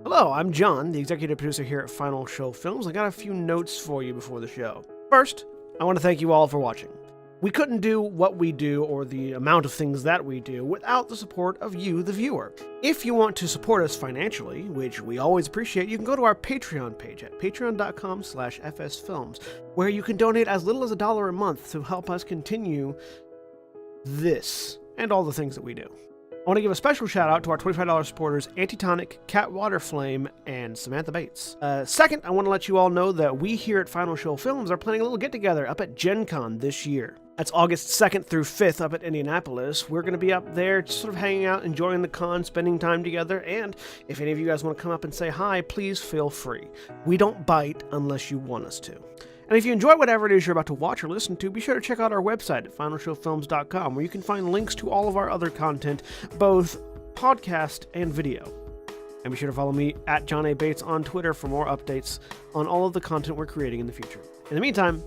Hello, I'm John, the executive producer here at Final Show Films. I got a few notes for you before the show. First, I want to thank you all for watching. We couldn't do what we do or the amount of things that we do without the support of you, the viewer. If you want to support us financially, which we always appreciate, you can go to our Patreon page at patreon.com/fsfilms, where you can donate as little as $1 a month to help us continue this and all the things that we do. I want to give a special shout out to our $25 supporters, Antitonic, Waterflame, and Samantha Bates. Second, I want to let you all know that we here at Final Show Films are planning a little get-together up at Gen Con this year. That's August 2nd through 5th up at Indianapolis. We're going to be up there just sort of hanging out, enjoying the con, spending time together, and if any of you guys want to come up and say hi, please feel free. We don't bite unless you want us to. And if you enjoy whatever it is you're about to watch or listen to, be sure to check out our website at finalshowfilms.com, where you can find links to all of our other content, both podcast and video. And be sure to follow me at John A. Bates on Twitter for more updates on all of the content we're creating in the future. In the meantime,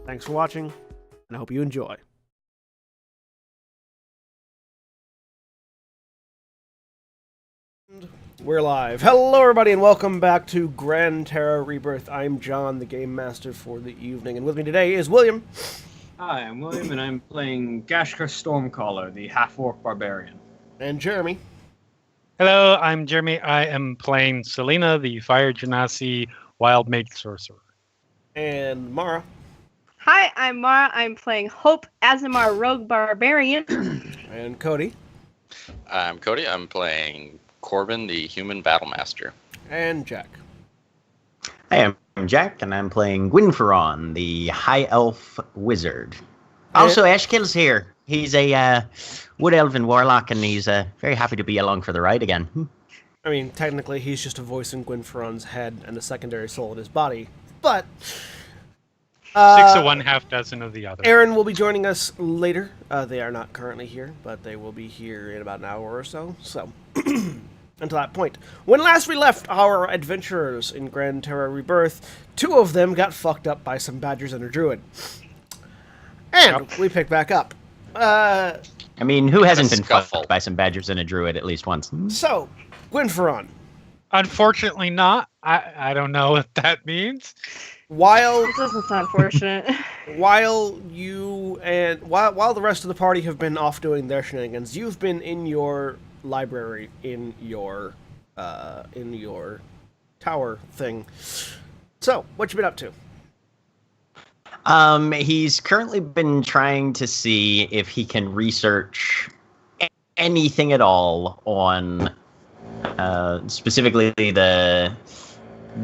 thanks for watching, and I hope you enjoy. We're live. Hello, everybody, and welcome back to Gran Terra Rebirth. I'm John, the Game Master for the evening, and with me today is William. Hi, I'm William, and I'm playing Gashka Stormcaller, the half-orc barbarian. And Jeremy. Hello, I'm Jeremy. I am playing Selena, the Fire Genasi Wild Mage Sorcerer. And Mara. Hi, I'm Mara. I'm playing Hope Azamar Rogue Barbarian. And Cody. I'm Cody. I'm playing Corbin, the Human Battlemaster. And Jack. Hi, I'm Jack, and I'm playing Gwynferon, the High Elf Wizard. Also, Eshkil's here. He's a Wood Elven Warlock, and he's very happy to be along for the ride again. I mean, technically, he's just a voice in Gwynferon's head and a secondary soul in his body, but... 6 of one, half dozen of the other. Aaron will be joining us later. They are not currently here, but they will be here in about an hour or so. So, until that point. When last we left our adventurers in Gran Terra Rebirth, 2 of them got fucked up by some badgers and a druid. And we picked back up. I mean, who hasn't been scuffle. fucked by some badgers and a druid at least once? So, Unfortunately not. I don't know what that means. While This doesn't sound fortunate. while the rest of the party have been off doing their shenanigans, you've been in your library in your tower thing. So, what you been up to? He's currently been trying to see if he can research anything at all on specifically the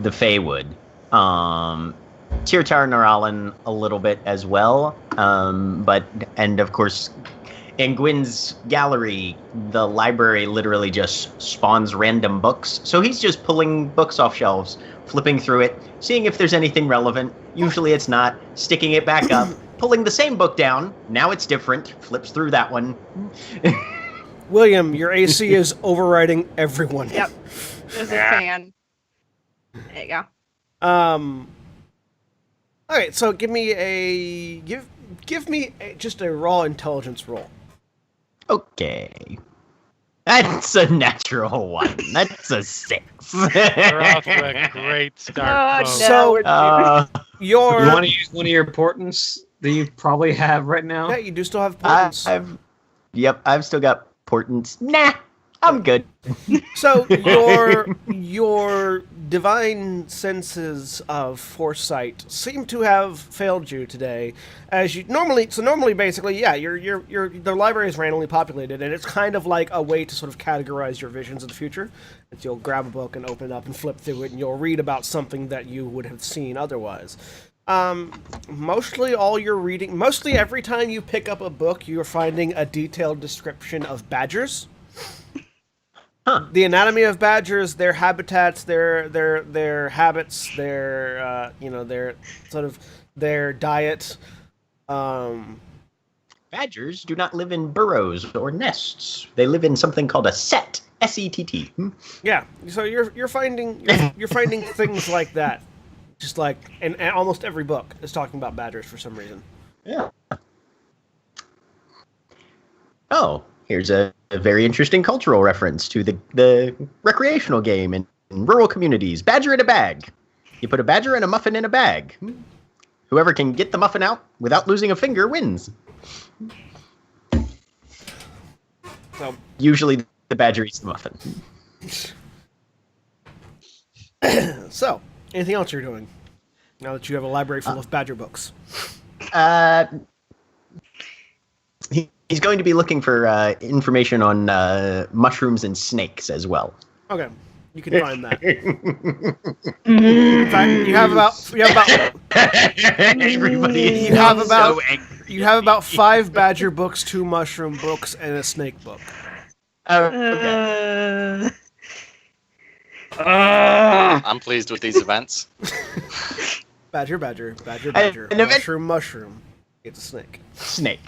Feywood. Tirtar Naralan a little bit as well, and of course, in Gwyn's gallery, the library literally just spawns random books, so he's just pulling books off shelves, flipping through it, seeing if there's anything relevant. Usually it's not, sticking it back up, pulling the same book down, now it's different, flips through that one. William, your AC is overriding everyone. Yep. There's a fan. There you go. Okay, so give me just a raw intelligence roll. Okay. That's a natural 1. That's a 6. We're off to a great start. Oh, folks. no. So You want to use one of your portents that you probably have right now? yeah, you do still have portents. I've still got portents. Nah, I'm good. So your divine senses of foresight seem to have failed you today, as you normally. So normally, basically, yeah, the library is randomly populated, and it's kind of like a way to sort of categorize your visions of the future. And you'll grab a book and open it up and flip through it, and you'll read about something that you would have seen otherwise. Mostly every time you pick up a book, you're finding a detailed description of badgers. Huh. The anatomy of badgers, their habitats, their habits, their their diet. Badgers do not live in burrows or nests. They live in something called a sett. S-E-T-T. Yeah, so you're finding things like that. Just like, and almost every book is talking about badgers for some reason. Yeah. Oh, here's a very interesting cultural reference to the recreational game in rural communities. Badger in a bag. You put a badger and a muffin in a bag. Whoever can get the muffin out without losing a finger wins. So, Usually the badger eats the muffin. so, anything else you're doing now that you have a library full of badger books? He's going to be looking for information on mushrooms and snakes as well. Okay, you can find that. In fact, you have about Everybody is You have about- so angry. you have about 5 badger books, 2 mushroom books, and a snake book. Okay. I'm pleased with these events. Badger, badger, badger, And- badger. and event- Mushroom, mushroom. It's a snake. Snake.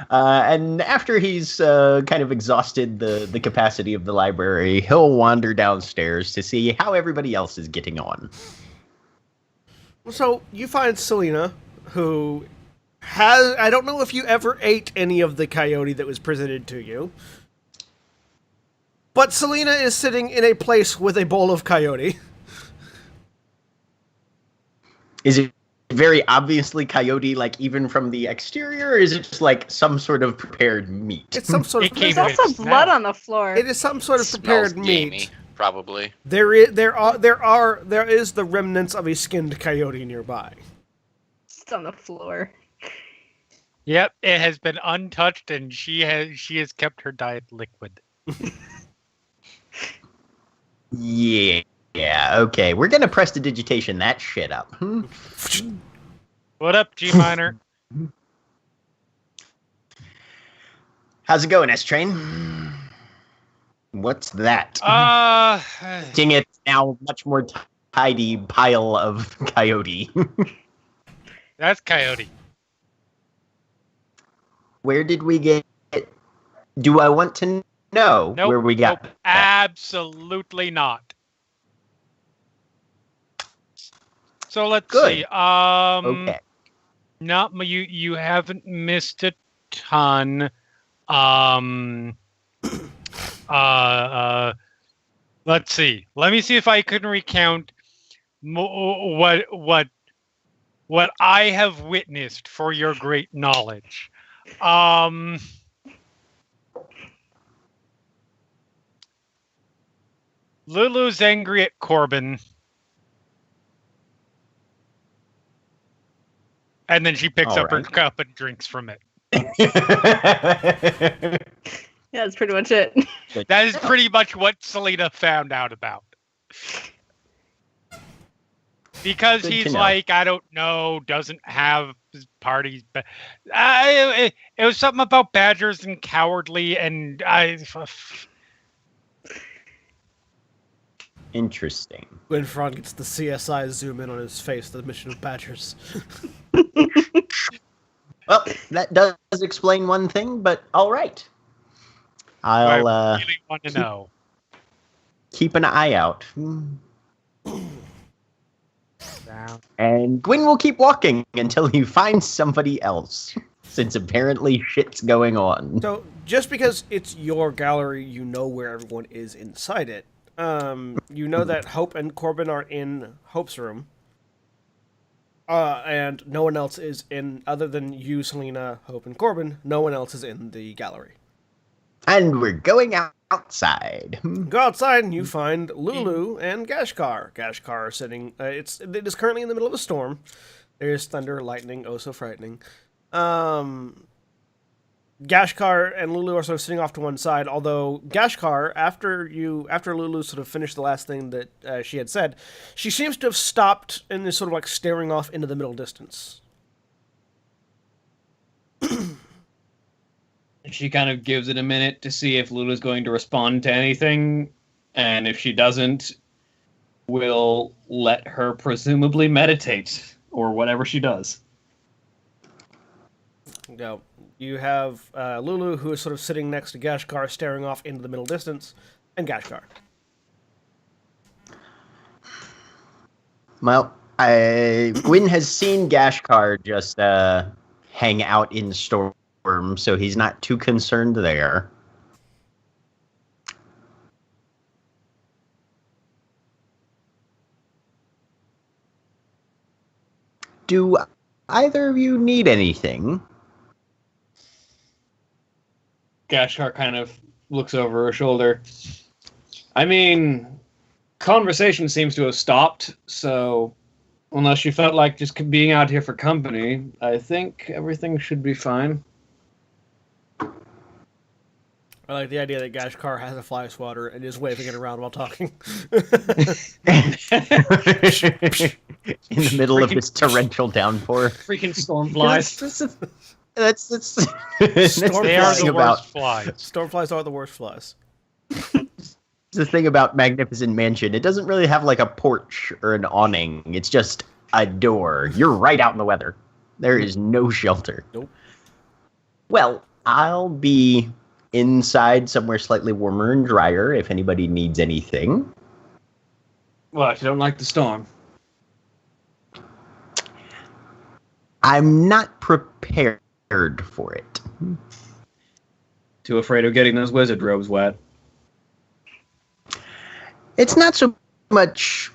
And after he's kind of exhausted the capacity of the library, he'll wander downstairs to see how everybody else is getting on. So you find Selena, who has... I don't know if you ever ate any of the coyote that was presented to you. But Selena is sitting in a place with a bowl of coyote. Is it very obviously coyote, like even from the exterior, or is it just like some sort of prepared meat? It's some sort of... It came There's with also blood smell. on the floor. It is some sort of Smells prepared gamey, meat. probably. There is the remnants of a skinned coyote nearby. It's on the floor. Yep, it has been untouched, and she has kept her diet liquid. Yeah, okay. We're gonna prestidigitation that shit up. What up, G minor? How's it going, S-Train? What's that? Seeing it now much more tidy pile of coyote. That's Coyote. Where did we get... Do I want to know Nope, where we got nope, that? absolutely not. So let's Good. see. Okay. No, you haven't missed a ton. Let's see. Let me see if I can recount what I have witnessed for your great knowledge. Lulu's angry at Corbin. And then she picks up her Alright. cup and drinks from it. Yeah, that's pretty much it. That is pretty much what Selena found out about. Because Good to he's know. like, I don't know, doesn't have parties. But it was something about badgers and cowardly, and Interesting. Gwynfron gets the CSI zoom in on his face, the mission of badgers. Well, that does explain one thing, but all right. I I'll really want to know. keep an eye out. And Gwyn will keep walking until he finds somebody else, since apparently shit's going on. So, just because it's your gallery, you know where everyone is inside it. You know that Hope and Corbin are in Hope's room. And no one else is in, other than you, Selena, Hope, and Corbin, no one else is in the gallery. And we're going outside. Go outside and you find Lulu and Gashkar. Gashkar are sitting, it is currently in the middle of a storm. There is thunder, lightning, oh so frightening. Gashkar and Lulu are sort of sitting off to one side, although Gashkar, after Lulu sort of finished the last thing that she had said, she seems to have stopped and is sort of like staring off into the middle distance. She kind of gives it a minute to see if Lulu's going to respond to anything, and if she doesn't, we'll let her presumably meditate, or whatever she does. No. You have Lulu, who is sort of sitting next to Gashkar, staring off into the middle distance, and Gashkar. Well, Gwyn has seen Gashkar just hang out in Storm, so he's not too concerned there. Do either of you need anything? Gashkar kind of looks over her shoulder. I mean, conversation seems to have stopped, so unless you felt like just being out here for company, I think everything should be fine. I like the idea that Gashkar has a fly swatter and is waving it around while talking. In the middle of this torrential downpour. Freaking storm flies. That's They are the about worst flies. Stormflies are the worst flies. the thing about Magnificent Mansion. It doesn't really have like a porch or an awning. It's just a door. You're right out in the weather. There is no shelter. Nope. Well, I'll be inside somewhere slightly warmer and drier if anybody needs anything. Well, if you don't like the storm. I'm not prepared for it. Too afraid of getting those wizard robes wet. It's not so much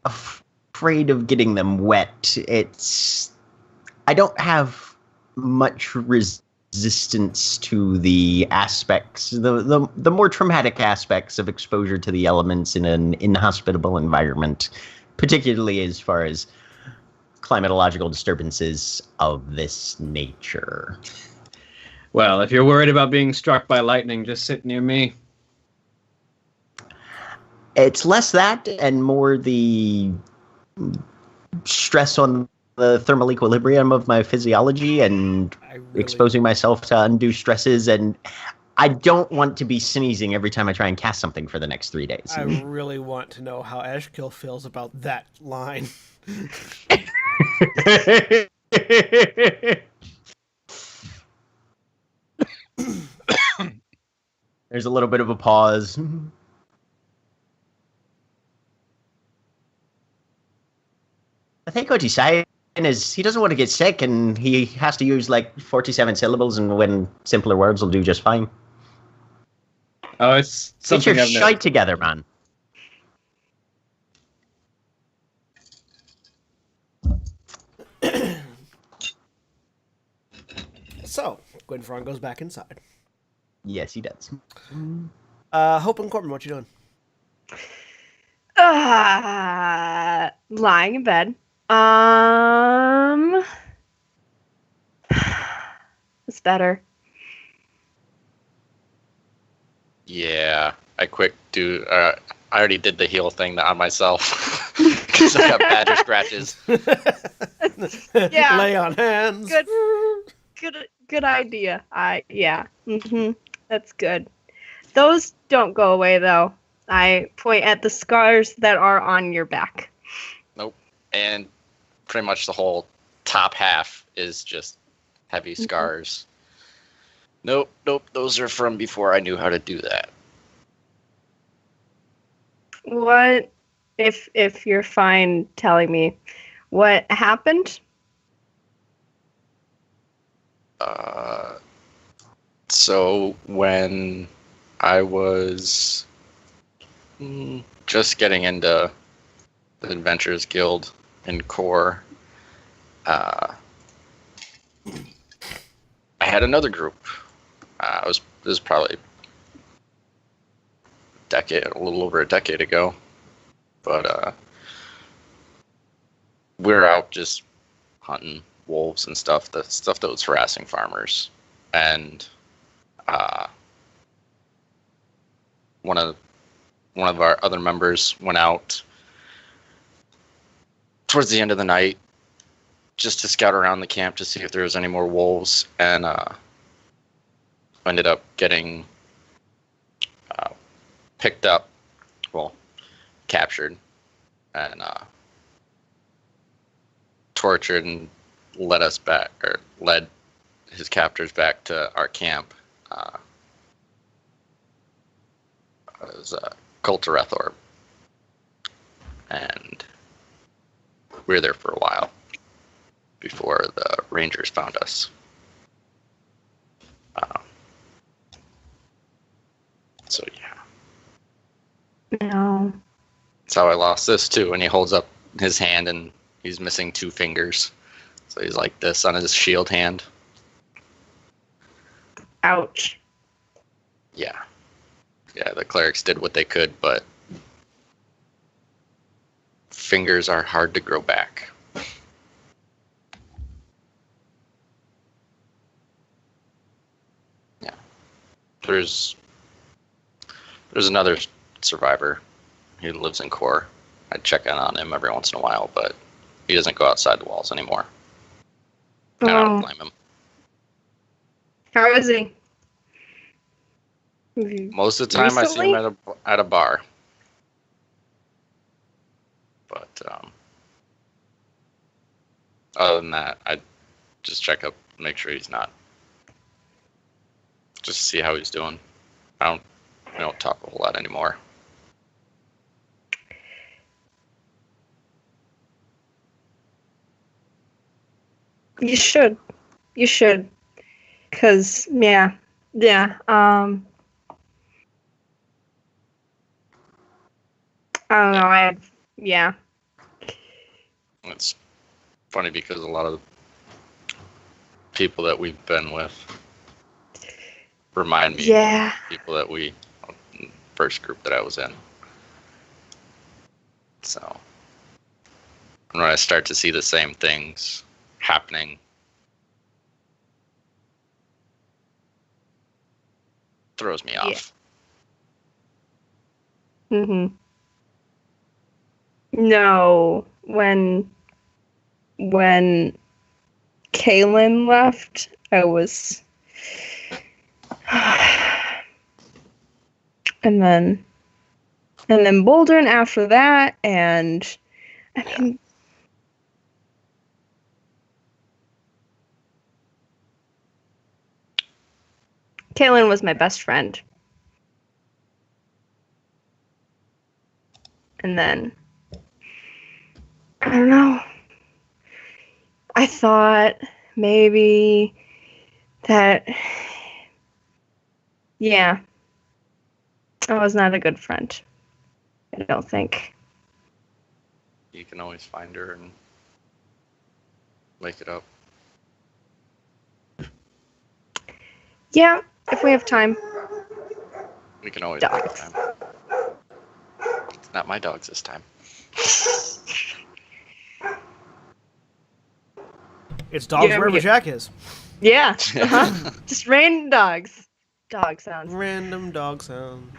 afraid of getting them wet. It's I don't have much resistance to the aspects, the more traumatic aspects of exposure to the elements in an inhospitable environment, particularly as far as climatological disturbances of this nature. Well, if you're worried about being struck by lightning, just sit near me. It's less that and more the stress on the thermal equilibrium of my physiology and exposing myself to undue stresses. And I don't want to be sneezing every time I try and cast something for the next 3 days. I really want to know how Ashkill feels about that line. There's a little bit of a pause. I think what he's saying is he doesn't want to get sick and he has to use like 47 syllables, and when simpler words will do just fine. Oh, it's Get something your I've shite never... together, man. So, Gwynfron goes back inside. Yes, he does. Hope and Corbin, what you doing? Lying in bed. It's better. Yeah, I already did the heal thing on myself because I got badger scratches. Yeah. Lay on hands. Good idea. That's good. Those don't go away though. I point at the scars that are on your back. Nope. And pretty much the whole top half is just heavy scars. Nope. Those are from before I knew how to do that. What, if you're fine telling me, what happened? So when I was just getting into the Adventurers Guild in Core, I had another group. This was probably a little over a decade ago, but we were out just hunting wolves and stuff. The stuff that was harassing farmers, and one of our other members went out towards the end of the night just to scout around the camp to see if there was any more wolves, and ended up getting picked up, captured, and tortured, and led his captors back to our camp. It was Kulturethor, and we were there for a while before the Rangers found us. So yeah. No. That's how I lost this too. And he holds up his hand and he's missing 2 fingers. So he's like this on his shield hand. Ouch. Yeah. Yeah, the clerics did what they could, but fingers are hard to grow back. Yeah. There's another survivor. He lives in Core. I check in on him every once in a while, but he doesn't go outside the walls anymore. I don't blame him. How is he? Most of the time, I see him Recently? at a bar. But other than that, I just check up, make sure he's not. Just to see how he's doing. We don't talk a whole lot anymore. You should. You should. Cause yeah. I don't know. Yeah. It's funny because a lot of people that we've been with remind me Yeah. of people that first group that I was in. So when I start to see the same things happening, throws me off. Mhm. No, when Kaylin left, I was, and then Boldrin after that, and I mean, Kaylin was my best friend, and then I don't know. I thought maybe that, yeah, I was not a good friend. I don't think. You can always find her and make it up. Yeah, if we have time. We can always make Dogs. time. It's not my dogs this time. It's dogs Yeah, wherever yeah. Jack is. Yeah. Just random dogs. Dog sounds. Random dog sounds.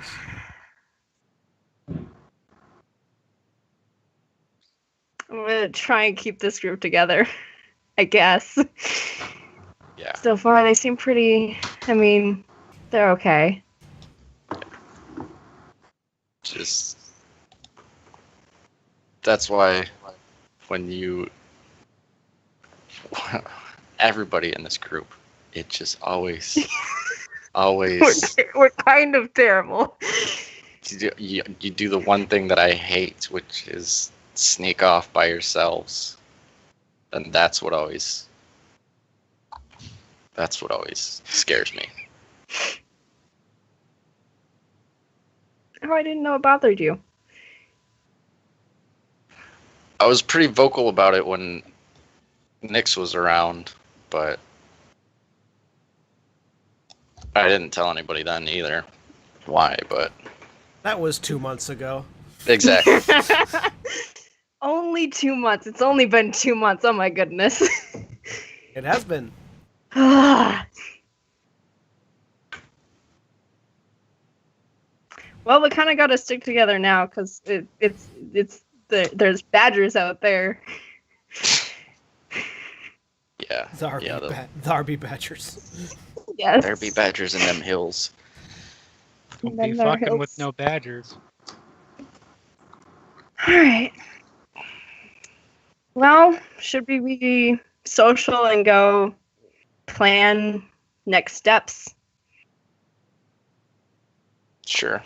I'm gonna try and keep this group together, I guess. Yeah. So far, they seem pretty. I mean, they're okay. Just that's why when everybody in this group, it just always We're kind of terrible. you do the one thing that I hate, which is sneak off by yourselves, and that's what always scares me. Oh, I didn't know it bothered you. I was pretty vocal about it when Nyx was around, but I didn't tell anybody then either. Why, but That was 2 months ago. exactly. Only 2 months. It's only been 2 months. Oh my goodness. It has been. Well, we kind of got to stick together now because there's badgers out there. Yeah. The RB Badgers. Yes. There be badgers in them hills. Don't Then be there are fucking with hills. no badgers. All right. Well, should we be social and go plan next steps? Sure.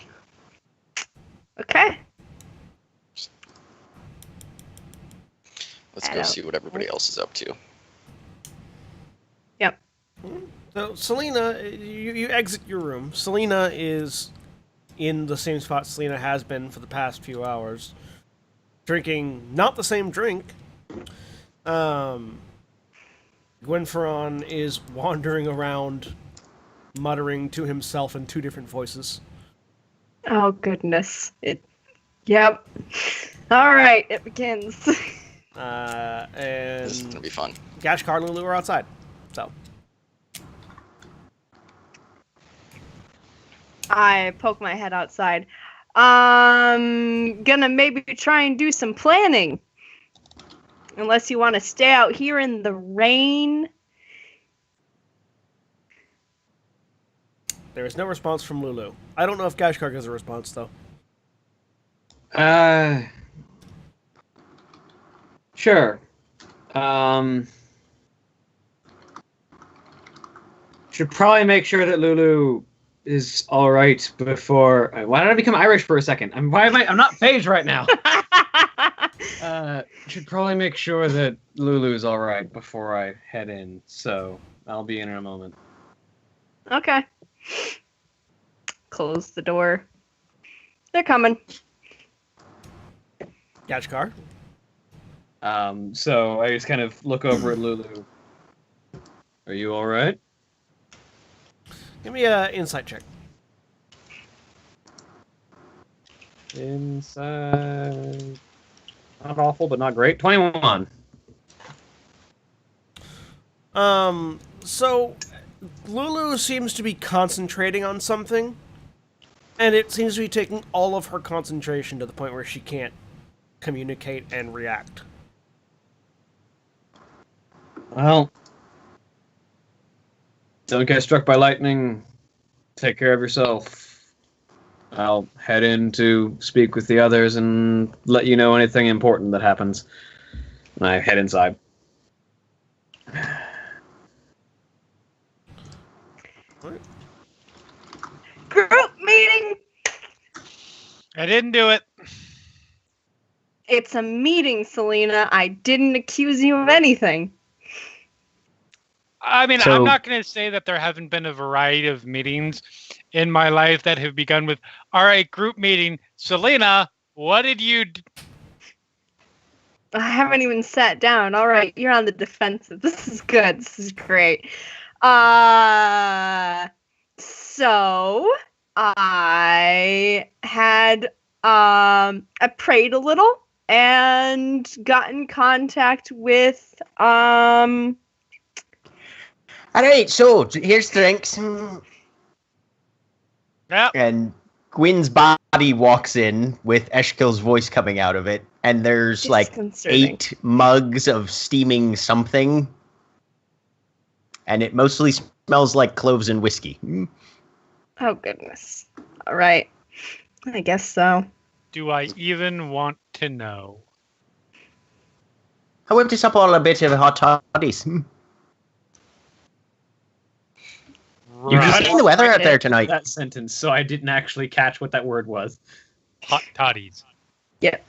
Okay. Let's I go don't see what everybody else is up to. Yep. So, Selena, you exit your room. Selena is in the same spot Selena has been for the past few hours, drinking not the same drink, Gwynferon is wandering around, muttering to himself in two different voices. Oh goodness. Yep. All right, it begins. And This is gonna be fun. Gashkar and Lulu are outside. So I poke my head outside. Gonna maybe try and do some planning. Unless you want to stay out here in the rain. there is no response from Lulu. I don't know if Gashkar gives a response though. Sure. Should probably make sure that Lulu is all right before. Why did I become Irish for a second? I'm not phased right now. Should probably make sure that Lulu is all right before I head in. So I'll be in a moment. Okay. Close the door. They're coming. Gashkar? So I just kind of look over at Lulu. Are you all right? Give me an insight check. Inside. Not awful, but not great. 21. So Lulu seems to be concentrating on something, and it seems to be taking all of her concentration to the point where she can't communicate and react. Well, don't get struck by lightning. Take care of yourself. I'll head in to speak with the others and let you know anything important that happens. And I head inside. Group meeting! I didn't do it. It's a meeting, Selena. I didn't accuse you of anything. I mean, So- I'm not going to say that there haven't been a variety of meetings in my life that have begun with, all right, group meeting. Selena, what did you do? I haven't even sat down. All right, you're on the defensive. This is good. This is great. So I had I prayed a little and got in contact with All right, so here's drinks. Yep. And Gwyn's body walks in with Eshkil's voice coming out of it, and there's like disconcerting. 8 mugs of steaming something, and it mostly smells like cloves and whiskey. Oh goodness. All right. I guess so. Do I even want to know? I whipped us up all a bit of hot toddies. You Right. seen the weather out there tonight? That sentence, so I didn't actually catch what that word was. Hot toddies. Yep.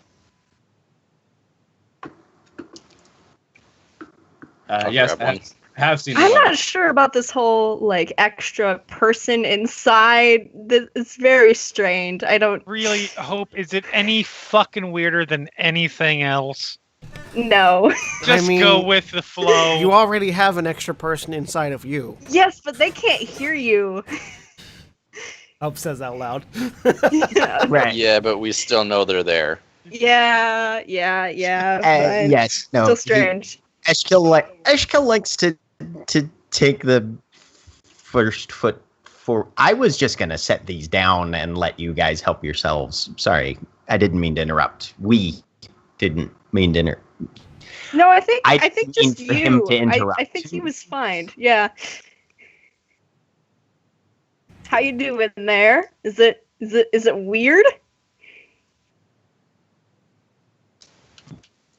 I'll Yes, grab one. I have seen I'm the not sure about this whole like extra person inside. It's very strange. I don't Really hope, is it any fucking weirder than anything else? know. Just go with the flow. You already have an extra person inside of you. Yes, but they can't hear you. Up says out loud. yeah, Right. Yeah, but we still know they're there. yeah. But Yes. No. Still strange. Eshkil likes to take the first foot for. I was just gonna set these down and let you guys help yourselves. Sorry, I didn't mean to interrupt. We didn't mean to interrupt. No, I think I think didn't just mean for him you. to interrupt. I think he was fine. Yeah. How you doing there? Is it weird?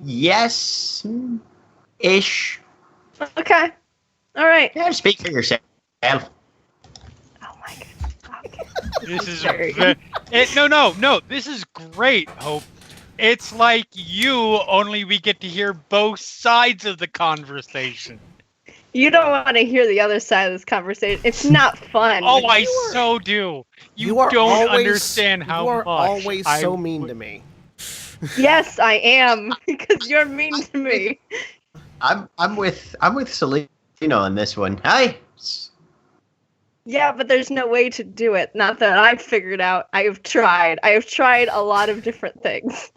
Yes, ish. Okay. All right. Yeah, speak for yourself. Oh my god. Okay. This is Sorry. no. This is great, Hope. It's like you, only we get to hear both sides of the conversation. You don't want to hear the other side of this conversation. It's not fun. Oh, I so do. You are don't always, understand how you are much always I so mean would- to me. Yes, I am because you're mean to me. I'm with Selena In this one. Hi. Yeah, but there's no way to do it. Not that I've figured out. I have tried a lot of different things.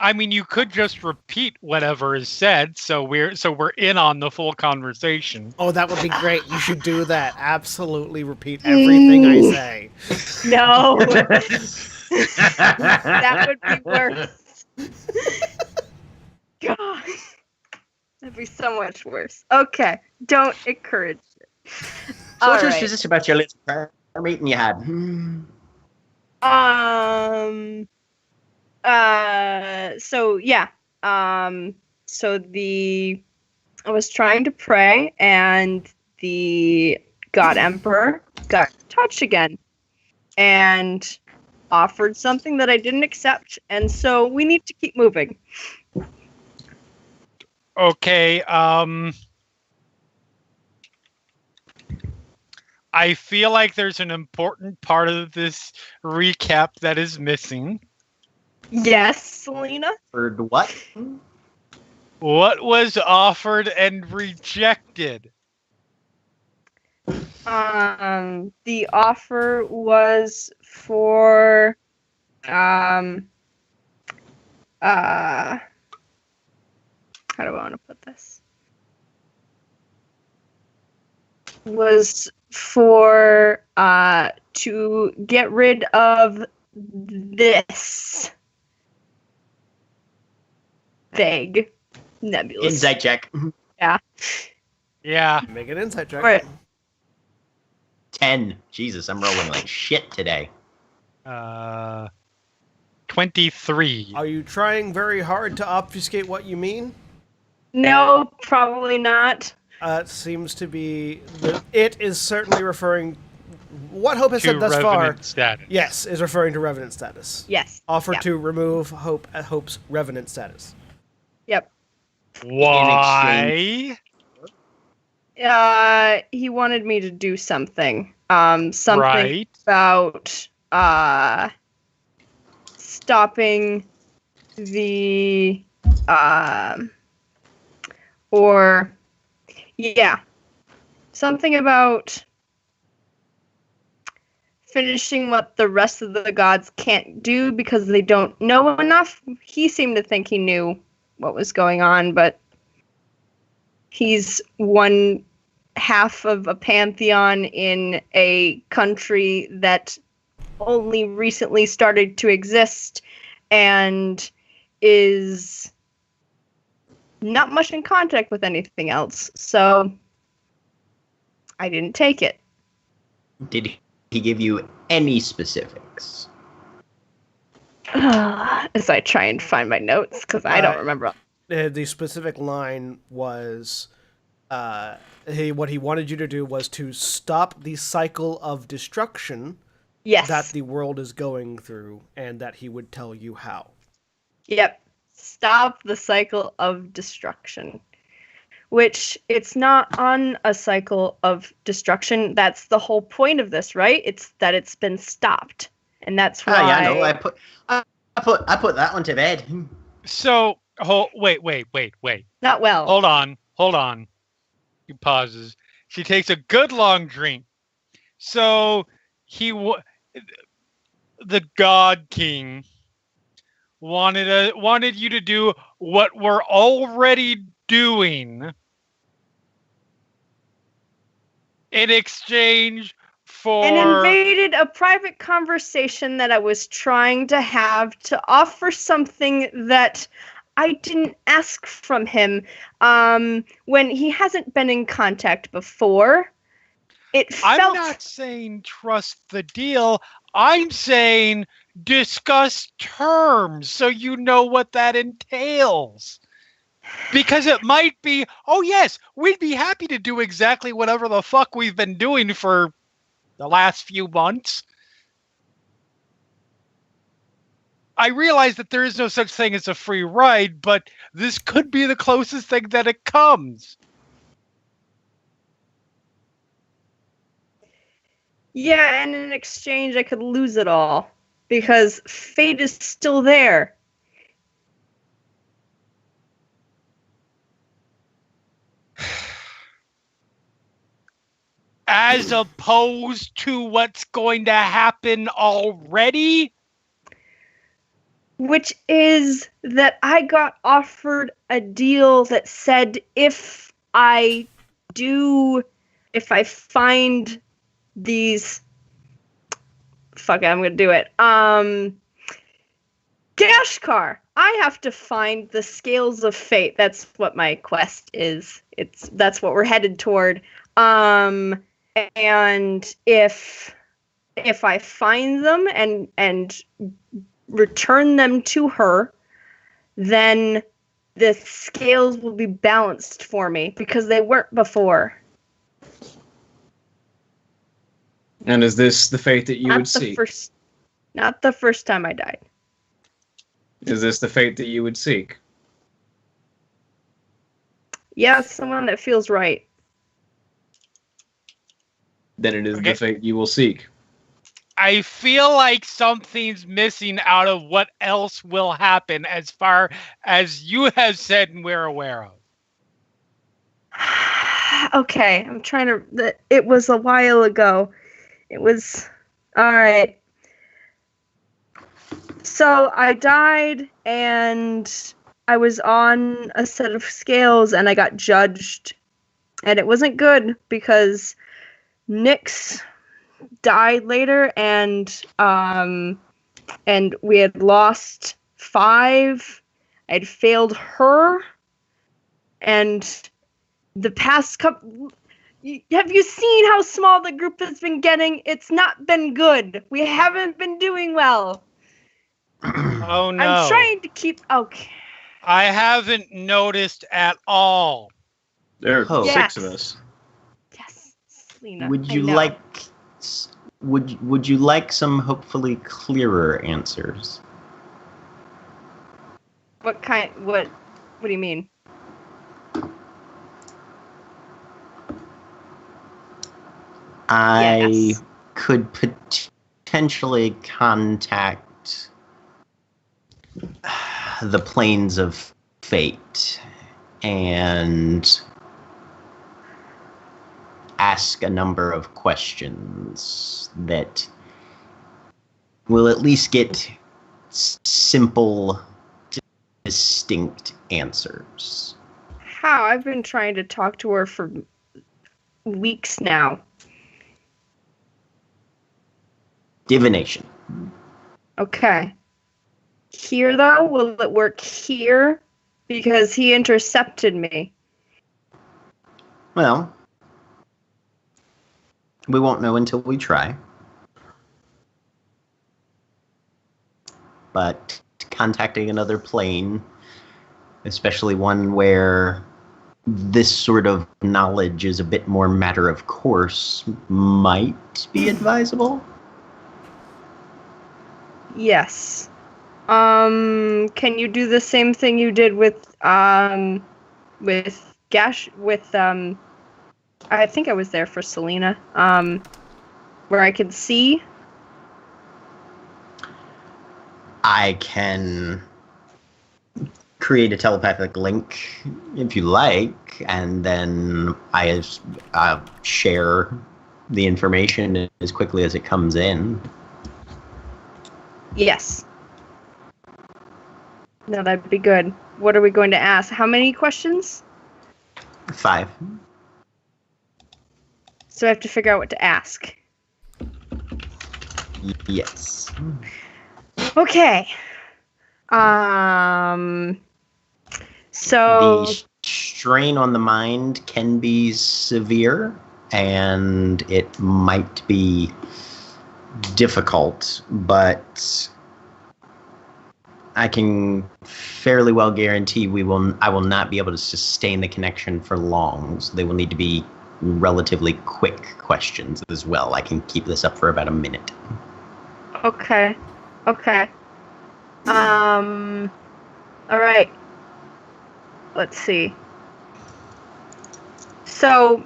I mean, you could just repeat whatever is said, so we're in on the full conversation. Oh, that would be great. You should do that. Absolutely repeat everything I say. No. That would be worse. God. That'd be so much worse. Okay. Don't encourage it. So what was this about your little prayer meeting you had? I was trying to pray and the God Emperor got in touch again and offered something that I didn't accept, and so we need to keep moving. Okay, I feel like there's an important part of this recap that is missing. Yes, Selena? For what? What was offered and rejected? The offer was for, how do I want to put this? Was for, to get rid of this vague nebulous. Insight check. Yeah. Yeah. Make an insight check. Right. 10. Jesus, I'm rolling like shit today. 23. Are you trying very hard to obfuscate what you mean? No, probably not. It seems to be... It is certainly referring... What Hope has To said thus far... revenant status. Yes, is referring to revenant status. Yes. Offer Yeah. to remove Hope's revenant status. Yep. Why? He wanted me to do something. Something Right. about stopping the something about finishing what the rest of the gods can't do because they don't know enough. He seemed to think he knew what was going on, but he's one half of a pantheon in a country that only recently started to exist and is not much in contact with anything else. So I didn't take it. Did he give you any specifics? As I try and find my notes, because I don't remember. The specific line was... what he wanted you to do was to stop the cycle of destruction Yes. that the world is going through, and that he would tell you how. Yep. Stop the cycle of destruction. Which, it's not on a cycle of destruction. That's the whole point of this, right? It's that it's been stopped. And that's why... Yeah, no, I put that one to bed. So, wait. Not well. Hold on. He pauses. She takes a good long drink. So, the God King wanted you to do what we're already doing in exchange for... And invaded a private conversation that I was trying to have to offer something that I didn't ask from him when he hasn't been in contact before. I'm not saying trust the deal. I'm saying discuss terms so you know what that entails. Because it might be, oh yes, we'd be happy to do exactly whatever the fuck we've been doing for the last few months. I realize that there is no such thing as a free ride, but this could be the closest thing that it comes. Yeah, and in exchange I could lose it all. Because fate is still there. As opposed to what's going to happen already? Which is that I got offered a deal that said if I find these, fuck it, I'm gonna do it. Gashkar, I have to find the scales of fate. That's what my quest is. That's what we're headed toward. And if I find them and return them to her, then the scales will be balanced for me because they weren't before. And is this the fate that you would seek? Not the first time I died. Is this the fate that you would seek? Yeah, someone that feels right. Then it is the fate you will seek. I feel like something's missing out of what else will happen as far as you have said and we're aware of. Okay, I'm trying to... It was a while ago. It was... Alright. So I died and I was on a set of scales and I got judged. And it wasn't good because Nyx died later and we had lost 5. I'd failed her, and the past couple... Have you seen how small the group has been getting? It's not been good. We haven't been doing well. Oh no. I'm trying to keep... Okay. I haven't noticed at all. There are Yes. 6 of us. Yes, Selena. Would I you know. like would you like some hopefully clearer answers? What do you mean? I Yes. could potentially contact the planes of fate and ask a number of questions that will at least get simple, distinct answers. How? I've been trying to talk to her for weeks now. Divination. Okay. Here, though? Will it work here? Because he intercepted me. Well, we won't know until we try. But contacting another plane, especially one where this sort of knowledge is a bit more matter of course, might be advisable. Yes. Can you do the same thing you did with I think I was there for Selena, where I could see? I can create a telepathic link if you like, and then I'll share the information as quickly as it comes in. Yes. No, that'd be good. What are we going to ask? How many questions? 5. So I have to figure out what to ask. Yes. Okay. So The strain on the mind can be severe, and it might be difficult, but I can fairly well guarantee I will not be able to sustain the connection for long. So they will need to be relatively quick questions as well. I can keep this up for about a minute. Okay. All right. Let's see. So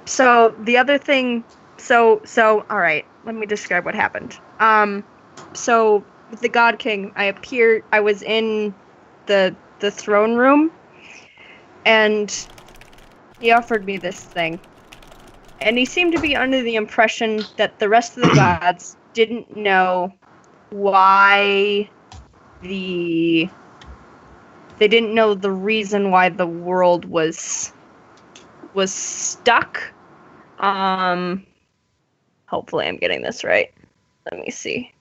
the other thing. So all right. Let me describe what happened. So with the God King, I was in the throne room, and he offered me this thing, And he seemed to be under the impression that the rest of the gods didn't know why they didn't know the reason why the world was stuck. Hopefully I'm getting this right. Let me see.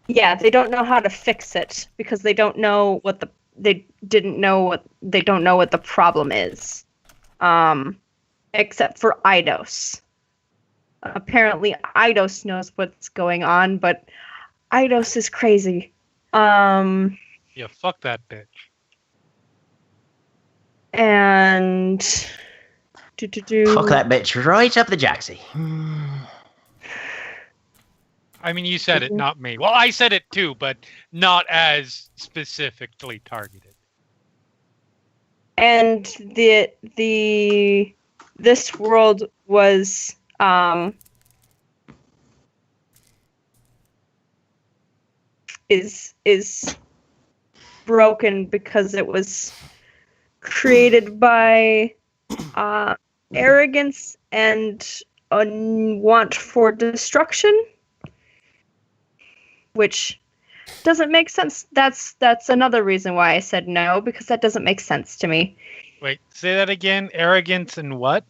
Yeah, they don't know how to fix it because they don't know what the problem is. Except for Eidos. Apparently Eidos knows what's going on, but Eidos is crazy. Yeah, fuck that bitch. And Fuck that bitch right up the jacksie. I mean, you said it, not me. Well, I said it too, but not as specifically targeted. And this world was is broken because it was created by arrogance and a want for destruction, which doesn't make sense. That's another reason why I said no, because that doesn't make sense to me. Wait, say that again. Arrogance and what?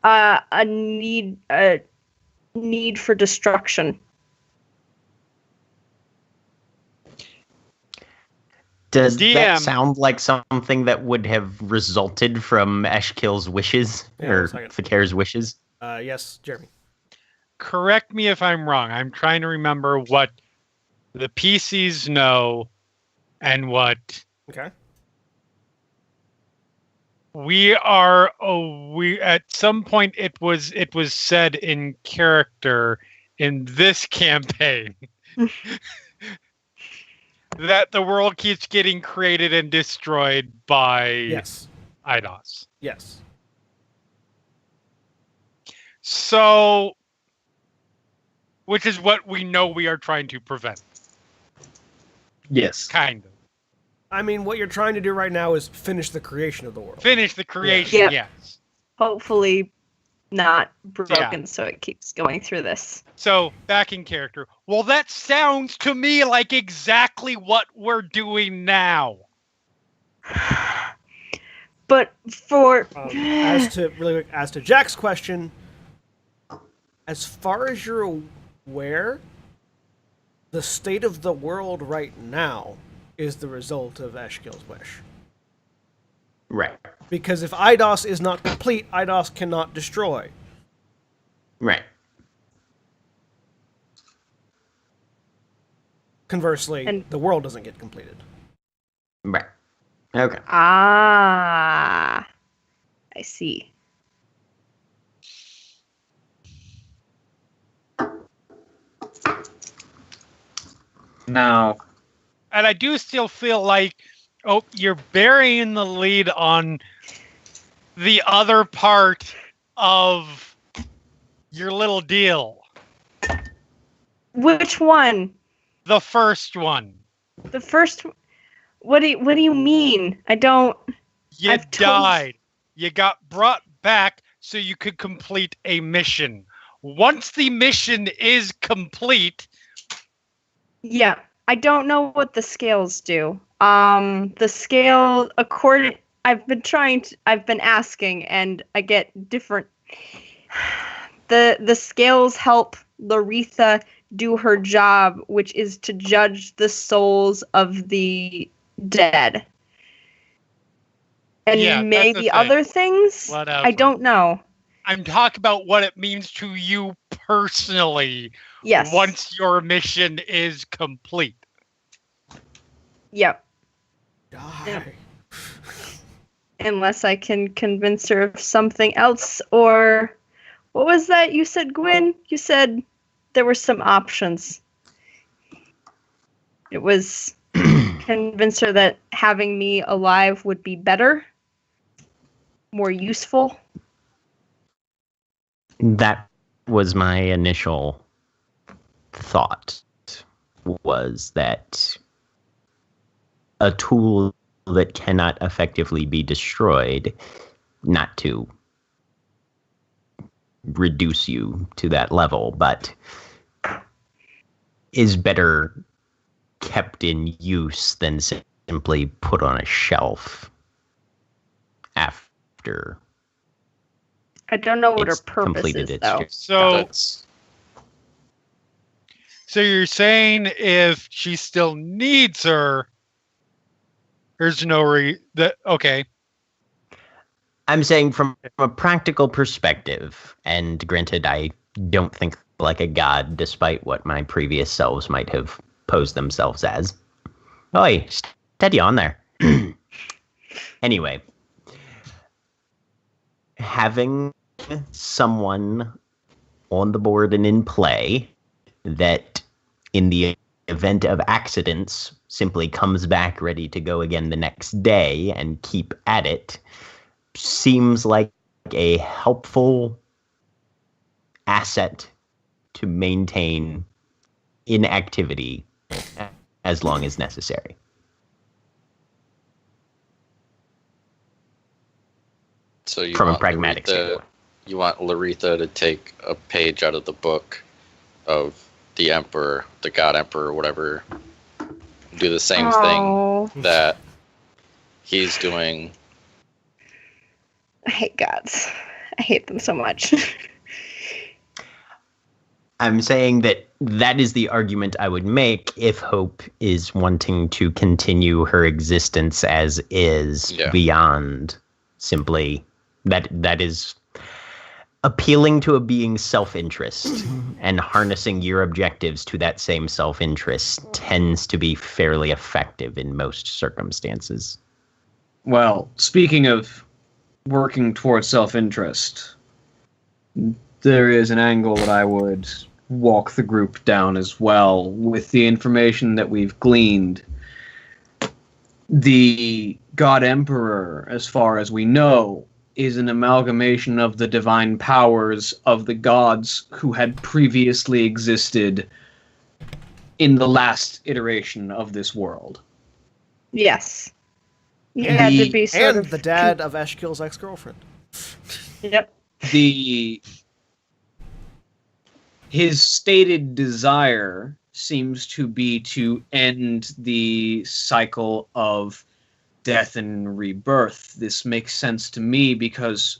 A need for destruction. Does DM. that sound like something that would have resulted from Eshkil's wishes? Yeah, or one second. Fakir's wishes? Yes, Jeremy. Correct me if I'm wrong. I'm trying to remember what the PCs know and what Okay. we at some point it was said in character in this campaign that the world keeps getting created and destroyed by Yes. Eidos. Yes. So, which is what we know we are trying to prevent. Yes. Kind of. I mean, what you're trying to do right now is finish the creation of the world. Finish the creation, Yep. yes. Hopefully not broken, so it keeps going through this. So, back in character. Well, that sounds to me like exactly what we're doing now. But for As to Jack's question, as far as you're aware, the state of the world right now is the result of Eshkil's wish. Right. Because if Eidos is not complete, Eidos cannot destroy. Right. Conversely, And- the world doesn't get completed. Right. Okay. I see. Now, And I do still feel like, you're burying the lead on the other part of your little deal. Which one? The first one. The first. What do you mean? I don't. You I've told- died. You got brought back so you could complete a mission. Once the mission is complete, Yeah, I don't know what the scales do. The scale I've been asking, and I get different. The scales help Laretha do her job, which is to judge the souls of the dead. And Yeah, that's the maybe thing. other things? Whatever. I don't know. I'm talking about what it means to you personally Yes. once your mission is complete. Yep. Die. Unless I can convince her of something else, or what was that you said, Gwyn? You said there were some options. It was convince her that having me alive would be better, more useful. That was my initial thought, was that a tool that cannot effectively be destroyed, not to reduce you to that level, but is better kept in use than simply put on a shelf after I don't know what her it's purpose completed is, its though. journey. So, That's so you're saying if she still needs her, there's no okay. I'm saying from a practical perspective, and granted, I don't think like a god, despite what my previous selves might have posed themselves as. Oi, steady on there. Anyway, having someone on the board and in play that, in the event of accidents, simply comes back ready to go again the next day and keep at it seems like a helpful asset to maintain inactivity as long as necessary. so you From a want pragmatic Laretha, standpoint. you want Laretha to take a page out of the book of the Emperor, the God Emperor, whatever, do the same Oh, thing that he's doing. I hate gods. I hate them so much. I'm saying that is the argument I would make if Hope is wanting to continue her existence as is beyond simply that is appealing to a being's self-interest and harnessing your objectives to that same self-interest tends to be fairly effective in most circumstances. Well, speaking of working towards self-interest, there is an angle that I would walk the group down as well. With the information that we've gleaned, the God Emperor, as far as we know, is an amalgamation of the divine powers of the gods who had previously existed in the last iteration of this world. Yes. You had to be sort and of the dad of Eshkil's ex-girlfriend. Yep. His stated desire seems to be to end the cycle of death and rebirth. This makes sense to me because,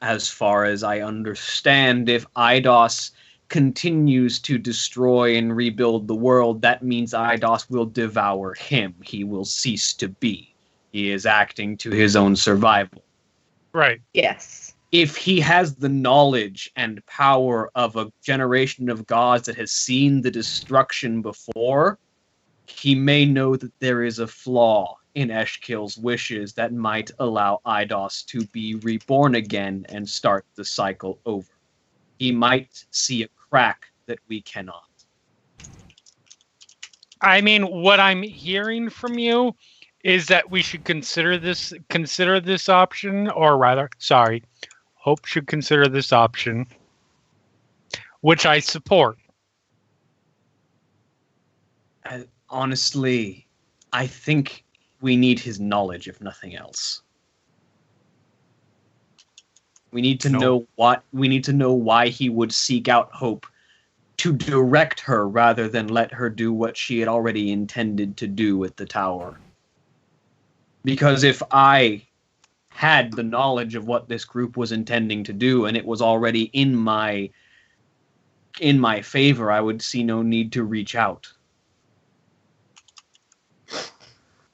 as far as I understand, if Eidos continues to destroy and rebuild the world, that means Eidos will devour him. He will cease to be. He is acting to his own survival. Right. Yes. If he has the knowledge and power of a generation of gods that has seen the destruction before, he may know that there is a flaw in Eshkil's wishes that might allow Eidos to be reborn again and start the cycle over. He might see a crack that we cannot. I mean, what I'm hearing from you is that we should consider this option, or rather, sorry, Hope should consider this option, which I support. Honestly, I think we need his knowledge, if nothing else. We need to know why he would seek out Hope to direct her rather than let her do what she had already intended to do at the tower. Because if I had the knowledge of what this group was intending to do and it was already in my favor, I would see no need to reach out.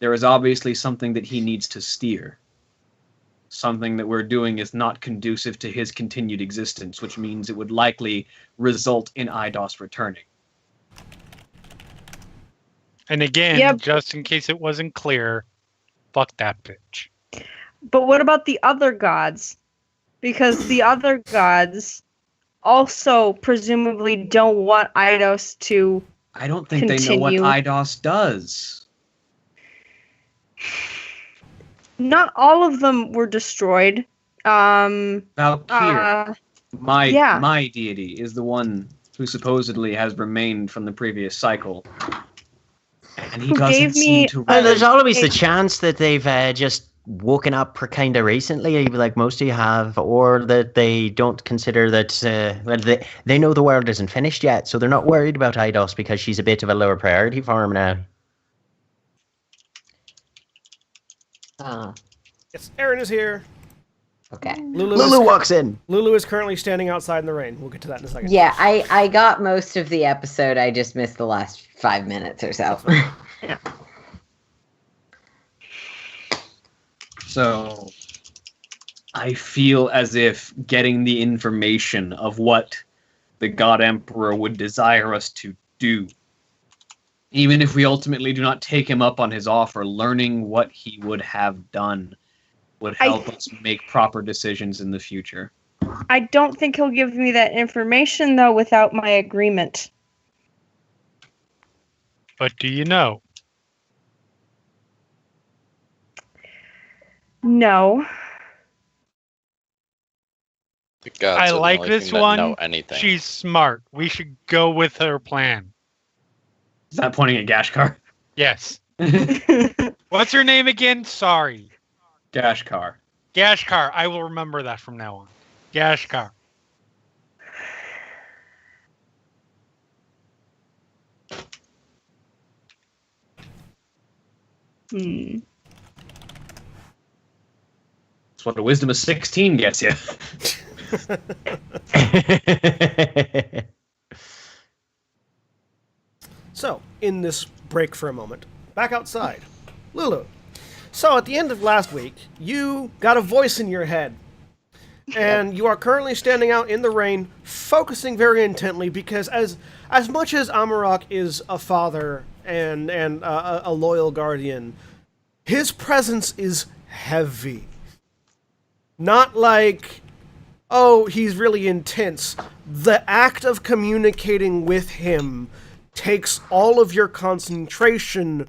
There is obviously something that he needs to steer. Something that we're doing is not conducive to his continued existence, which means it would likely result in Eidos returning. And again, Yep. just in case it wasn't clear, fuck that bitch. But what about the other gods? Because the other gods also presumably don't want Eidos to I don't think they know what Continue. Eidos does. Not all of them were destroyed. Valkyr, Yeah. my deity, is the one who supposedly has remained from the previous cycle. And he Who doesn't gave seem me to There's always Hey. the chance that they've just woken up kind of recently, like most of you have, or that they don't consider that they know the world isn't finished yet, so they're not worried about Eidos because she's a bit of a lower priority for them now. Yes, Aaron is here. Okay. Lulu walks in. Lulu is currently standing outside in the rain. We'll get to that in a second. Yeah, I got most of the episode. I just missed the last 5 minutes or so. Yeah. So I feel as if getting the information of what the God Emperor would desire us to do, even if we ultimately do not take him up on his offer, learning what he would have done would help us make proper decisions in the future. I don't think he'll give me that information, though, without my agreement. But do you know? No. The gods I are the like only this thing that one. know anything. She's smart. We should go with her plan. Is that pointing at Gashkar? Yes. What's her name again? Sorry. Gashkar. Gashkar. I will remember that from now on. Gashkar. Hmm. That's what a wisdom of 16 gets you. So, in this break for a moment, back outside. Lulu. So, at the end of last week, you got a voice in your head. And you are currently standing out in the rain, focusing very intently, because as much as Amarok is a father and a loyal guardian, his presence is heavy. Not like, oh, he's really intense. The act of communicating with him takes all of your concentration,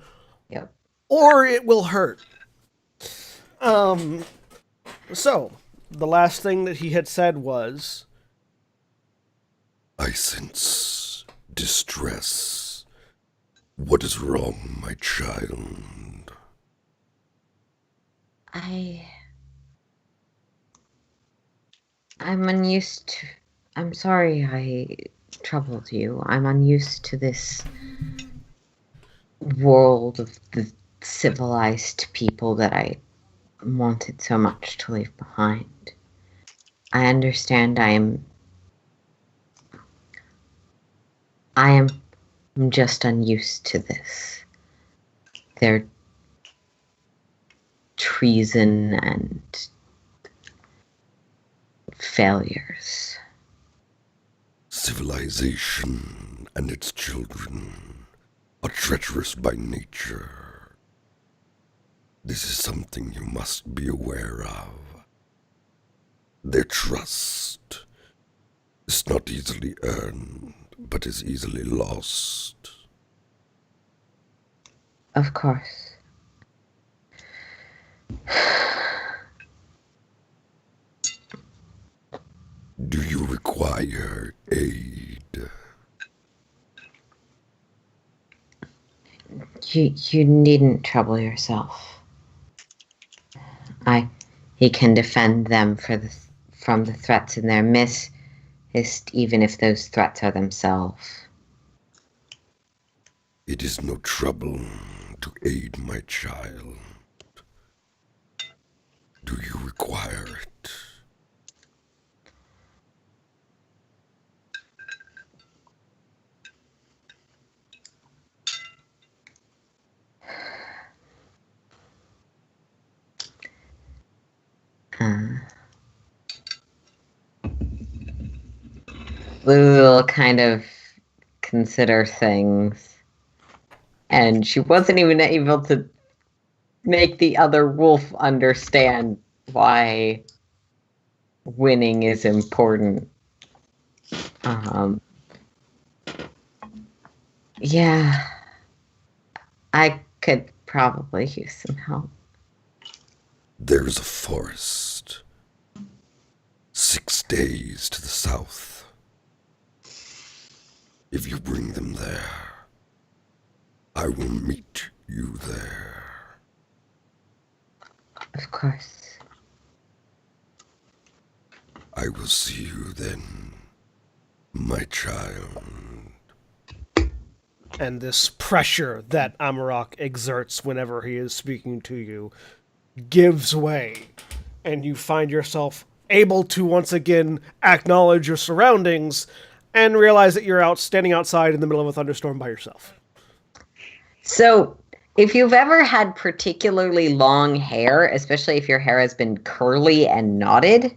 Yep. or it will hurt. So, the last thing that he had said was, I sense distress. What is wrong, my child? I'm unused to... I'm sorry I troubled you. I'm unused to this world of the civilized people that I wanted so much to leave behind. I understand I am just unused to this. Their treason and failures. Civilization and its children are treacherous by nature. This is something you must be aware of. Their trust is not easily earned, but is easily lost. Of course. Do you require aid? You needn't trouble yourself. He can defend them from the threats in their midst, even if those threats are themselves. It is no trouble to aid my child. Do you require it? Lulu will kind of consider things, and she wasn't even able to make the other wolf understand why winning is important. Yeah, I could probably use some help. There is a forest 6 days to the south. If you bring them there, I will meet you there. Of course. I will see you then, my child. And this pressure that Amarok exerts whenever he is speaking to you gives way, and you find yourself able to once again acknowledge your surroundings and realize that you're standing outside in the middle of a thunderstorm by yourself. So, if you've ever had particularly long hair, especially if your hair has been curly and knotted,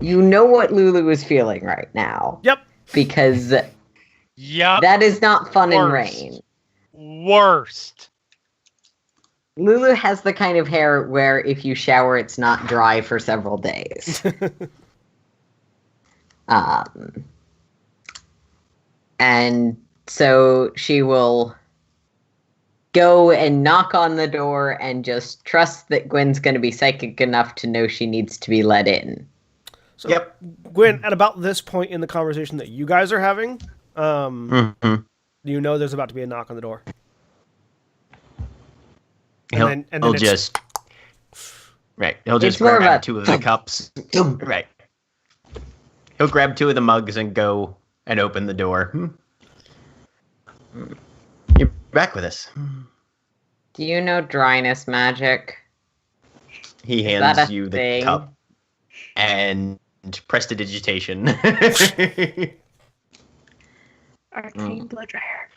you know what Lulu is feeling right now. Yep. Because Yep. that is not fun in Worst. rain. Worst. Lulu has the kind of hair where if you shower, it's not dry for several days. And so she will go and knock on the door and just trust that Gwen's going to be psychic enough to know she needs to be let in. So, Yep. Gwen, at about this point in the conversation that you guys are having, you know there's about to be a knock on the door. He'll It's more grab about 2 of the cups. Right. He'll grab 2 of the mugs and go and open the door. You're back with us. Do you know dryness magic? He Is that hands a you the thing? cup and prestidigitation. Arcane blood dryer.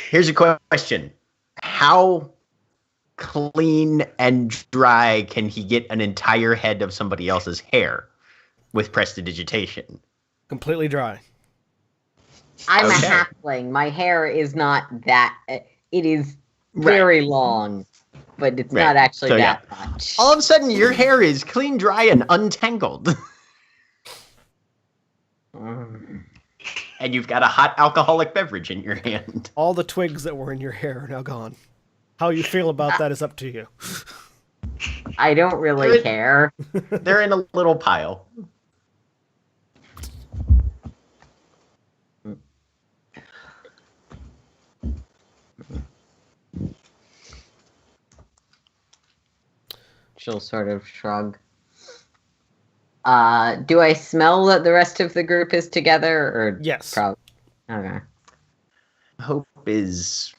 Here's a question. How clean and dry can he get an entire head of somebody else's hair with prestidigitation? Completely dry. I'm Okay. a halfling. My hair is not that. It is very long, but it's not actually So, that much. All of a sudden, your hair is clean, dry, and untangled. And you've got a hot alcoholic beverage in your hand. All the twigs that were in your hair are now gone. How you feel about that is up to you. I don't really care. They're in a little pile. She'll sort of shrug. Do I smell that the rest of the group is together? Or Yes. Okay. Hope is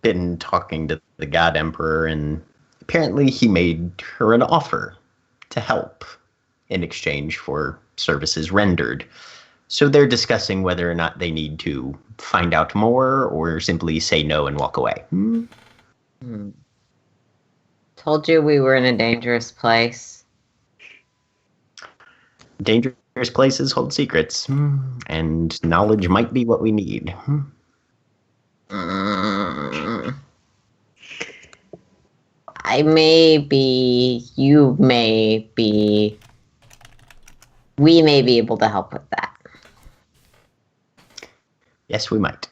been talking to the God Emperor, and apparently he made her an offer to help in exchange for services rendered. So they're discussing whether or not they need to find out more or simply say no and walk away. Told you we were in a dangerous place. Dangerous places hold secrets, and knowledge might be what we need. I may be, you may be, we may be able to help with that. Yes, we might.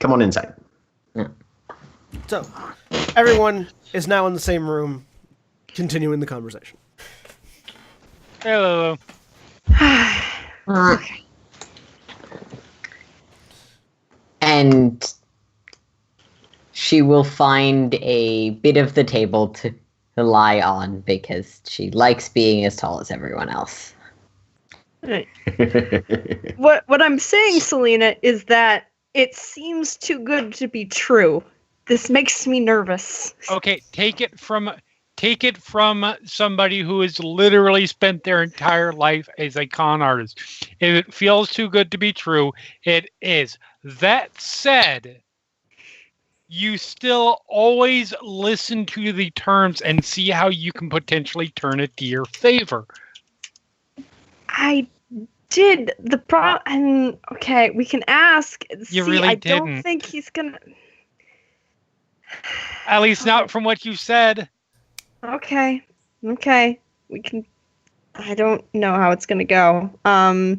Come on inside. So, everyone is now in the same room, continuing the conversation. Hello. And she will find a bit of the table to lie on because she likes being as tall as everyone else. Right. What I'm saying, Selena, is that it seems too good to be true. This makes me nervous. Okay, take it from somebody who has literally spent their entire life as a con artist. If it feels too good to be true, it is. That said, you still always listen to the terms and see how you can potentially turn it to your favor. I did okay, we can ask. You really I didn't. don't think he's gonna. At least not from what you said. Okay, we can. I don't know how it's gonna go. Well,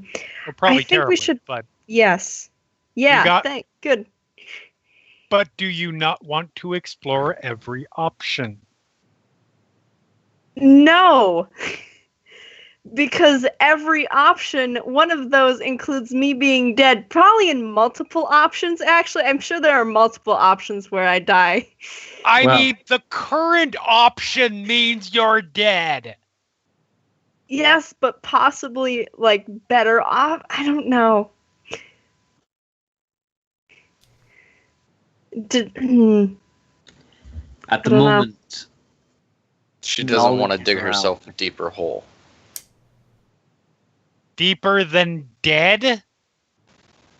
probably I think terribly, we should. but Yes. Yeah. Good. but do you not want to explore every option? No. Because every option, one of those includes me being dead. Probably in multiple options, actually. I'm sure there are multiple options where I die. I Well- mean, the current option means you're dead. Yes, but possibly, like, better off. I don't know. At the I don't know. moment, She doesn't want to knowledge dig around. herself a deeper hole. Deeper than dead?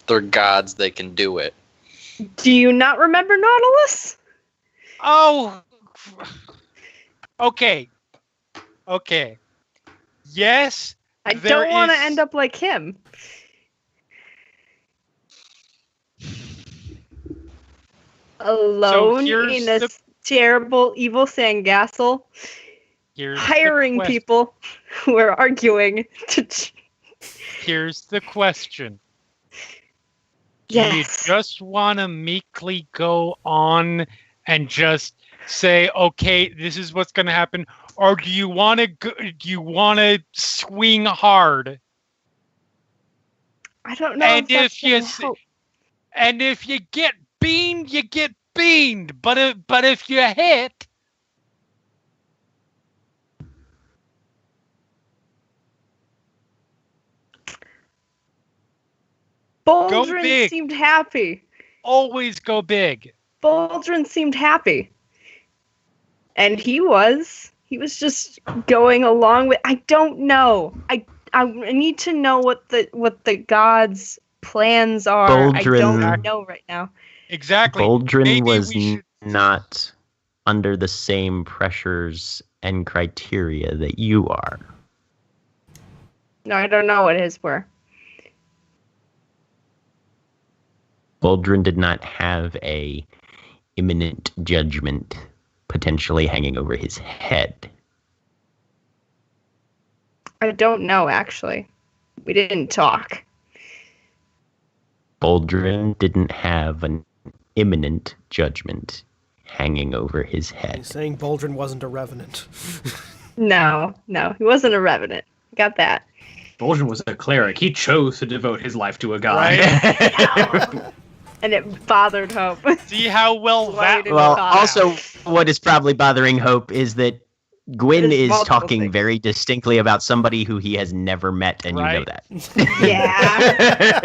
They're gods, they can do it. Do you not remember Nautilus? Oh. Okay. Okay. Yes. I There don't want to is- end up like him. Alone here's in a the- terrible, evil sandcastle, Here's the hiring quest- people who are arguing to. Here's the question. Yes. Do you just want to meekly go on and just say, okay, this is what's going to happen? Or do you want to swing hard? I don't know And if that's if you gonna s- help. And if you get beamed, you get beamed. But if you hit, Boldrin big. seemed happy. always go big. Boldrin seemed happy. And he was. He was just going along with. I don't know. I need to know what the gods' plans are. I Boldrin- don't know right now. Exactly. Boldrin Maybe was we should- not under the same pressures and criteria that you are. No, I don't know what his were. Boldrin did not have a imminent judgment potentially hanging over his head. I don't know, actually. We didn't talk. Boldrin didn't have an imminent judgment hanging over his He's head. saying Boldrin wasn't a revenant. No, he wasn't a revenant. Got that. Boldrin was a cleric. He chose to devote his life to a god. Right? And it bothered Hope. See how well Why that did- Well, thought also, what is probably bothering Hope is that Gwyn There's is multiple talking things. very distinctly about somebody who he has never met, and you know Right. that. Yeah.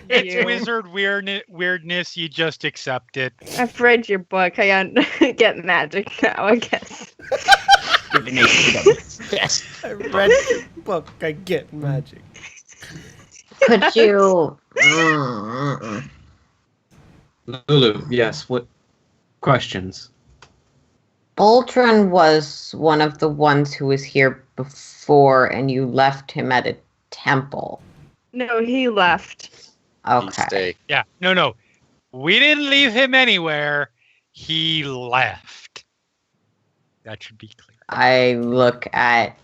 It's You. wizard weirdness. You just accept it. I've read your book. I get magic now, I guess. Yes. I read your book. I get magic. Could you? Lulu, yes. What questions? Boldrin was one of the ones who was here before, and you left him at a temple. No, he left. He Okay. stay. Yeah. No. We didn't leave him anywhere. He left. That should be clear. I look at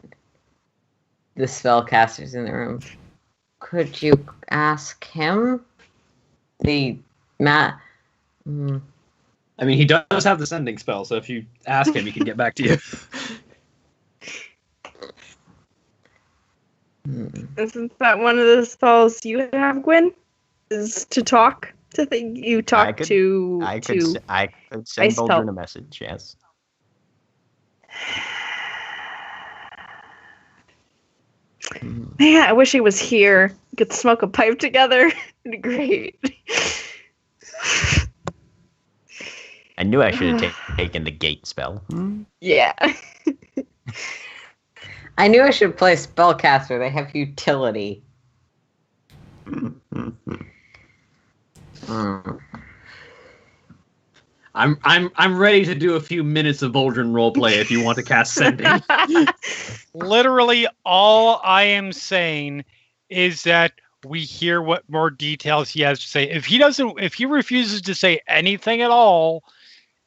the spellcasters in the room. Could you ask him? The Matt. I mean, he does have the sending spell, so if you ask him, he can get back to you. Isn't that one of the spells you have, Gwyn? Is to talk to you talk I could- to I could to send Ice Boldrin Pelt. a message, yes. Man, I wish he was here. We could smoke a pipe together. It'd be great. I knew I should have taken the gate spell. Yeah. I knew I should play spellcaster. They have utility. I'm ready to do a few minutes of Boldrin roleplay if you want to cast sending. Literally, all I am saying is that we hear what more details he has to say. If he refuses to say anything at all,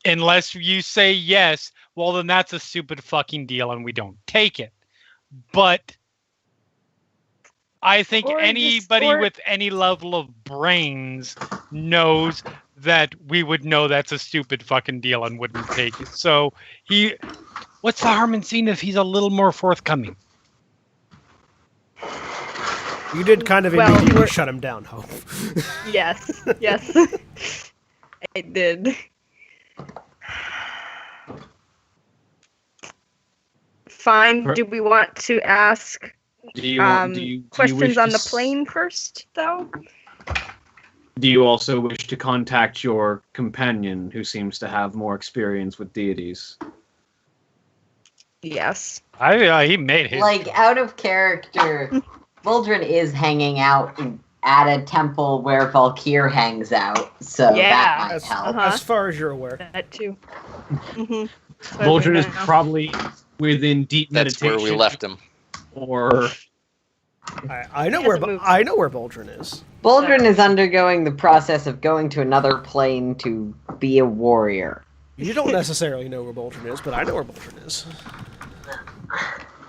unless you say yes, well, then that's a stupid fucking deal and we don't take it. But I think Or anybody or- with any level of brains knows that we would know that's a stupid fucking deal and wouldn't take it. So what's the harm in seeing if he's a little more forthcoming? You did kind of Well, immediately we're- shut him down, Hope. Yes, yes. I did. Fine. Do we want to ask Do you want? Do you questions wish on to the plane first, though? Do you also wish to contact your companion, who seems to have more experience with deities? Yes. He made his. Like, out of character, Boldrin is hanging out at a temple where Valkyr hangs out, so Yeah. that might As, help. as far as you're aware. That too. Mm-hmm. Boldrin is probably within deep That's meditation. where we left him. Or I know He where hasn't moved. I know where Boldrin is. Boldrin is undergoing the process of going to another plane to be a warrior. You don't necessarily know where Boldrin is, but I know where Boldrin is.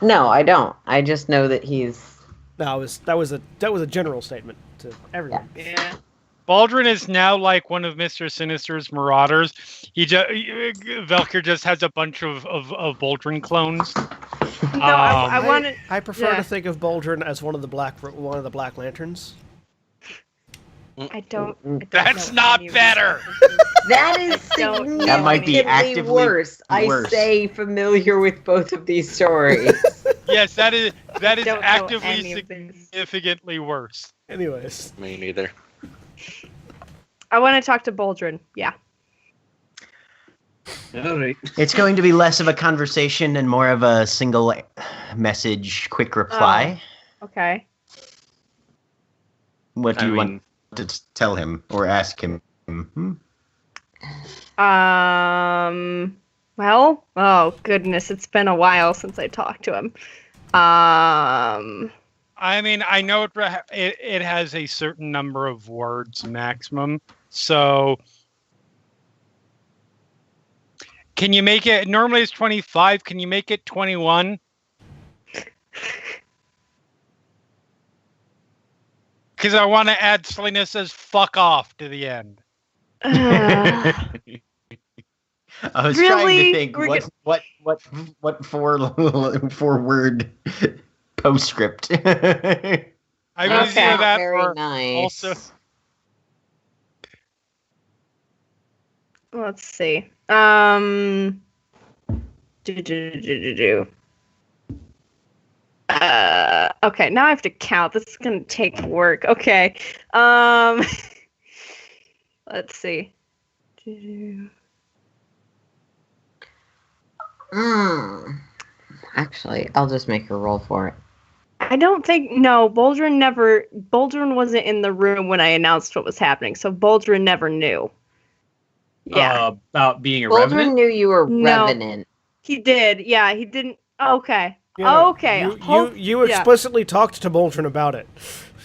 No, I don't. I just know that he's... No, that was a general statement to everyone. Yeah. Baldrin is now like one of Mr. Sinister's marauders. Valkyr just has a bunch of Baldrin clones. No, I wanted. I prefer yeah. to think of Boldrin as one of the Black Lanterns. I don't. That's know not any of better. these That is don't know That might be significantly actively worse. I worse. say familiar with both of these stories. Yes, that is Don't know actively any of these. significantly worse. Anyways, Me neither. I want to talk to Boldrin. Yeah. all right. It's going to be less of a conversation and more of a single message, quick reply. Okay. What do I you mean- want to tell him or ask him? Hmm? Well. Oh goodness, it's been a while since I talked to him. I mean, I know it has a certain number of words maximum. So, can you make it? Normally it's 25. Can you make it 21? Because I want to add Selena says "fuck off" to the end. I was trying Really? to think We're what four word postscript. I was Okay, either that very or nice. also. Let's see. Okay, now I have to count. This is gonna take work. Okay. Let's see. Actually, I'll just make a roll for it. I don't think no, Boldrin wasn't in the room when I announced what was happening, so Boldrin never knew. Yeah. About being a Boldrin revenant. knew you were No. Revenant. He did. Yeah, he didn't. Okay. Yeah, Okay. You yeah. explicitly talked to Boldrin about it.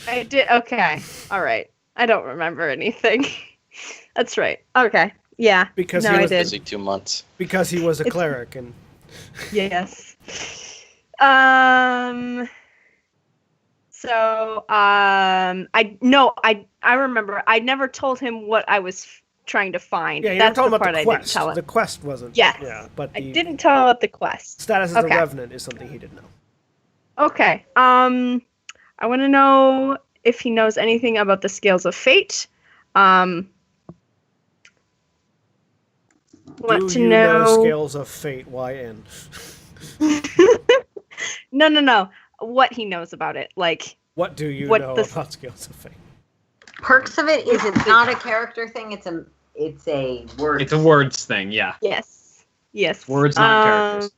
I did. Okay. All right. I don't remember anything. That's right. Okay. Yeah. Because no, he I was did. Busy 2 months. because he was a It's- cleric and Yes. So I remember. I never told him what I was trying to find. yeah, you're That's talking the about part the I didn't quest. tell him. The quest wasn't. Yes. Yeah, but I the didn't tell him about the quest. status as Okay. a revenant is something he didn't know. Okay. I want to know if he knows anything about the scales of fate. Want Do to you know. scales of fate? YN. No. What he knows about it, like What do you What know the- about scales of fate? Perks of it is it's not a character thing. It's a word. It's a words thing. Yeah. yes. Words, not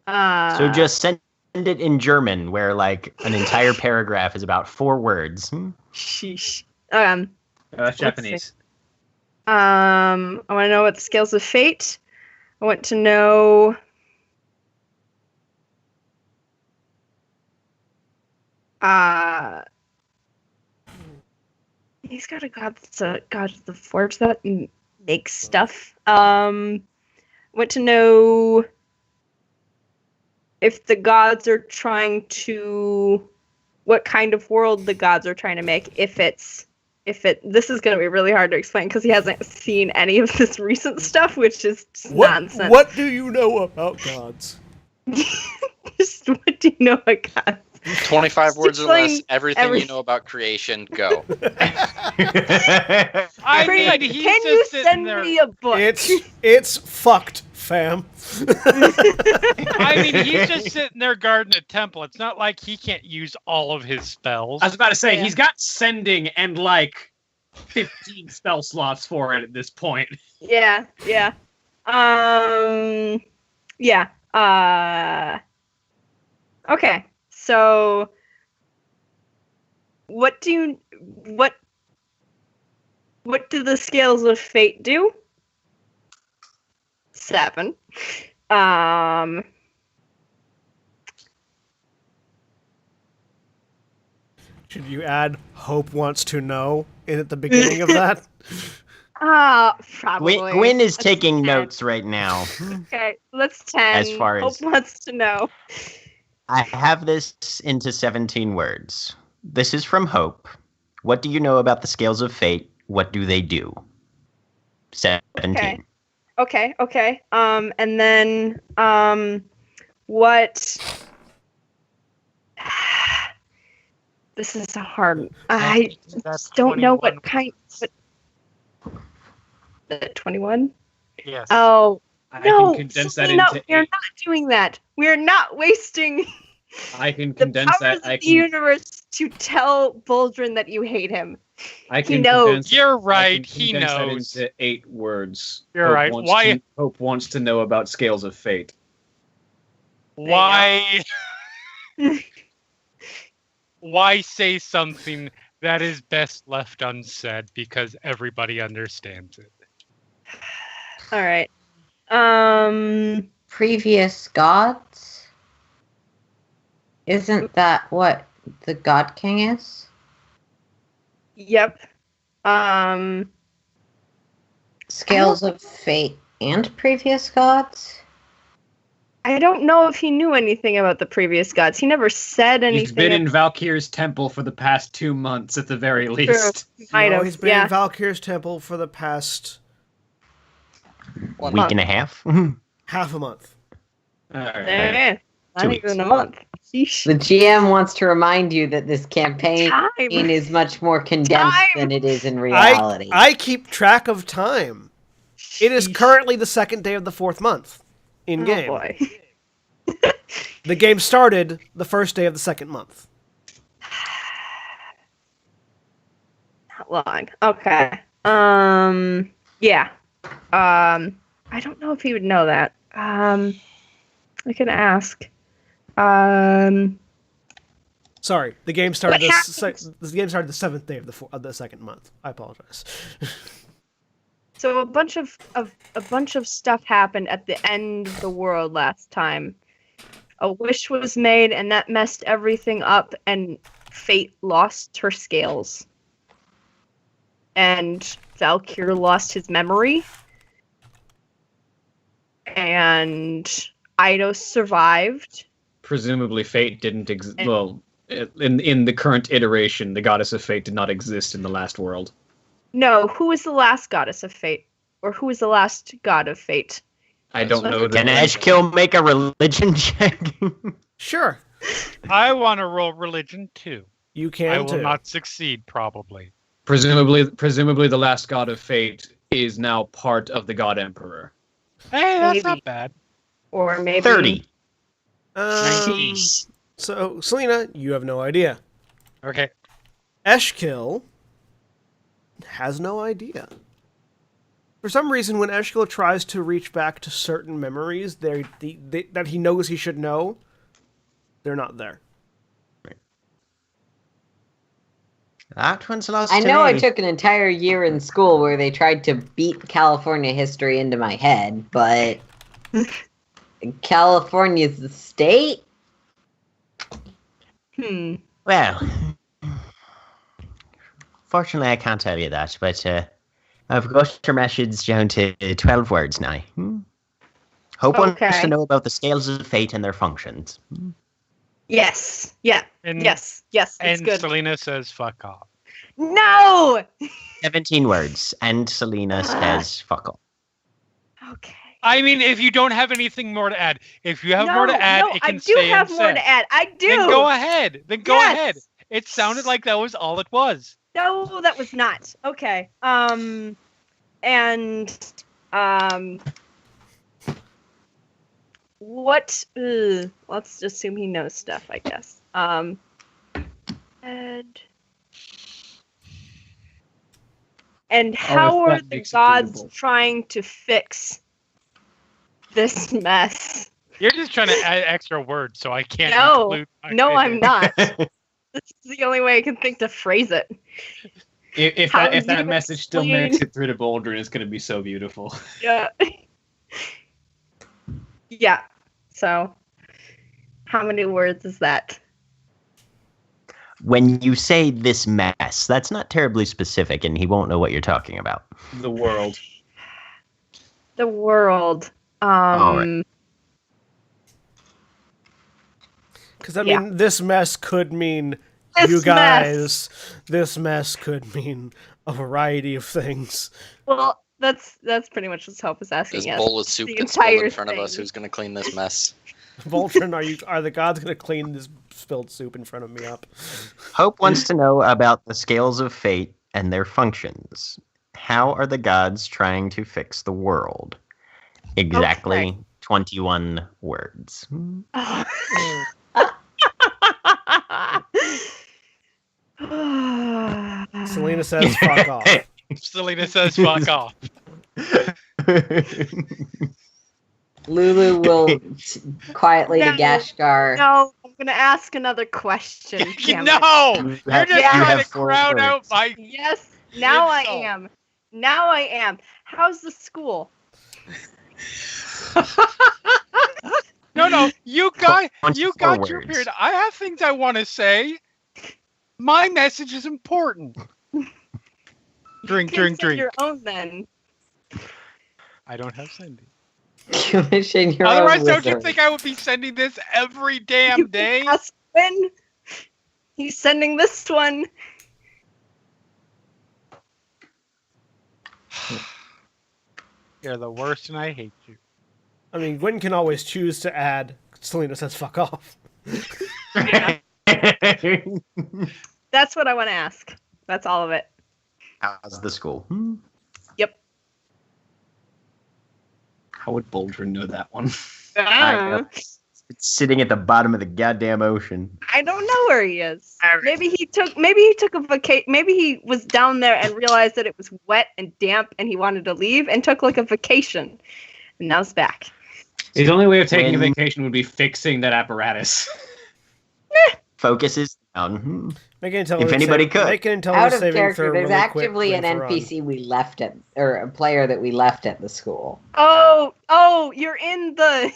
characters. So just send it in German, where like an entire paragraph is about 4 words. Sheesh. That's Let's Japanese. I want to know what the scales of fate. I want to know. He's got a god that's a god of the forge that makes stuff. Want to know if the gods are trying to, what kind of world the gods are trying to make. This is going to be really hard to explain because he hasn't seen any of this recent stuff, which is just nonsense. What do you know about gods? Just what do you know about gods? 25 words or less. Explain Everything you know about creation. Go. I Pretty mean, much. he's Can just you sitting send there. me a book? It's fucked, fam. I mean, he's just sitting there guarding a temple. It's not like he can't use all of his spells. I was about to say, Yeah. he's got sending and like 15 spell slots for it at this point. Yeah. Yeah. Yeah. Okay. So, what do the scales of fate do? 7. Should you add "Hope wants to know" in at the beginning of that? Probably. Gwyn is That's taking 10. notes right now. Okay, let's 10. As far as- Hope wants to know. I have this into 17 words. This is from Hope. What do you know about the scales of fate? What do they do? 17. Okay. And then, what? This is a hard. I That's don't know 21 what kind. But 21. Yes. Oh I no! can condense that Selena, into we're 8. not doing that. We're not wasting I can the condense powers that. of the universe to tell Boldrin that you hate him. I he can knows. condense- You're I right. can He condense that knows. into 8 words. You're right. Hope wants to know about scales of fate. Why? Why say something that is best left unsaid because everybody understands it? All right. Previous gods? Isn't that what the God King is? Yep. Scales of fate and previous gods? I don't know if he knew anything about the previous gods. He never said anything. He's been in Valkyr's temple for the past 2 months at the very least. Might No, have, he's been yeah. in Valkyr's temple for the past Week and a half. half a month. Alright. Eh, 2 not weeks. even a month. Sheesh. The GM wants to remind you that this campaign Time. is much more condensed Time. than it is in reality. I keep track of time. It is Sheesh. currently the second day of the 4th month in Oh game. boy. The game started the first day of the 2nd month. Not long. Okay. Yeah. I don't know if he would know that. I can ask. Sorry, the game started What the game started the 7th day of the 2nd month. I apologize. So a bunch of stuff happened at the end of the world last time. A wish was made, and that messed everything up, and Fate lost her scales. And Valkyr lost his memory. And Eidos survived. Presumably, fate didn't exist. Well, in the current iteration, the goddess of fate did not exist in the last world. No, who was the last goddess of fate? Or who was the last god of fate? I don't know. Can Eshkill make a religion check? Sure, I want to roll religion too. you can I will too. not succeed, probably. Presumably, the last god of fate is now part of the god emperor. Hey, that's Maybe. not bad. Or maybe 30. 19. So, Selena, you have no idea. Okay. Eshkill has no idea. For some reason, when Eshkill tries to reach back to certain memories that he knows he should know, they're not there. That one's lost I to know I me. took an entire year in school where they tried to beat California history into my head, but California's the state? Well, fortunately I can't tell you that, but I've got your message down to 12 words now. Hope wants Okay. to know about the scales of fate and their functions. Yes. Yeah. And, Yes. Yes. It's And good. Selena says, fuck off. No! 17 words, and Selena says fuck off. Okay. I mean, if you don't have anything more to add, if you have more to add, it can I do stay have unsaid. more to add. I do. Then go ahead. Yes. Ahead. It sounded like that was all it was. No, that was not. Okay. What? Let's assume he knows stuff, I guess. And how are the gods trying to fix this mess? You're just trying to add extra words, so I can't include. No, I'm not. This is the only way I can think to phrase it. If that message still makes it through to Boldrin, it's going to be so beautiful. Yeah. Yeah. So, how many words is that? When you say this mess, that's not terribly specific, and he won't know what you're talking about. The world. The world. All right. Because, I mean, this mess could mean This you guys. mess. This mess could mean a variety of things. Well, that's pretty much what Hope is asking This us. bowl of soup The gets spilled entire in front of us. thing. Who's going to clean this mess? Voltron, are the gods going to clean this spilled soup in front of me up? Hope wants to know about the scales of fate and their functions. How are the gods trying to fix the world? Exactly Okay. 21 words. Selena says, fuck off. Selena says, fuck off. Lulu will quietly to No. Gashgar. No, I'm gonna ask another question. damn it. No! You You're have- just you trying have to 4 crowd out words. my... Yes, now I Insult. am. Now I am. How's the school? No, you got 24 your words. period. I have things I want to say. My message is important. Drink. Your own then. I don't have sending. Commission your Otherwise, own don't you wizard. think I would be sending this every damn You day? can ask when. He's sending this one. You're the worst, and I hate you. I mean, Gwen can always choose to add, Selena says, fuck off. That's what I want to ask. That's all of it. How's the school? Yep. How would Boldrin know that one? I know. It's sitting at the bottom of the goddamn ocean. I don't know where he is. Maybe he took a vacation. Maybe he was down there and realized that it was wet and damp, and he wanted to leave and took like a vacation, and now he's back. His only way of taking a When- vacation would be fixing that apparatus. Focus is down. Make an intelligence If anybody save- could. Make an Out intelligence of saving character, throw there's really quick, actively an Gwen, for NPC we left at, or a player that we left at the school. Oh, you're in the.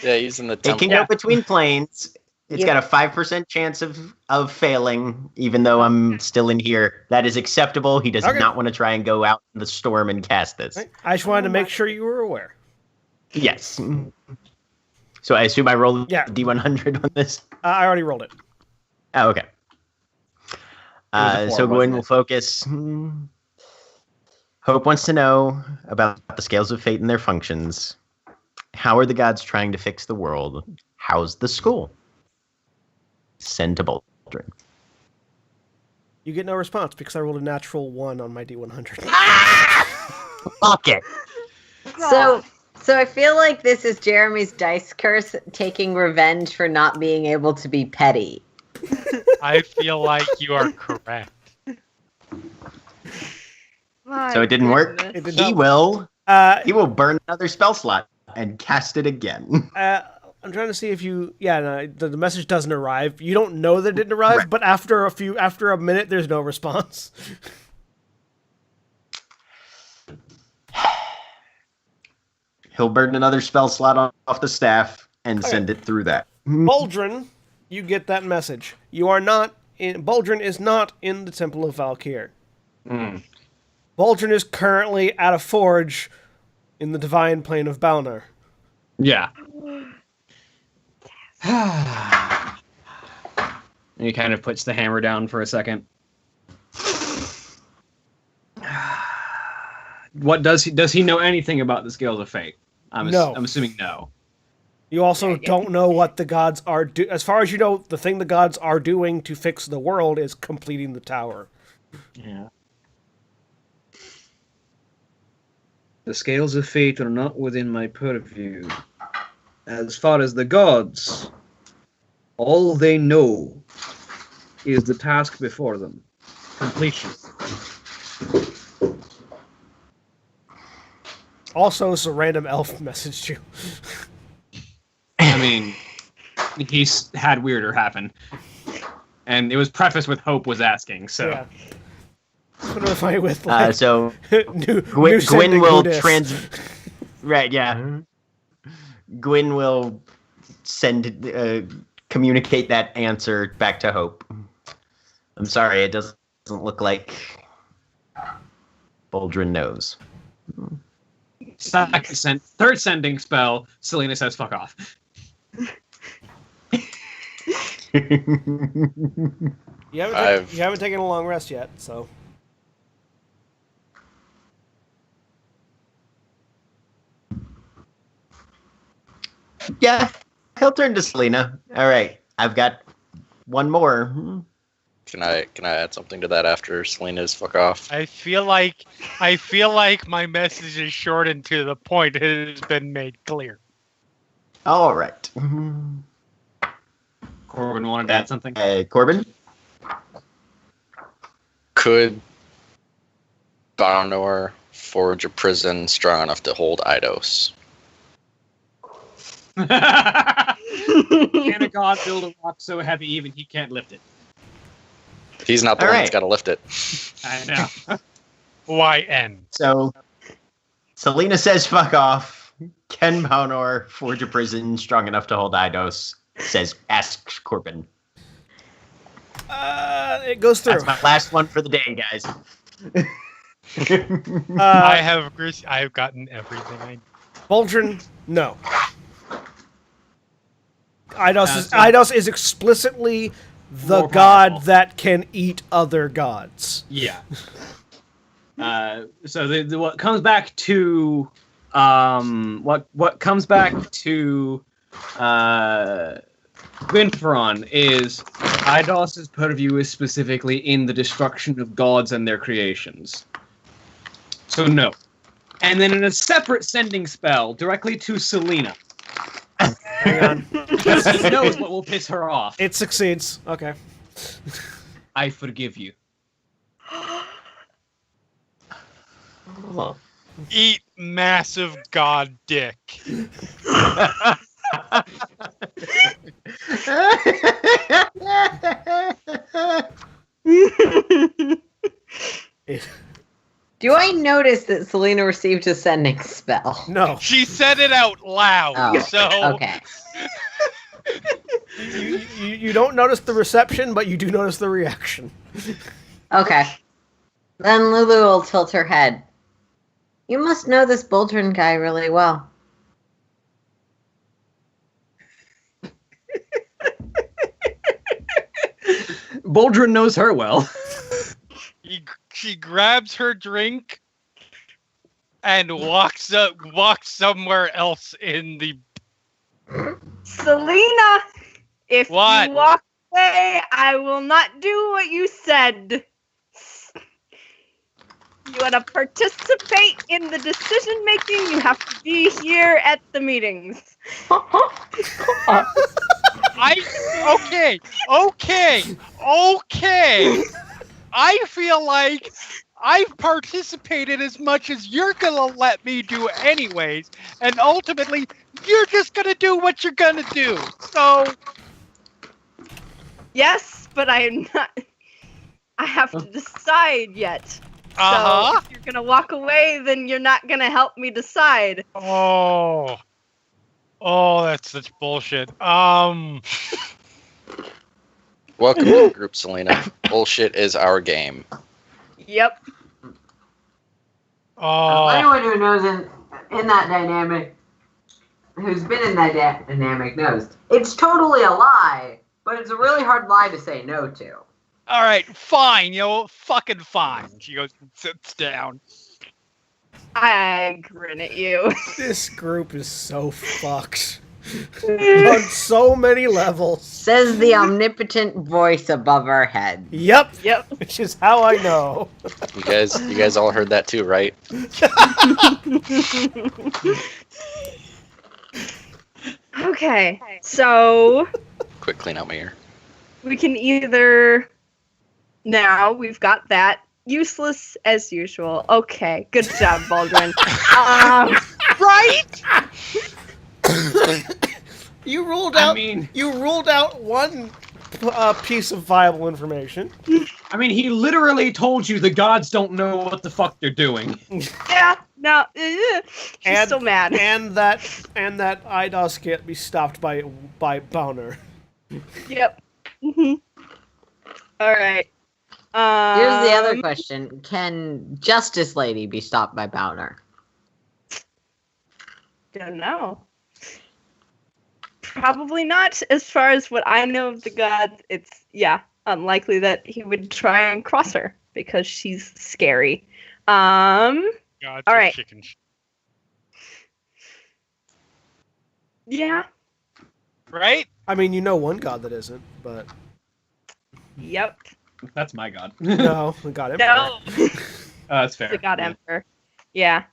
Yeah, he's in the It temple. can go between planes. It's Yep. got a 5% chance of failing, even though I'm still in here. That is acceptable. He does Okay. not want to try and go out in the storm and cast this. Right. I just wanted to make sure you were aware. Yes. So I assume I roll Yeah. D100 on this. I already rolled it. Oh, okay. was a 4, So Gwen wasn't will it? focus. Hope wants to know about the scales of fate and their functions. How are the gods trying to fix the world? How's the school? Send to Boldrin. You get no response because I rolled a natural 1 on my D100. Fuck it. So I feel like this is Jeremy's dice curse taking revenge for not being able to be petty. I feel like you are correct. So it didn't work? goodness. It did He not- will. Uh, He will burn another spell slot and cast it again. I'm trying to see if you. Yeah, no, the message doesn't arrive. You don't know that it didn't arrive, Right. but after a minute, there's no response. He'll burn another spell slot off the staff and Okay. send it through that. Boldrin, you get that message. You are not in. Boldrin is not in the Temple of Valkyr. Boldrin is currently at a forge in the divine plane of Balnar. Yeah. He kind of puts the hammer down for a second. What does he know anything about the Scales of Fate? No. I'm assuming no. You also don't know what the gods are as far as you know, the thing the gods are doing to fix the world is completing the tower. Yeah. The Scales of Fate are not within my purview. As far as the gods, all they know is the task before them. Completion. Also, it's a random elf messaged you. I mean, he's had weirder happen. And it was prefaced with Hope was asking, so. Yeah. What if I with like So new Gwyn sending will Buddhist. Right, yeah. Gwyn will communicate that answer back to Hope. I'm sorry, it doesn't look like Boldrin knows. Third sending spell, Selena says fuck off. You haven't taken a long rest yet, so. Yeah, he'll turn to Selena. All right, I've got one more. Can I add something to that after Selena's fuck off? I feel like my message is shortened to the point. It has been made clear. All right. Corbin wanted to add something. Corbin? Could Balnor forge a prison strong enough to hold Eidos? Can a god build a rock so heavy even he can't lift it? He's not the one that's got to lift it. I know. YN. So, Selena says fuck off. Can Balnor forge a prison strong enough to hold Eidos? Asks Corbin. It goes through. That's my last one for the day, guys. I have gotten everything I need. Boldrin, no. Eidos is explicitly the More god powerful. that can eat other gods. Yeah. So what comes back to what comes back to Gwynferon is Eidos' purview is specifically in the destruction of gods and their creations. So no. And then in a separate sending spell directly to Selena. Hang on. Because he knows what will piss her off. It succeeds. Okay. I forgive you. Eat massive god dick. Do I notice that Selena received a sending spell? No. She said it out loud. Oh, So okay. You don't notice the reception, but you do notice the reaction. Okay. Then Lulu will tilt her head. You must know this Boldrin guy really well. Boldrin knows her well. she grabs her drink and walks somewhere else in the. Selena, if What? you walk away, I will not do what you said. You want to participate in the decision making, you have to be here at the meetings. Okay. I feel like I've participated as much as you're gonna let me do anyways, and ultimately you're just gonna do what you're gonna do. So Yes, but I am not. I have to decide yet. Uh-huh. So if you're gonna walk away, then you're not gonna help me decide. Oh, that's such bullshit. Welcome to the group, Selena. Bullshit is our game. Yep. Anyone who knows in that dynamic, who's been in that dynamic knows. It's totally a lie, but it's a really hard lie to say no to. All right, fine, fucking fine. She goes and sits down. I grin at you. This group is so fucked. On so many levels. Says the omnipotent voice above our head. Yep. Yep. Which is how I know. You guys all heard that too, right? Okay, so Quick, clean out my ear. we can either... Now, we've got that. Useless as usual. Okay, good job, Baldwin. Right? You ruled out. I mean, you ruled out one piece of viable information. he literally told you the gods don't know what the fuck they're doing. Yeah, no. She's so mad. And that IDOS can't be stopped by Boner. Yep. All right. Here's the other question. Can Justice Lady be stopped by Bowner? Don't know. Probably not. As far as what I know of the gods, it's, unlikely that he would try and cross her because she's scary. Gods All are right. chicken shit. Yeah. Right? I mean, you know one god that isn't, but Yep. That's my god. no, the god Emperor. No. That's fair. The god Yeah. emperor. Yeah.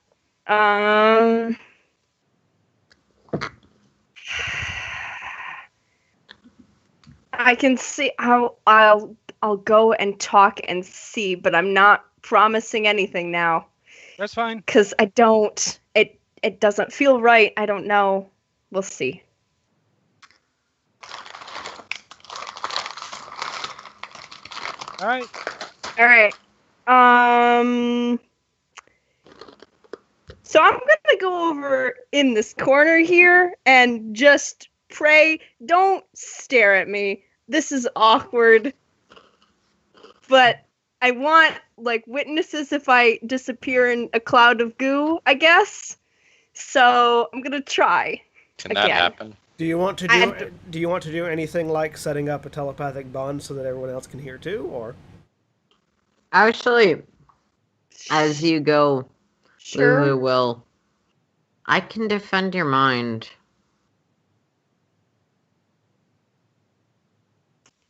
I can see how I'll go and talk and see, but I'm not promising anything now That's fine. because I don't. It doesn't feel right. I don't know. We'll see. All right. All right. So I'm gonna go over in this corner here and just pray. Don't stare at me. This is awkward. But I want witnesses if I disappear in a cloud of goo, I guess. So I'm gonna try. Can that Again. happen? Do you want to I do anything like setting up a telepathic bond so that everyone else can hear too, or? Actually, as you go, Sure. Lulu will. I can defend your mind.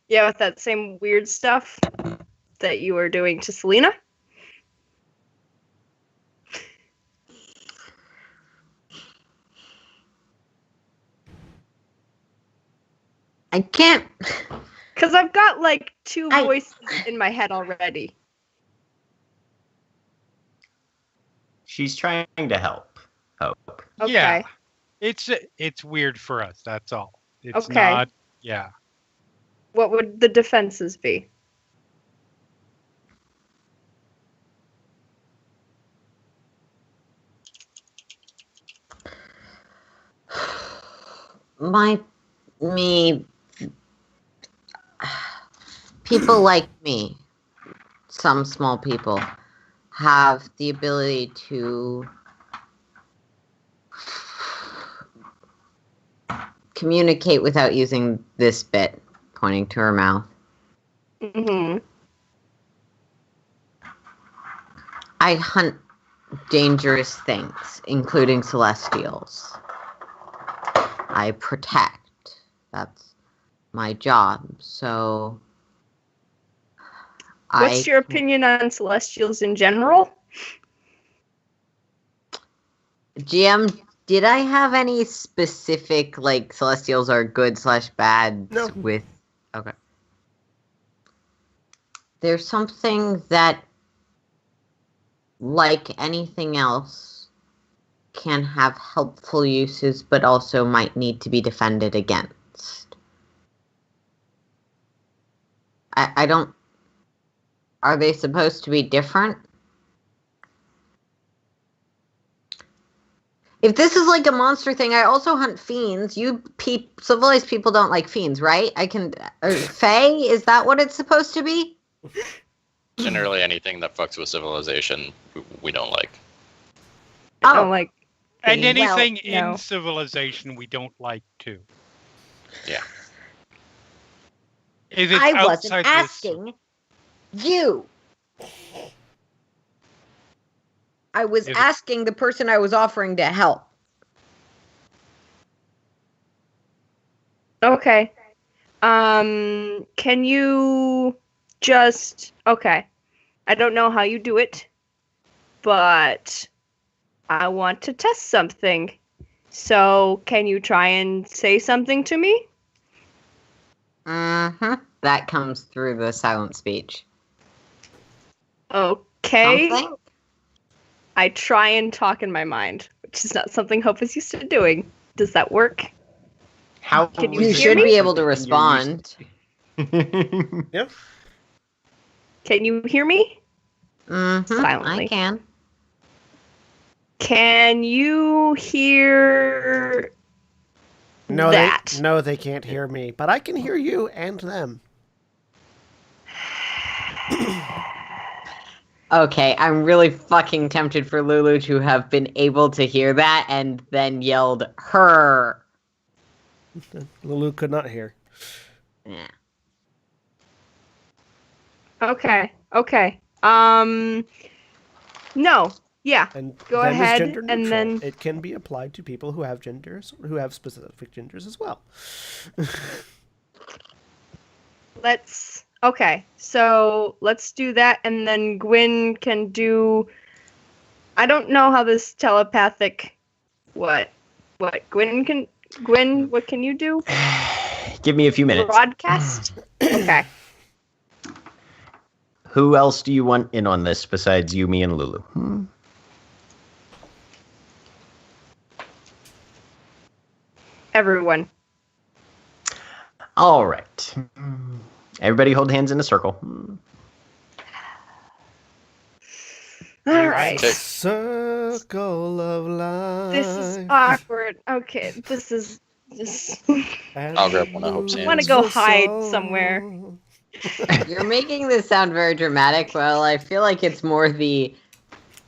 Yeah, with that same weird stuff that you were doing to Selena. I can't. Because I've got two I- voices in my head already. She's trying to help. Hope. Okay. Yeah. It's weird for us. That's all. It's Okay. not. Yeah. What would the defenses be? People like me, some small people, have the ability to communicate without using this bit, pointing to her mouth. Mm-hmm. I hunt dangerous things, including celestials. I protect. That's my job. So What's your opinion on celestials in general? GM, did I have any specific celestials are good/bad No. with okay. There's something that, like anything else, can have helpful uses, but also might need to be defended against. I don't... Are they supposed to be different? If this is like a monster thing, I also hunt fiends. Civilized people don't like fiends, right? Fae, is that what it's supposed to be? Generally, anything that fucks with civilization, we don't like. I don't like. And Well, anything no. in civilization we don't like too. Yeah. If it's I wasn't outside this- asking you. I was asking the person I was offering to help. Okay. Can you just... Okay. I don't know how you do it, but I want to test something. So, can you try and say something to me? That comes through the silent speech. Okay. Something? I try and talk in my mind, which is not something Hope is used to doing. Does that work? How Can you You hear should me? be able to You're respond. Yep. Can you hear me? I Silently. can. Can you hear No, that? they can't hear me, but I can hear you and them. Okay, I'm really fucking tempted for Lulu to have been able to hear that and then yelled her. Lulu could not hear. Yeah. Okay. No. Yeah. And Go them is ahead, gender and neutral. then- It can be applied to people who have genders, who have specific genders as well. Okay, so let's do that, and then Gwyn can do... I don't know how this telepathic... What Gwyn, what can you do? Give me a few minutes. Broadcast? Okay. Who else do you want in on this besides you, me, and Lulu? Everyone. All right. Everybody hold hands in a circle. All right. Circle of life. This is awkward. Okay, this is just... I'll grab one of Hope's I want to hands. go hide somewhere. You're making this sound very dramatic. Well, I feel like it's more the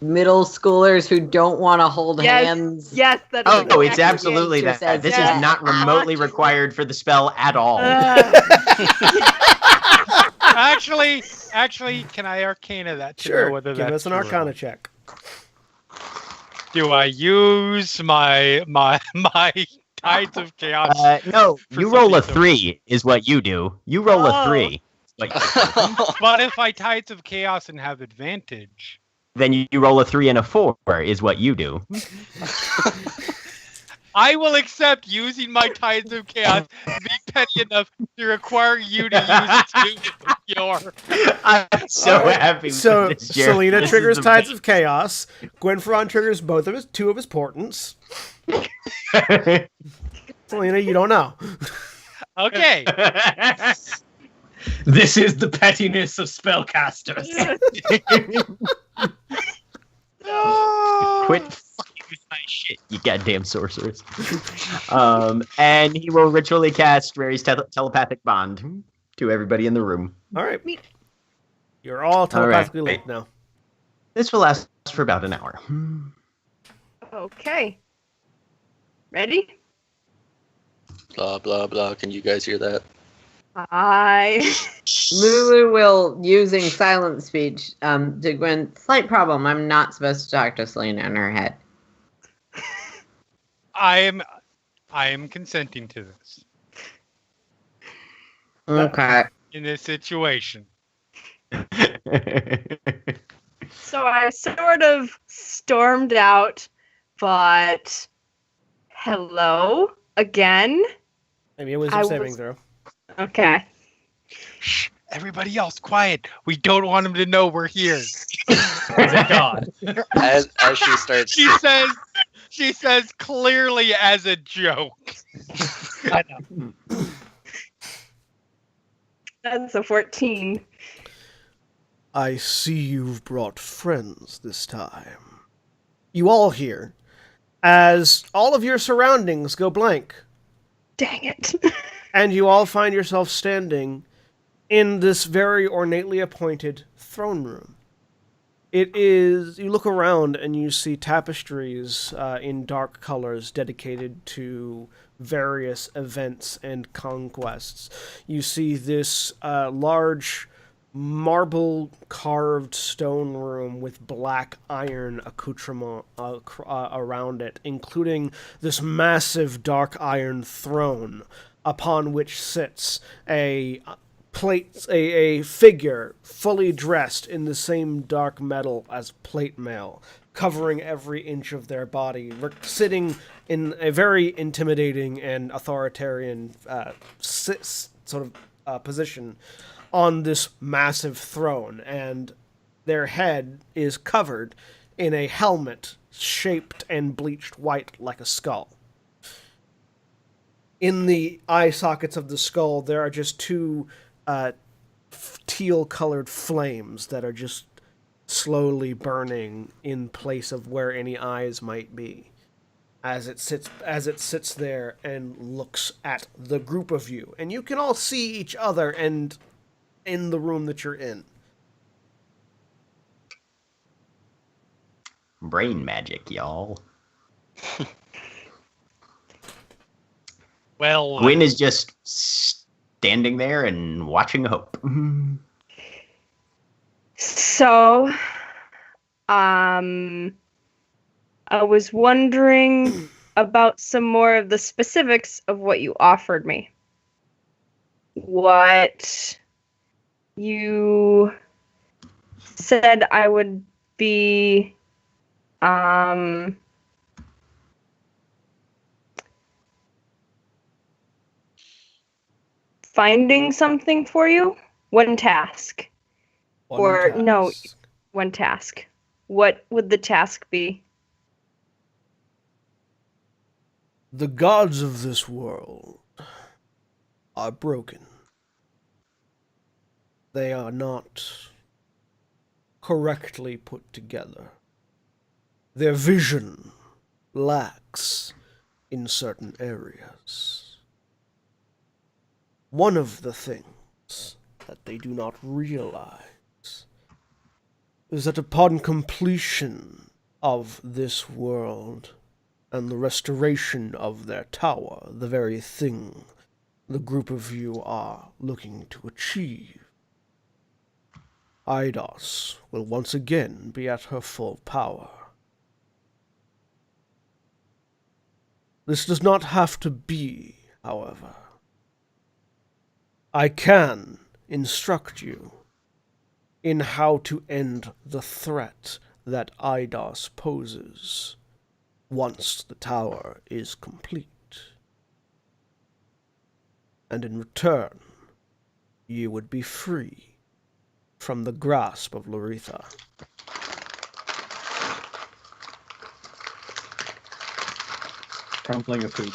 middle schoolers who don't want to hold hands. Yes, that is Oh, exactly it's absolutely Just that. as This that. is not remotely required for the spell at all. Actually, can I arcana that to know Sure. whether Give that's us an true or Arcana not? check. Do I use my Tides of Chaos? No, For you roll a something 3 is what you do. You roll a 3. Like, But if I Tides of Chaos and have advantage, then you roll a 3 and a 4 is what you do. I will accept using my Tides of Chaos to be petty enough to require you to use 2 of your. I'm so All right. happy. So with this, Jared. Selena This triggers is the Tides of Chaos. Gwynferon triggers two of his portents. Selena, you don't know. Okay. This is the pettiness of spellcasters. Quit fucking with my shit, you goddamn sorcerers. And he will ritually cast Rary's telepathic bond to everybody in the room. All right. You're all telepathically linked now. This will last for about an hour. Okay. Ready? Blah, blah, blah. Can you guys hear that? Lulu will, using silent speech, to Gwen, slight problem. I'm not supposed to talk to Selena in her head. I am consenting to this Okay. in this situation. So I sort of stormed out, but hello again. Maybe a wisdom saving throw. Okay. Shh, everybody else, quiet. We don't want them to know we're here. Thank God. As she starts, She says clearly as a joke. I know. That's a 14. I see you've brought friends this time. You all hear, as all of your surroundings go blank, Dang it. and you all find yourself standing in this very ornately appointed throne room. It is, you look around and you see tapestries in dark colors dedicated to various events and conquests. You see this large marble carved stone room with black iron accoutrement around it, including this massive dark iron throne upon which sits a figure fully dressed in the same dark metal as plate mail, covering every inch of their body, sitting in a very intimidating and authoritarian position on this massive throne, and their head is covered in a helmet shaped and bleached white like a skull. In the eye sockets of the skull, there are just two teal-colored flames that are just slowly burning in place of where any eyes might be, as it sits there and looks at the group of you. And you can all see each other and in the room that you're in. Brain magic, y'all. Well, Gwyn is just standing there and watching Hope. So, I was wondering about some more of the specifics of what you offered me. What you said I would be, finding something for you? One task. One task. What would the task be? The gods of this world are broken. They are not correctly put together. Their vision lacks in certain areas. One of the things that they do not realize is that upon completion of this world and the restoration of their tower, the very thing the group of you are looking to achieve, Eidos will once again be at her full power. This does not have to be, however. I can instruct you in how to end the threat that Eidos poses once the tower is complete. And in return, you would be free from the grasp of Loretha. Crumpling of food.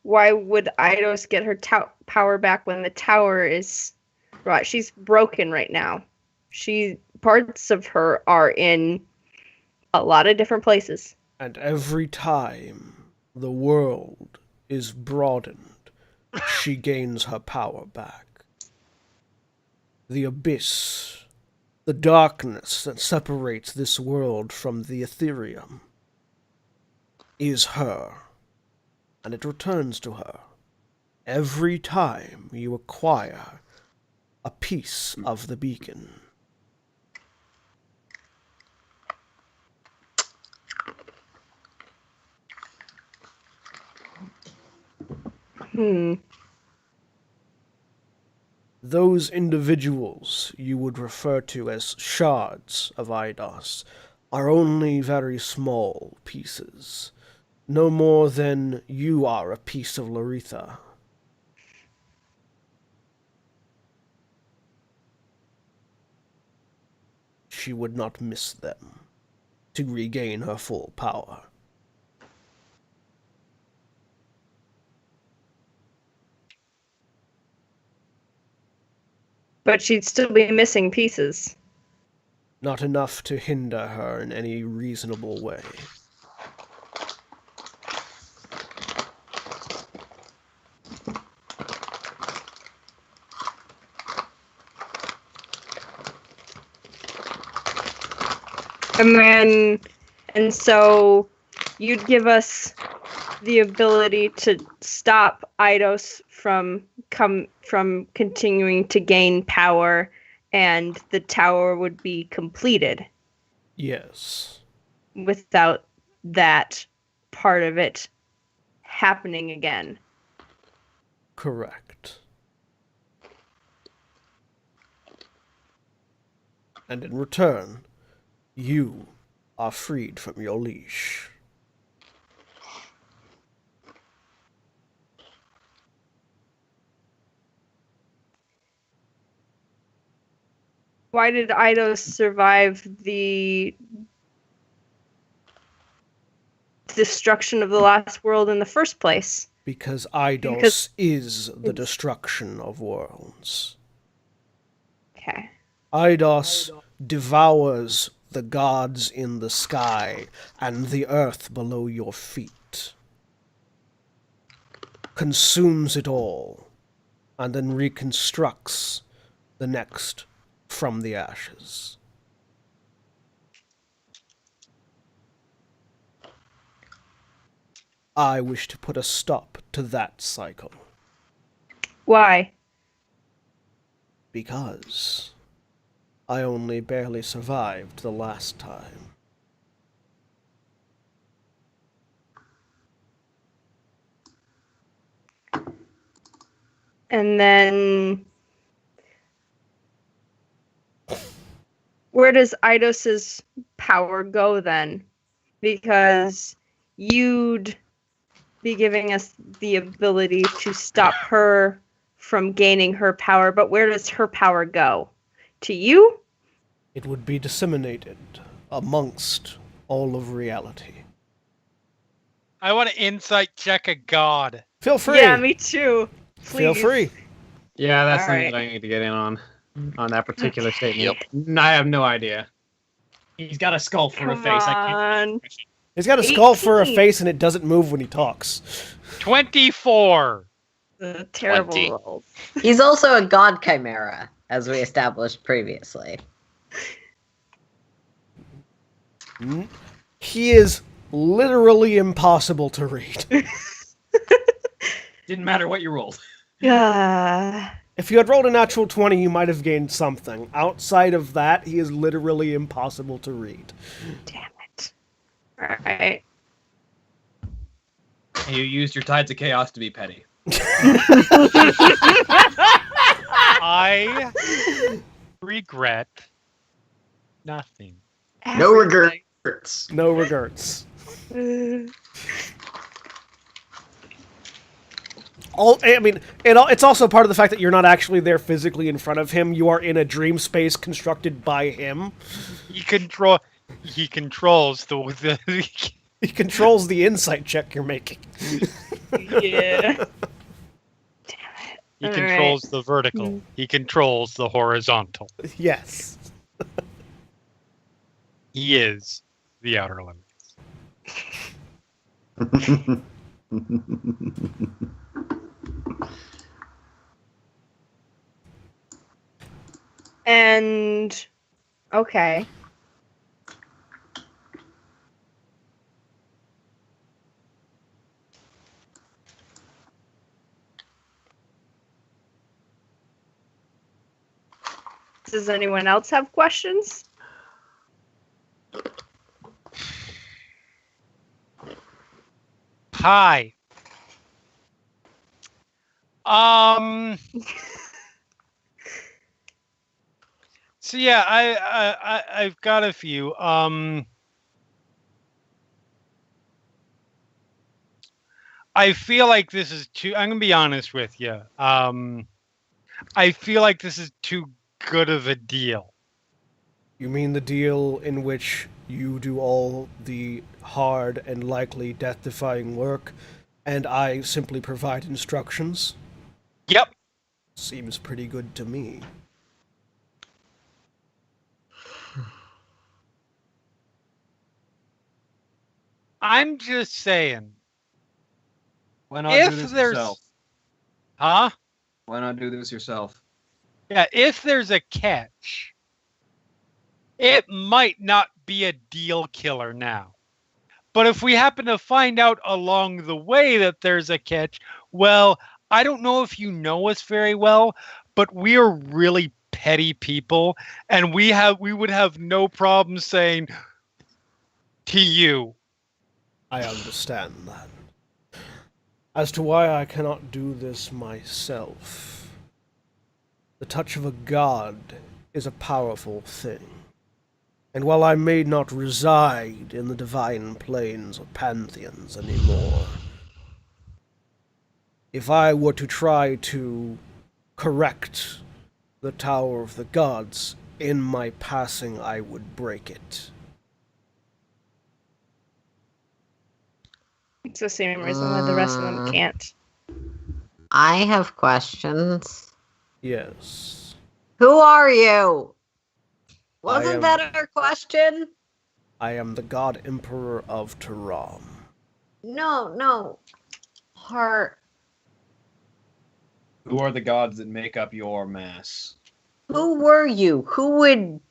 Why would Eidos get her power back when the tower is right? She's broken right now. Parts of her are in a lot of different places. And every time the world is broadened, she gains her power back. The abyss, the darkness that separates this world from the Ethereum, is her, and it returns to her every time you acquire a piece of the beacon. Those individuals you would refer to as shards of Eidos are only very small pieces, no more than you are a piece of Loretha. She would not miss them to regain her full power. But she'd still be missing pieces. Not enough to hinder her in any reasonable way. And so you'd give us the ability to stop Eidos from continuing to gain power, and the tower would be completed Yes. without that part of it happening again. Correct. And in return, you are freed from your leash. Why did Eidos survive the destruction of the last world in the first place? Because Eidos is the destruction of worlds. Okay. Eidos devours the gods in the sky and the earth below your feet. Consumes it all, and then reconstructs the next from the ashes. I wish to put a stop to that cycle. Why? Because I only barely survived the last time. And then where does Eidos's power go then? Because you'd be giving us the ability to stop her from gaining her power, but where does her power go? To you? It would be disseminated amongst all of reality. I want to insight check a god. Feel free. Yeah, me too. Feel Please. free. Yeah, that's All something right. that I need to get in on that particular statement. Yep. I have no idea. He's got a skull for a Come face. I can't. on. He's got a skull for a 18. face and it doesn't move when he talks. 24. Terrible 20. rolls. He's also a god chimera, as we established previously. He is literally impossible to read. Didn't matter what you rolled. Yeah. If you had rolled a natural 20, you might have gained something. Outside of that, he is literally impossible to read. Damn it. Alright. You used your Tides of Chaos to be petty. I regret nothing. No regrets. No regrets. It's also part of the fact that you're not actually there physically in front of him. You are in a dream space constructed by him. He controls the He controls the insight check you're making. Yeah. he All controls the vertical. He controls the horizontal. Yes. He is the outer limits. And okay. Does anyone else have questions? Hi. So yeah, I've got a few. I feel like this is too. I'm gonna be honest with you. I feel like this is too good of a deal. You mean the deal in which you do all the hard and likely death-defying work, and I simply provide instructions? Yep. Seems pretty good to me. I'm just saying. Why not If do this there's- yourself? Huh? Why not do this yourself? Yeah, if there's a catch, it might not be a deal killer now. But if we happen to find out along the way that there's a catch, well, I don't know if you know us very well, but we are really petty people, and we would have no problem saying to you. I understand that. As to why I cannot do this myself, the touch of a god is a powerful thing. And while I may not reside in the divine planes or pantheons anymore, if I were to try to correct the Tower of the Gods, in my passing I would break it. It's the same reason why the rest of them can't. I have questions. Yes. Who are you? Wasn't am- that our question? I am the God Emperor of Taram. No. Heart. Who are the gods that make up your mass? Who were you? Who would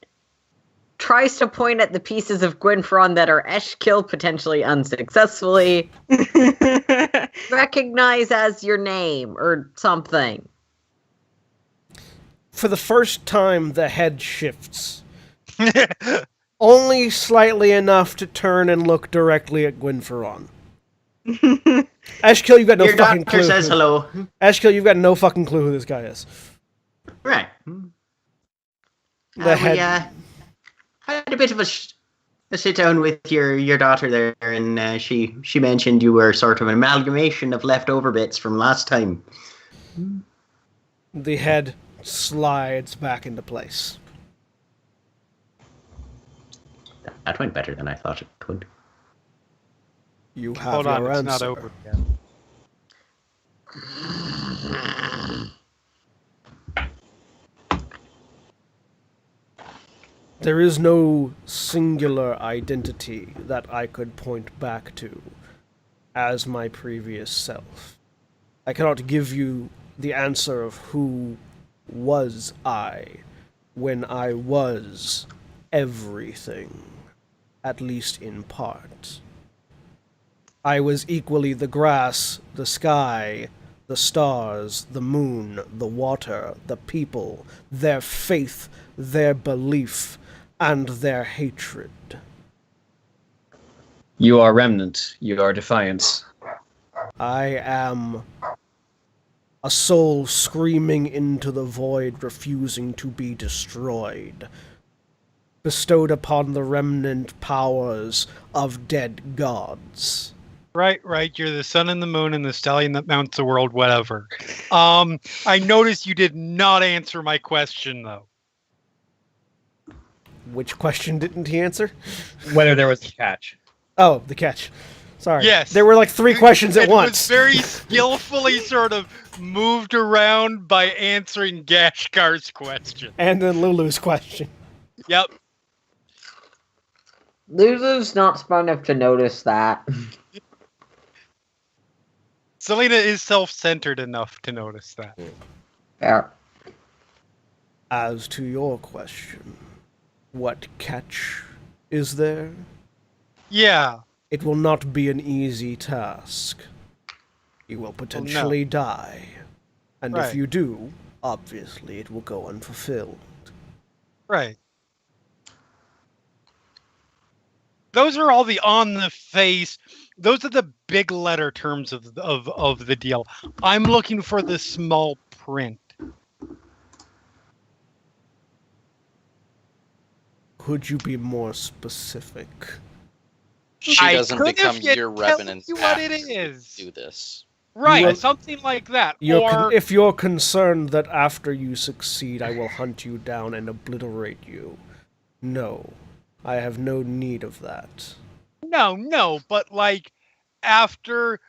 tries to point at the pieces of Gwynfron that are Eshkill potentially unsuccessfully recognize as your name or something? For the first time, the head shifts. Only slightly enough to turn and look directly at Gwynferon. Eshkill, you've got no Your fucking doctor clue. says hello. Eshkill, you've got no fucking clue who this guy is. Right. The head. We had a bit of a sit down with your daughter there, and she mentioned you were sort of an amalgamation of leftover bits from last time. The head slides back into place. That went better than I thought it would. You have Hold on, your it's answer. not over yet. There is no singular identity that I could point back to as my previous self. I cannot give you the answer of who was I when I was everything, at least in part. I was equally the grass, the sky, the stars, the moon, the water, the people, their faith, their belief, and their hatred. You are remnant. You are defiance. I am a soul screaming into the void, refusing to be destroyed, bestowed upon the remnant powers of dead gods. Right. You're the sun and the moon and the stallion that mounts the world, whatever. I noticed you did not answer my question, though. Which question didn't he answer? Whether there was a catch. Oh, the catch. Sorry. Yes. There were like 3 questions at It once. was very skillfully sort of moved around by answering Gashkar's question. And then Lulu's question. Yep. Lulu's not smart enough to notice that. Selena is self-centered enough to notice that. Fair. As to your question, what catch is there? Yeah. It will not be an easy task. You will potentially die. And Right. if you do, obviously it will go unfulfilled. Right. Those are all the on the face. Those are the big letter terms of the deal. I'm looking for the small print. Could you be more specific? She I doesn't could if become you your tell revenant me what it after you is. do this. Right, will- something like that. If you're concerned that after you succeed I will hunt you down and obliterate you, no. I have no need of that. No, but like after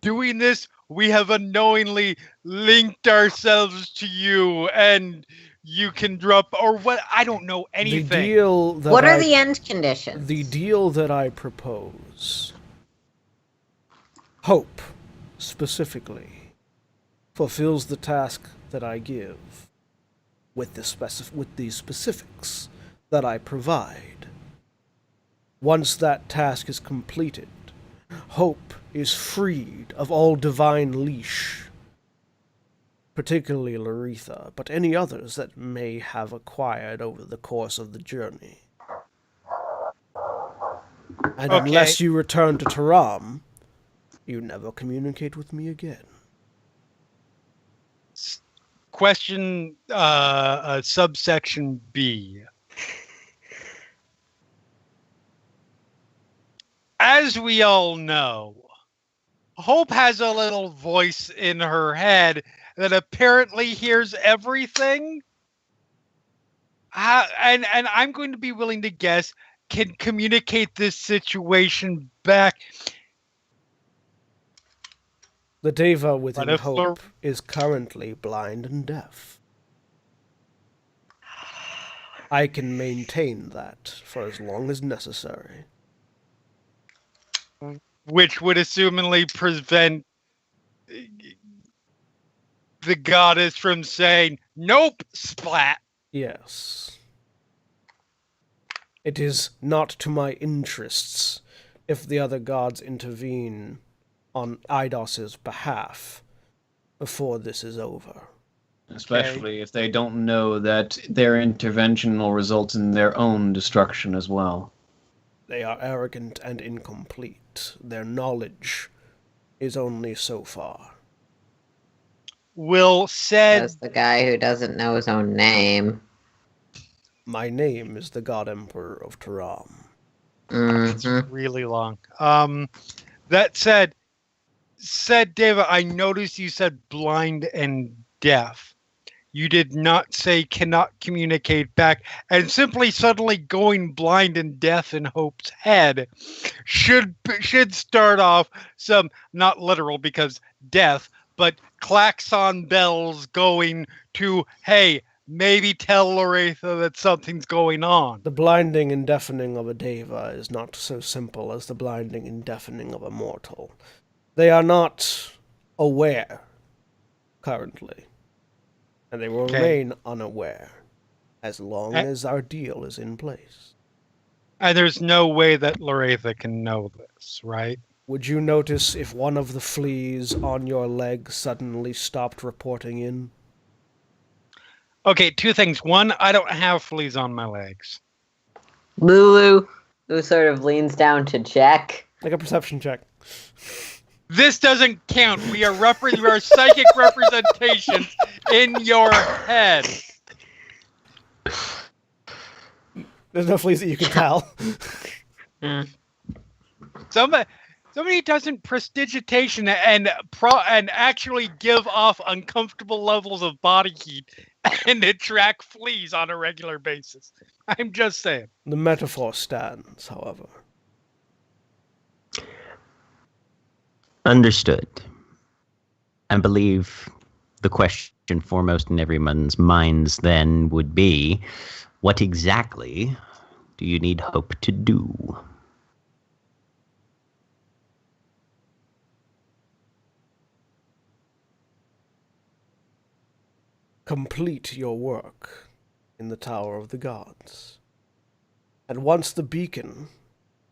doing this, we have unknowingly linked ourselves to you, and you can drop or what? I don't know anything. The deal that What are I- the end conditions? The deal that I propose, hope, specifically, fulfills the task that I give with the specifics that I provide. Once that task is completed, Hope is freed of all divine leash, particularly Laretha, but any others that may have acquired over the course of the journey. And Okay. unless you return to Taram, you never communicate with me again. Question subsection B. As we all know, Hope has a little voice in her head that apparently hears everything. And I'm going to be willing to guess can communicate this situation back. The Deva within But if Hope is currently blind and deaf. I can maintain that for as long as necessary. Which would assumingly prevent the goddess from saying, nope, splat. Yes. It is not to my interests if the other gods intervene on Eidos's behalf before this is over. Especially if they don't know that their intervention will result in their own destruction as well. They are arrogant and incomplete. Their knowledge is only so far. Will said That's the guy who doesn't know his own name. My name is the God Emperor of Taram. it's Mhm. really long. That said, Deva, I noticed you said blind and deaf. You did not say cannot communicate back, and simply suddenly going blind and deaf in Hope's head should start off some, not literal because deaf, but klaxon bells going to, hey, maybe tell Laretha that something's going on. The blinding and deafening of a Deva is not so simple as the blinding and deafening of a mortal. They are not aware currently, and they will Okay. remain unaware as long as our deal is in place. And there's no way that Laretha can know this, right? Would you notice if one of the fleas on your leg suddenly stopped reporting in? Okay, two things. One, I don't have fleas on my legs. Lulu, who sort of leans down to check. Make a perception check. This doesn't count. We are we are psychic representations in your head. There's no fleas that you can tell. Somebody doesn't prestidigitation and actually give off uncomfortable levels of body heat and attract fleas on a regular basis. I'm just saying. The metaphor stands, however. Understood. I believe the question foremost in everyone's minds then would be, what exactly do you need Hope to do? Complete your work in the Tower of the Gods. And once the beacon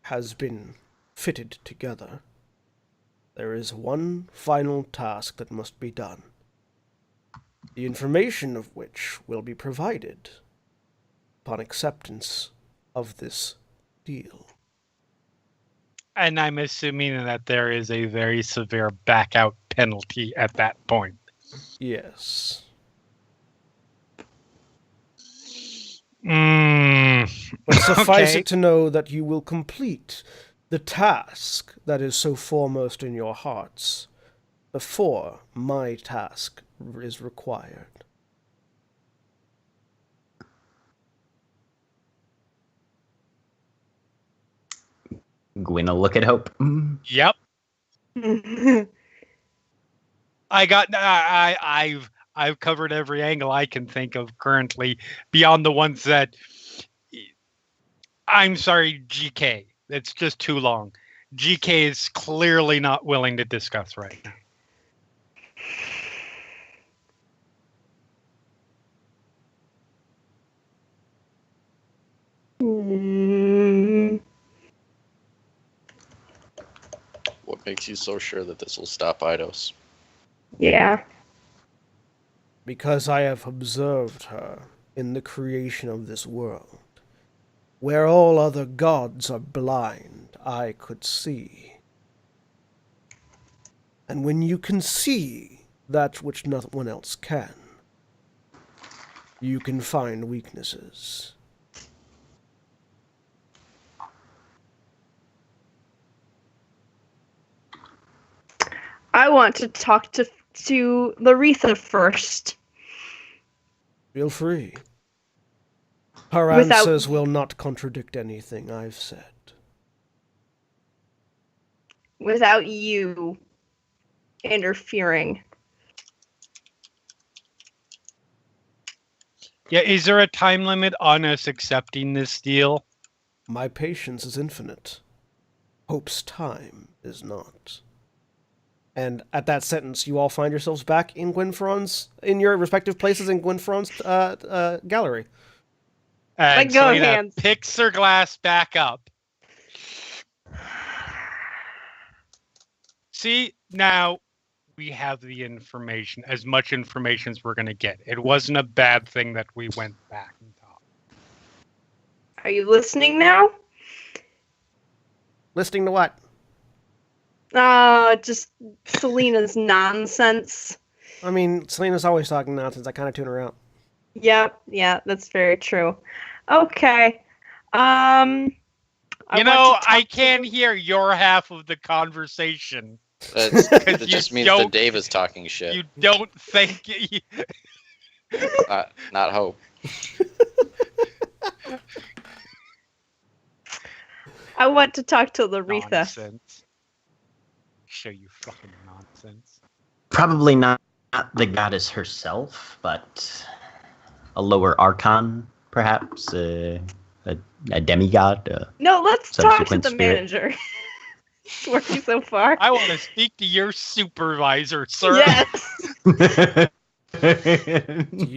has been fitted together, there is one final task that must be done, the information of which will be provided upon acceptance of this deal. And I'm assuming that there is a very severe back out penalty at that point. Yes. But suffice Okay. it to know that you will complete the task that is so foremost in your hearts before my task is required. Gwyn will look at Hope. Yep. I've covered every angle I can think of currently beyond the ones that I'm sorry, GK. It's just too long. GK is clearly not willing to discuss right now. makes you so sure that this will stop Eidos? Yeah. Because I have observed her in the creation of this world. Where all other gods are blind, I could see. And when you can see that which no one else can, you can find weaknesses. I want to talk to Laretha first. Feel free. Her Without- answers will not contradict anything I've said. Without you interfering. Yeah, is there a time limit on us accepting this deal? My patience is infinite. Hope's time is not. And at that sentence, you all find yourselves back in in your respective places in Gwynfron's gallery. And Let go of Selena hands. picks her glass back up. See, now we have the information, as much information as we're going to get. It wasn't a bad thing that we went back and talked. Are you listening now? Listening to what? Just Selena's nonsense. I mean, Selena's always talking nonsense. I kind of tune her out. Yep, yeah, that's very true. Okay. I can't hear your half of the conversation. That You just means that don't- Dave is talking shit. You don't think... Not Hope. I want to talk to Laretha. Nonsense. Show you fucking nonsense. Probably not the goddess herself, but a lower archon, perhaps a demigod. No, let's talk to Subsequent the spirit. manager. It's working so far. I want to speak to your supervisor, sir. Yes.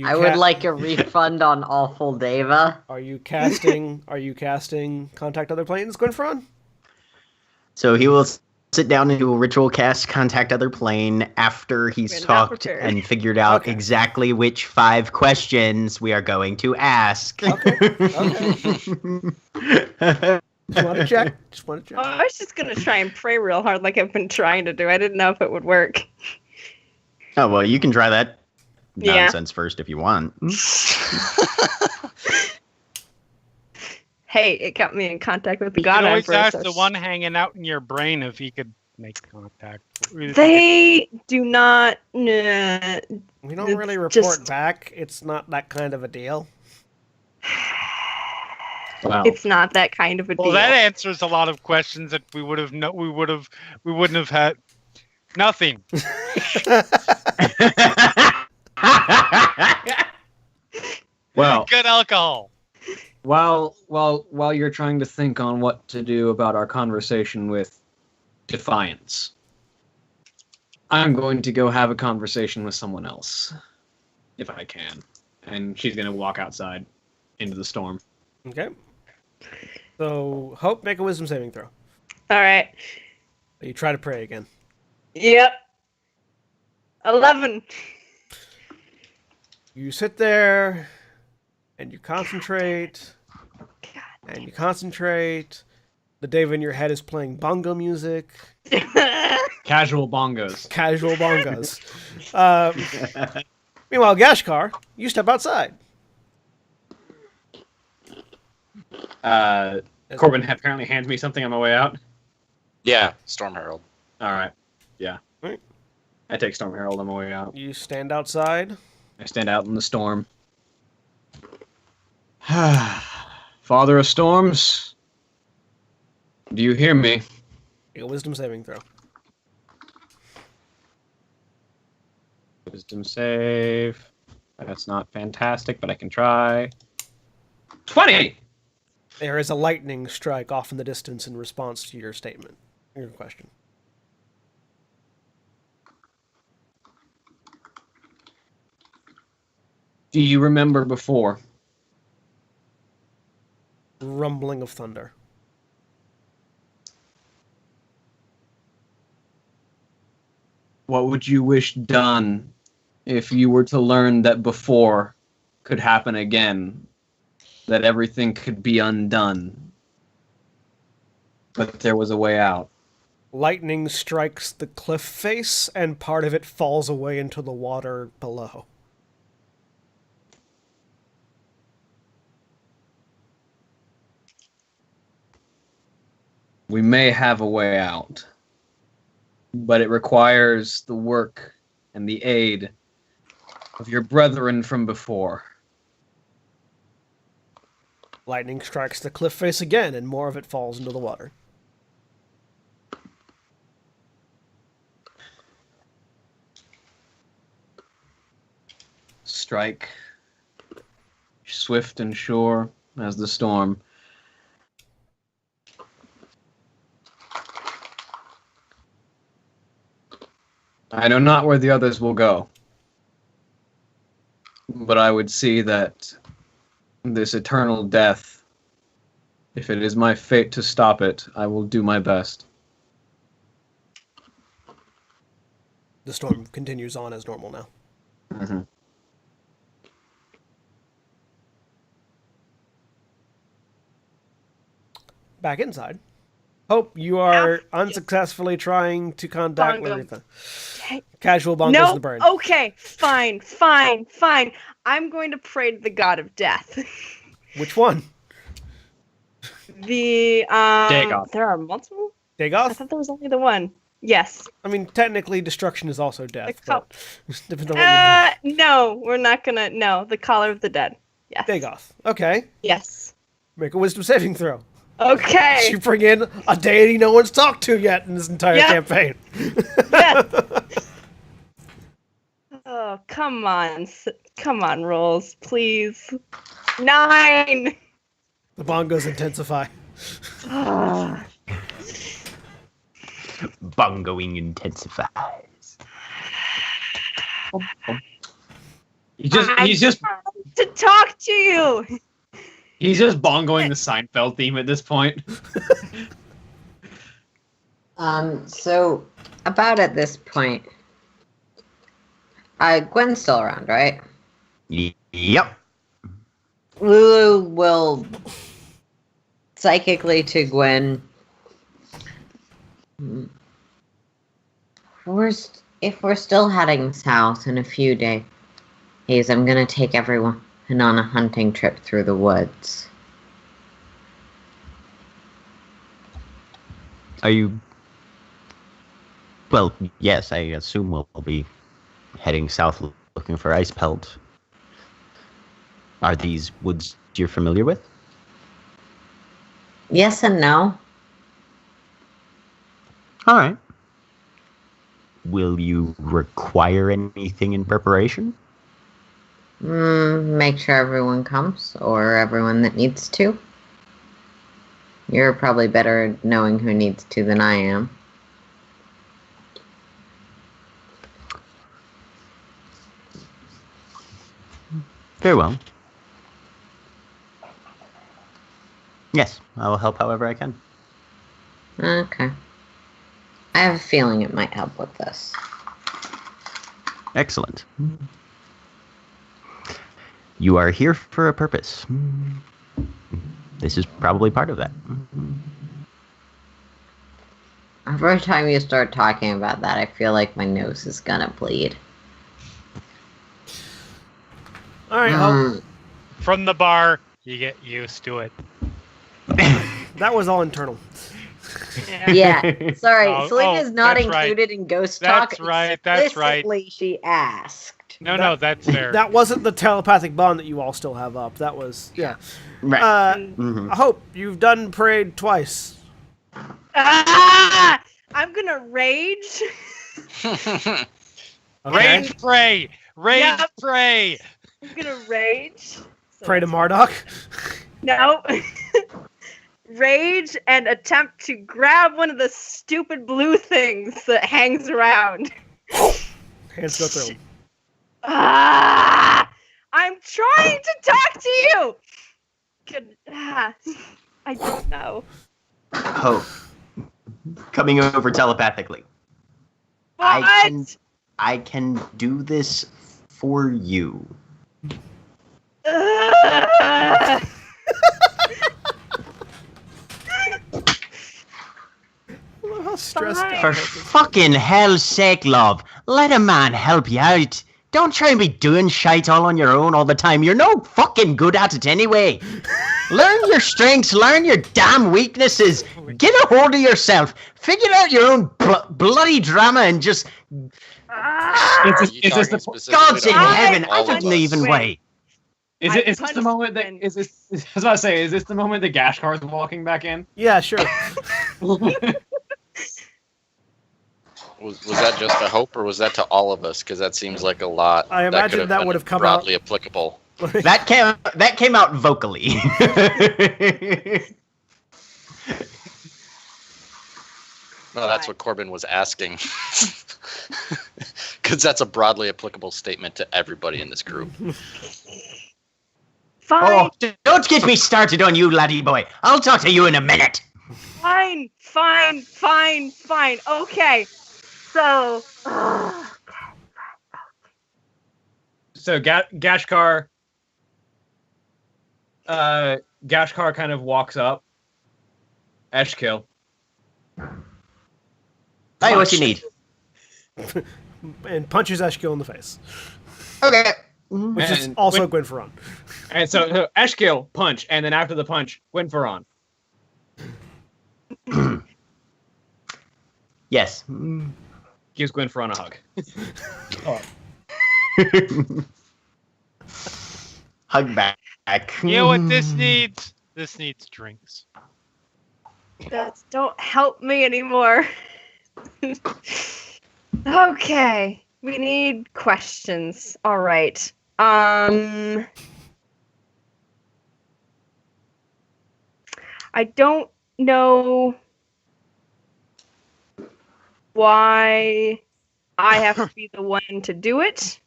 I would like a refund on Awful Deva. Are you casting? Contact Other Planes, Gwynfron? So he will sit down and do a ritual cast Contact Other Plane after he's We're not talked prepared. and figured out Okay. exactly which 5 questions we are going to ask. Okay. Just want to check. I was just gonna try and pray real hard like I've been trying to do. I didn't know if it would work. Oh, well, you can try that Yeah. nonsense first if you want. Hey, it got me in contact with the You God can always Emperor. ask so the one hanging out in your brain if he could make contact. They do not. Nah, We don't It's really report just- back. It's not that kind of a deal. Wow. it's not that kind of a Well, deal. that answers a lot of questions that we wouldn't have had. Nothing. Well, Good alcohol. while you're trying to think on what to do about our conversation with Defiance, I'm going to go have a conversation with someone else, if I can. And she's going to walk outside into the storm. Okay. So, Hope, make a wisdom saving throw. All right. You try to pray again. Yep. 11. You sit there, and you concentrate, and you concentrate. The Dave in your head is playing bongo music, Casual bongos. casual bongos. Meanwhile, Gashkar, you step outside. Corbin apparently hands me something on my way out. Yeah, Storm Herald. All right. Yeah. Right. I take Storm Herald on my way out. You stand outside. I stand out in the storm. Father of Storms, do you hear me? Make a wisdom saving throw. Wisdom save. That's not fantastic, but I can try. 20! There is a lightning strike off in the distance in response to your statement, your question. Do you remember before? Rumbling of thunder. What would you wish done if you were to learn that before could happen again, that everything could be undone, but there was a way out? Lightning strikes the cliff face, and part of it falls away into the water below. We may have a way out, but it requires the work and the aid of your brethren from before. Lightning strikes the cliff face again, and more of it falls into the water. Strike, swift and sure as the storm. I know not where the others will go, but I would see that this eternal death, if it is my fate to stop it, I will do my best. The storm continues on as normal now. Mm-hmm. Back inside. Hope, you are unsuccessfully trying to contact Bongo. Laretha. Casual bongos No. in the brain. Okay. Fine. I'm going to pray to the god of death. Which one? Dagoth. There are multiple. I Dagoth? thought there was only the one. Yes. I mean, technically, destruction is also death. The But depends on what you No, we're not gonna. No, the caller of the dead. Yes. do. Dagoth. Okay. Yes. Make a wisdom saving throw. Okay. You bring in a deity no one's talked to yet in this entire Yep. campaign. Yes. Oh, come on. Come on, rolls, please. 9! The bongos intensify. Ah. Bongoing intensifies. He's just to talk to you. He's just bongoing the Seinfeld theme at this point. So about at this point, Gwen's still around, right? Yep. Lulu will psychically to Gwen. If we're still heading south in a few days, I'm gonna take everyone on a hunting trip through the woods. Are you... Well, yes, I assume we'll be heading south looking for ice pelt. Are these woods you're familiar with? Yes and no. All right. Will you require anything in preparation? Make sure everyone comes, or everyone that needs to. You're probably better at knowing who needs to than I am. Very well. Yes, I will help however I can. Okay. I have a feeling it might help with this. Excellent. You are here for a purpose. This is probably part of that. Every time you start talking about that, I feel like my nose is gonna bleed. All right, Hope. From the bar, you get used to it. That was all internal. Yeah, sorry. Oh, Selena's not that's right. included in Ghost Talk. That's right, that's right. Explicitly, she asked. No, that's fair. That wasn't the telepathic bond that you all still have up. That was, yeah. Right. I hope you've done parade twice. Ah! I'm gonna rage. Okay. Rage pray! Rage Yep. pray! I'm gonna rage. Pray to Marduk. No. Rage and attempt to grab one of the stupid blue things that hangs around. Hands go through. Ah! I'm trying to talk to you. I don't know. Hope. Coming over telepathically. I can do this for you. How stressed Fine. For fucking hell's sake, love, let a man help you out. Don't try and be doing shite all on your own all the time. You're no fucking good at it anyway. Learn your strengths, learn your damn weaknesses. Get a hold of yourself. Figure out your own bloody drama and just... Is this the God's in heaven, I all of didn't us? even wait. Is this the moment that is this? I was about to say, is this the moment that Gashkar is walking back in? Yeah, sure. Was that just a hope, or was that to all of us? Because that seems like a lot. I imagine could that have would been have come broadly applicable. That came out vocally. No, that's what Corbin was asking. Because that's a broadly applicable statement to everybody in this group. Fine, Oh, don't get me started on you, laddie boy. I'll talk to you in a minute. fine. Okay. So, So Gashkar kind of walks up. Eshkil. Hey, what you need? And punches Eshkil in the face. Okay. Which is also Gwen Ferron. And so Eshkil, punch, and then after the punch, Gwen Ferron. Yes. Gives Gwen Ferron a hug. Hug back. You know what this needs? This needs drinks. don't help me anymore. Okay, we need questions. All right. I don't know why I have to be the one to do it.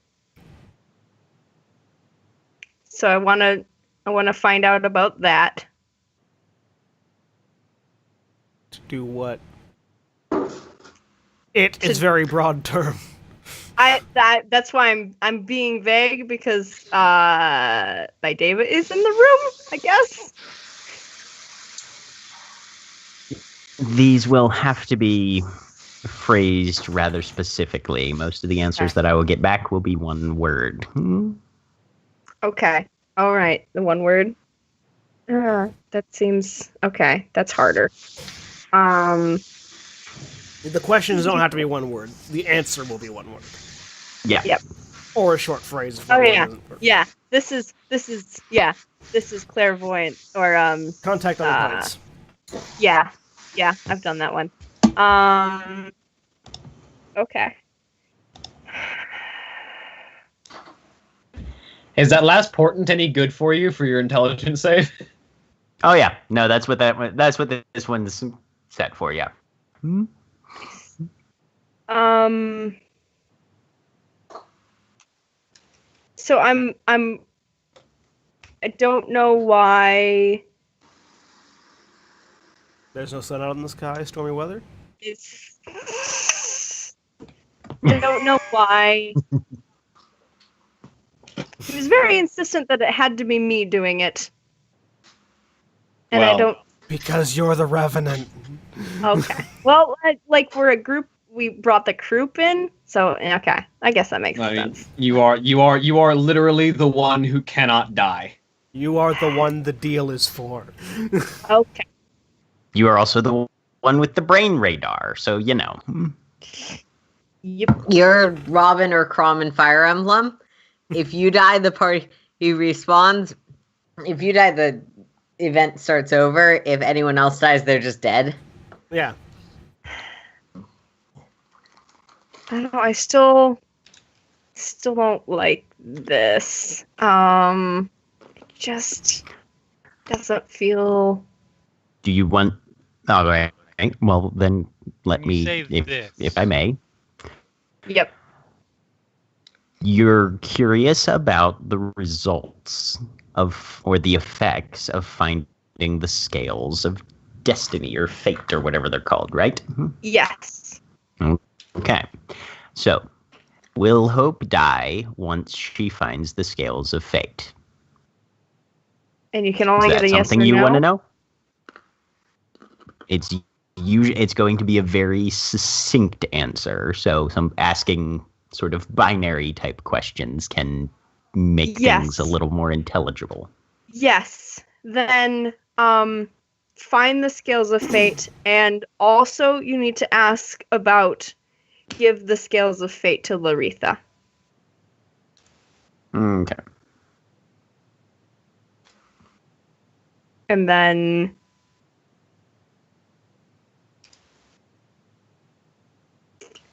So I want to find out about that. To do what? It is very broad term. That's why I'm being vague, because my David is in the room, I guess. These will have to be phrased rather specifically. Most of the answers that I will get back will be one word. Okay. All right. The one word. That seems okay. That's harder. The questions don't have to be one word. The answer will be one word. Yeah. Yep. Or a short phrase. If Oh one word yeah. doesn't work. Yeah. This is clairvoyant, or Contact other parties. Yeah. I've done that one. Okay. Is that last portent any good for you for your intelligence save? Oh yeah. No, that's what this one's set for. Yeah. So I don't know why There's no sun out in the sky, stormy weather. I don't know why. He was very insistent that it had to be me doing it. And I don't... Because you're the Revenant. Okay. Well, like, we're a group. We brought the group in, so okay. I guess that makes sense. You are literally the one who cannot die. You are the one the deal is for. Okay. You are also the one with the brain radar, so you know. Yep. You're Robin or Crom in Fire Emblem. If you die, the party respawns. If you die, the event starts over. If anyone else dies, they're just dead. Yeah. I don't know. I still don't like this. It just doesn't feel. Do you want? All right. Well, then let me, if I may. Yep. You're curious about the results of, or the effects of finding the scales of destiny or fate or whatever they're called, right? Yes. Okay. So, will Hope die once she finds the scales of fate? And you can only Is get that a yes or something you want to no. know? It's going to be a very succinct answer. So, some asking sort of binary type questions can make things a little more intelligible. Yes. Then find the scales of fate, and also you need to ask about give the scales of fate to Laretha. Okay. And then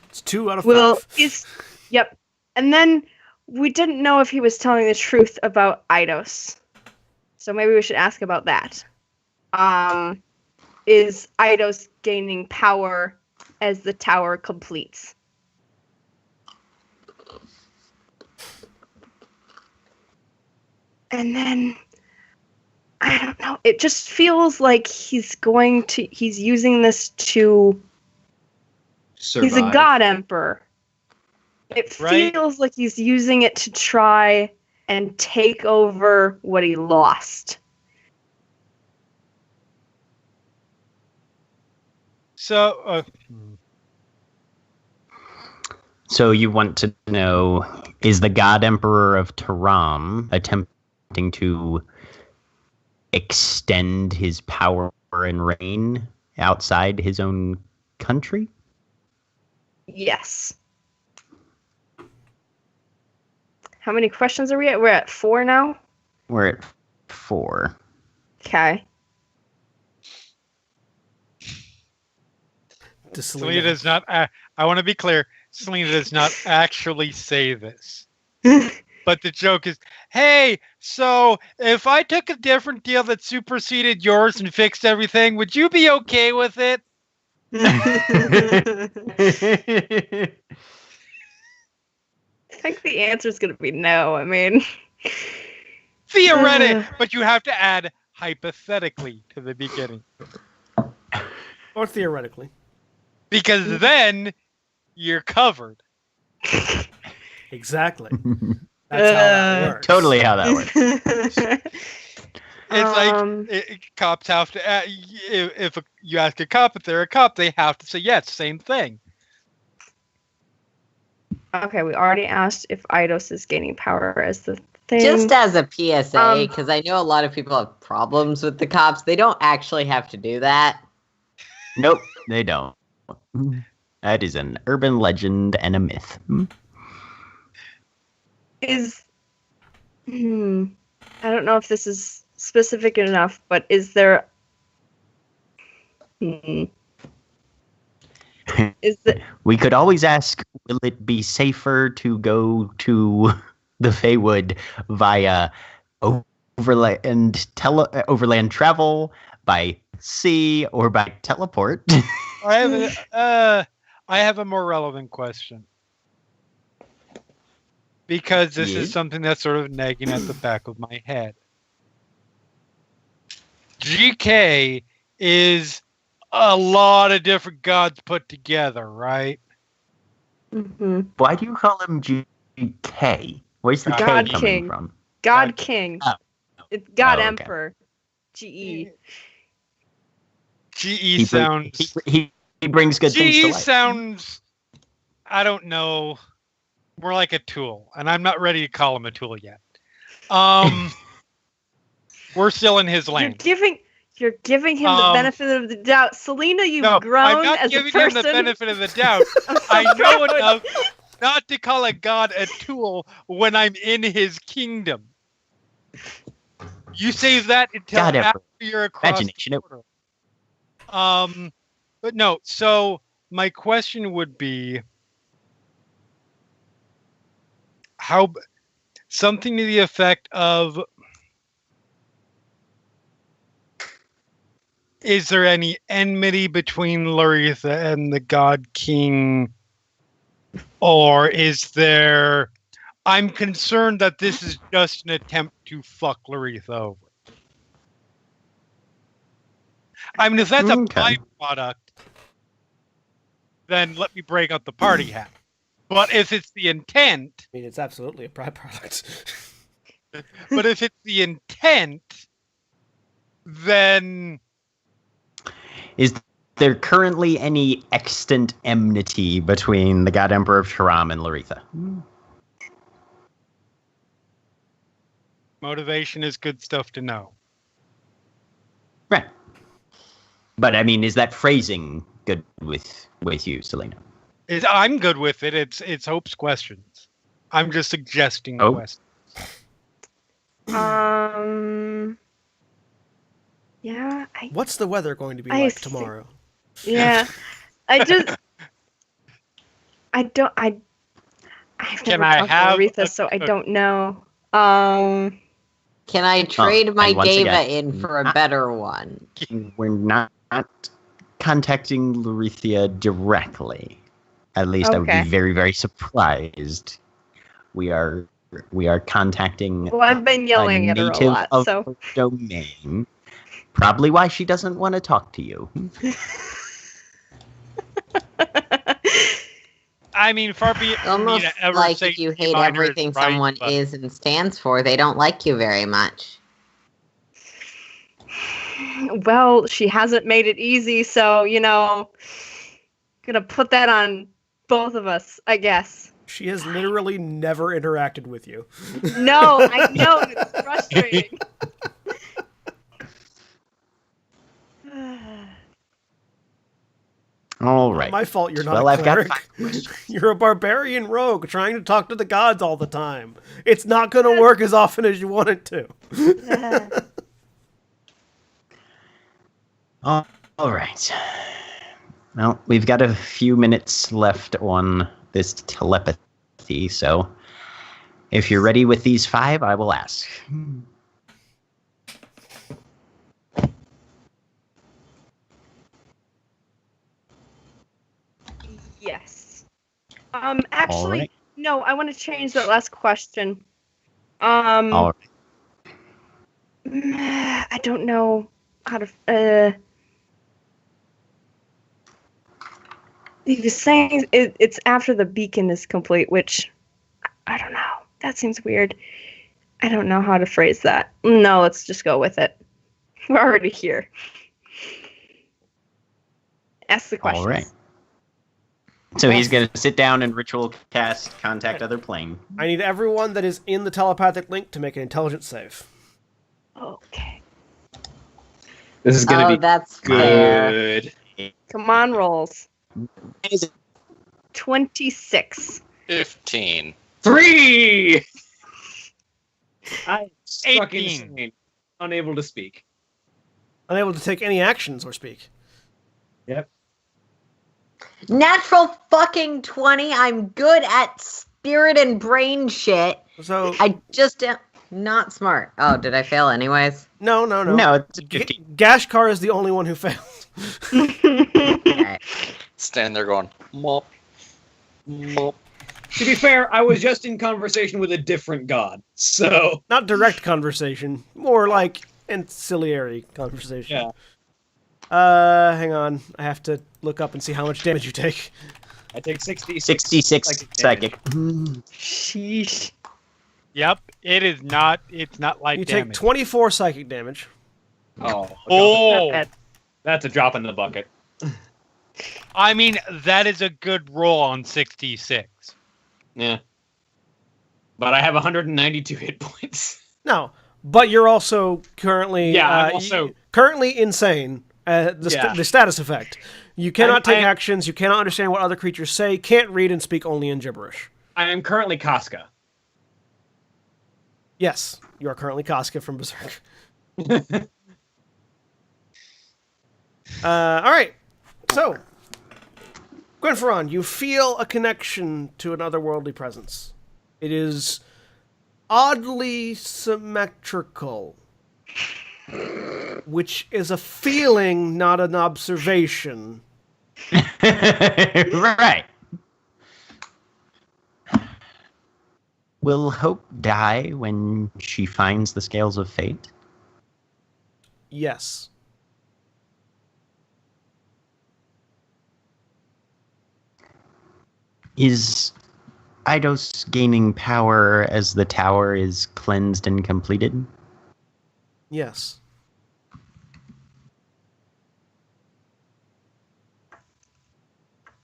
It's 2 out of 5. yep. And then we didn't know if he was telling the truth about Eidos. So maybe we should ask about that. Is Eidos gaining power as the tower completes? And then I don't know. It just feels like he's using this to Survive. He's a god emperor. It feels like he's using it to try and take over what he lost. So, So you want to know, is the God Emperor of Taram attempting to extend his power and reign outside his own country? Yes. How many questions are we at? We're at 4 now? We're at 4. Okay. Selena does not. I want to be clear. Selena does not actually say this. But the joke is, hey, so if I took a different deal that superseded yours and fixed everything, would you be okay with it? I think the answer is going to be no. I mean, theoretic, but you have to add hypothetically to the beginning. Or theoretically. Because then you're covered. Exactly. That's how that works. Totally how that works. It's like cops have to. If you ask a cop if they're a cop, they have to say yes. Same thing. Okay, we already asked if Eidos is gaining power as the thing. Just as a PSA, because I know a lot of people have problems with the cops. They don't actually have to do that. Nope, they don't. That is an urban legend and a myth. I don't know if this is specific enough, but is there We could always ask, will it be safer to go to the Feywood via overland travel, by sea, or by teleport? I have a more relevant question. Because this is something that's sort of nagging at the back of my head. GK is a lot of different gods put together, right? Mm-hmm. Why do you call him GK? Where's the God K coming King. from? God King. Oh. It's God Oh, okay. Emperor. GE. GE sounds... He brings good things to GE life. sounds... I don't know... more like a tool, and I'm not ready to call him a tool yet. We're still in his lane. You're giving him the benefit of the doubt. Selena, you've grown I'm not as a giving person. him the benefit of the doubt. I know enough not to call a god a tool when I'm in his kingdom. You say that until after you're across the border. But no, so my question would be how something to the effect of, is there any enmity between Laretha and the God King? Or is there... I'm concerned that this is just an attempt to fuck Laretha over. I mean, if that's a byproduct, then let me break out the party hat. But if it's the intent, I mean, it's absolutely a byproduct. but if it's the intent, then Is there currently any extant enmity between the God Emperor of Sharam and Laretha? motivation is good stuff to know. Right. But I mean, is that phrasing good with you, Selena? I'm good with it. It's Hope's questions. I'm just suggesting Oh. questions. Yeah. What's the weather going to be I like see. tomorrow? Yeah. I've Can never I talked have to Aretha, a- so I don't know. Can I trade my and once Deva again, in for a better one? We're not contacting Laretha directly. At least I would Okay. be very, very surprised. We are contacting Well, I've been a yelling at her a native lot, of so her domain. Probably why she doesn't want to talk to you. I mean, far be it from me Almost to ever like say if you hate Diviner is everything right, someone but- is and stands for, they don't like you very much. well, she hasn't made it easy, so gonna put that on both of us, I guess. She has literally never interacted with you. No, I know it's frustrating. All right. My fault you're not Well, a I've got cleric. 5 questions. You're a barbarian rogue trying to talk to the gods all the time. It's not going to work as often as you want it to. All right. Well, we've got a few minutes left on this telepathy, so if you're ready with these 5, I will ask. Yes. Actually, right. no, I want to change that last question. All right. I don't know how to. He was saying it's after the beacon is complete, which I don't know. That seems weird. I don't know how to phrase that. No, let's just go with it. We're already here. Ask the questions. All right. So he's going to sit down and ritual cast Contact Other Plane. I need everyone that is in the telepathic link to make an intelligence save. Okay. This is going to be that's fair. good. Come on, rolls. Is it 26. 15. 3! I'm fucking 18. insane. Unable to speak. Unable to take any actions or speak. Yep. Natural fucking 20. I'm good at spirit and brain shit. So, I just am not smart. Oh, did I fail anyways? no. No, it's a 15. Gashkar is the only one who failed. Okay. Standing there going, mop, mop. To be fair, I was just in conversation with a different god, so... Not direct conversation, more like ancillary conversation. Yeah. Hang on. I have to look up and see how much damage you take. I take 66 66 psychic. Sheesh. Yep, it's not light You damage. take 24 psychic damage. Oh, Oh, Not bad. that's a drop in the bucket. I mean, that is a good roll on 66. Yeah. But I have 192 hit points. No, but you're also currently Yeah, I'm also- currently insane. The status effect. You cannot take I'm- actions. You cannot understand what other creatures say. Can't read and speak only in gibberish. I am currently Casca. Yes, you are currently Casca from Berserk. All right. So, Gwenferon, you feel a connection to an otherworldly presence. It is oddly symmetrical, which is a feeling, not an observation. Right. Will Hope die when she finds the scales of fate? Yes. Is Eidos gaining power as the tower is cleansed and completed? Yes.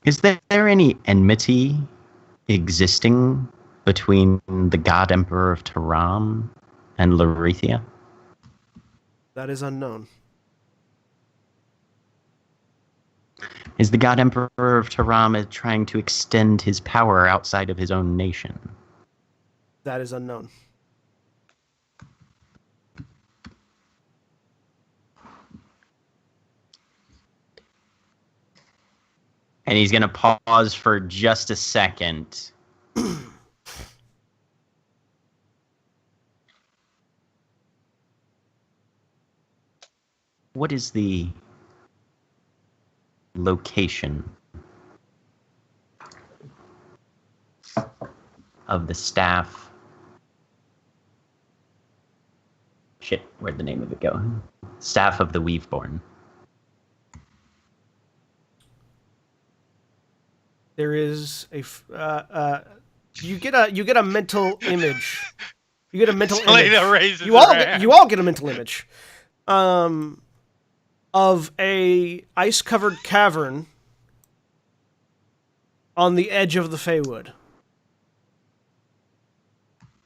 Is there any enmity existing between the God Emperor of Taram and Larethia? That is unknown. Is the God Emperor of Taram trying to extend his power outside of his own nation? That is unknown. And he's going to pause for just a second. What is the location of the staff? Shit, where'd the name of it go? Staff of the Weaveborn. There is you get a mental image. You get a mental Selena image. raises You all her hand. you all get a mental image. Of a ice-covered cavern on the edge of the Feywood.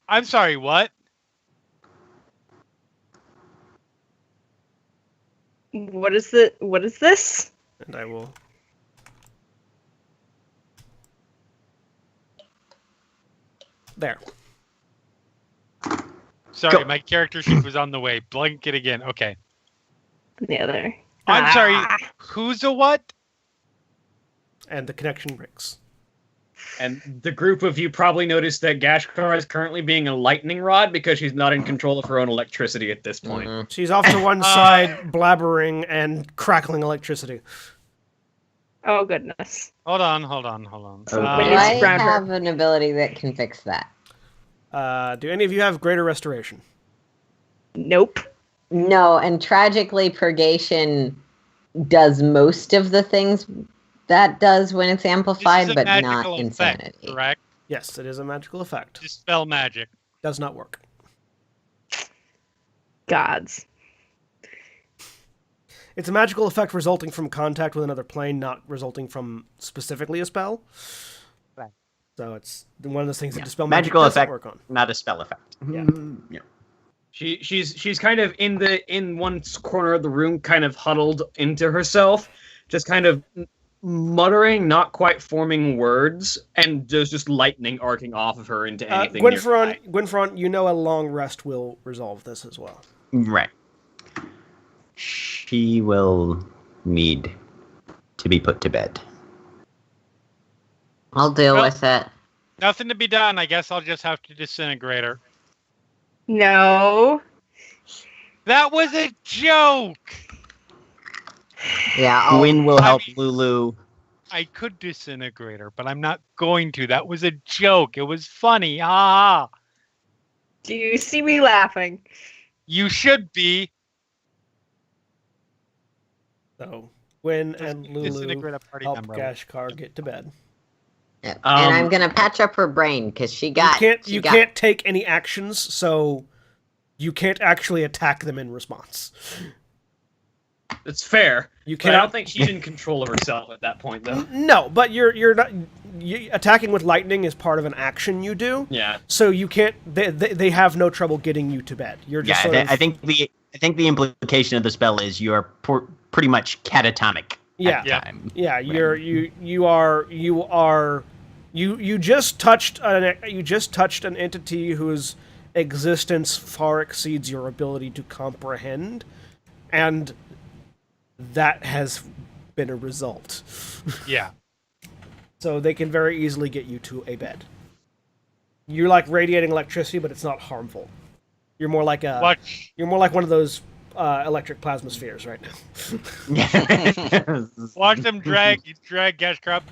I'm sorry, what? What is this? And I will. There. Sorry, Go. my character sheet was on the way. Blank it again. Okay. The other. I'm sorry. Who's a what? And the connection breaks. And the group of you probably noticed that Gashkar is currently being a lightning rod because she's not in control of her own electricity at this point. Mhm. She's off to one side, blabbering and crackling electricity. Oh goodness. Hold on. Do When I it's brown have an ability that can fix that? Do any of you have greater restoration? Nope. No, and tragically, purgation does most of the things that does when it's This amplified, is a but not magical effect, insanity. correct? Yes, it is a magical effect. Dispel magic. Does not work. Gods. It's a magical effect resulting from contact with another plane, not resulting from specifically a spell. Right. So it's one of those things that dispel Magical magic doesn't effect, work on. not a spell effect. Yeah. Yeah. She's kind of in one corner of the room, kind of huddled into herself, just kind of muttering, not quite forming words, and there's just lightning arcing off of her into anything nearby. Gwynfron, you know a long rest will resolve this as well. Right. She will need to be put to bed. I'll deal Well- with it. Nothing to be done. I guess I'll just have to disintegrate her. No. That was a joke. Yeah, I'll, Gwyn will I help mean- Lulu. I could disintegrate her, but I'm not going to. That was a joke. It was funny. Ah, Do you see me laughing? you should be. So Gwyn Just and Lulu disintegrate a party help member. Gashkar get to bed. and I'm gonna patch up her brain because she got. You can't take any actions, so you can't actually attack them in response. It's fair. You But I cannot. don't think she's in control of herself at that point, though. No, but you're not. Attacking with lightning is part of an action you do. Yeah. So you can't. They have no trouble getting you to bed. You're just. Yeah, sort of, I think the implication of the spell is you are pretty much catatonic Yeah. at the time. Yeah, you just touched an entity whose existence far exceeds your ability to comprehend, and that has been a result. Yeah. So they can very easily get you to a bed. You're like radiating electricity, but it's not harmful. You're more like one of those electric plasma spheres right now. Watch them drag Gashkar up.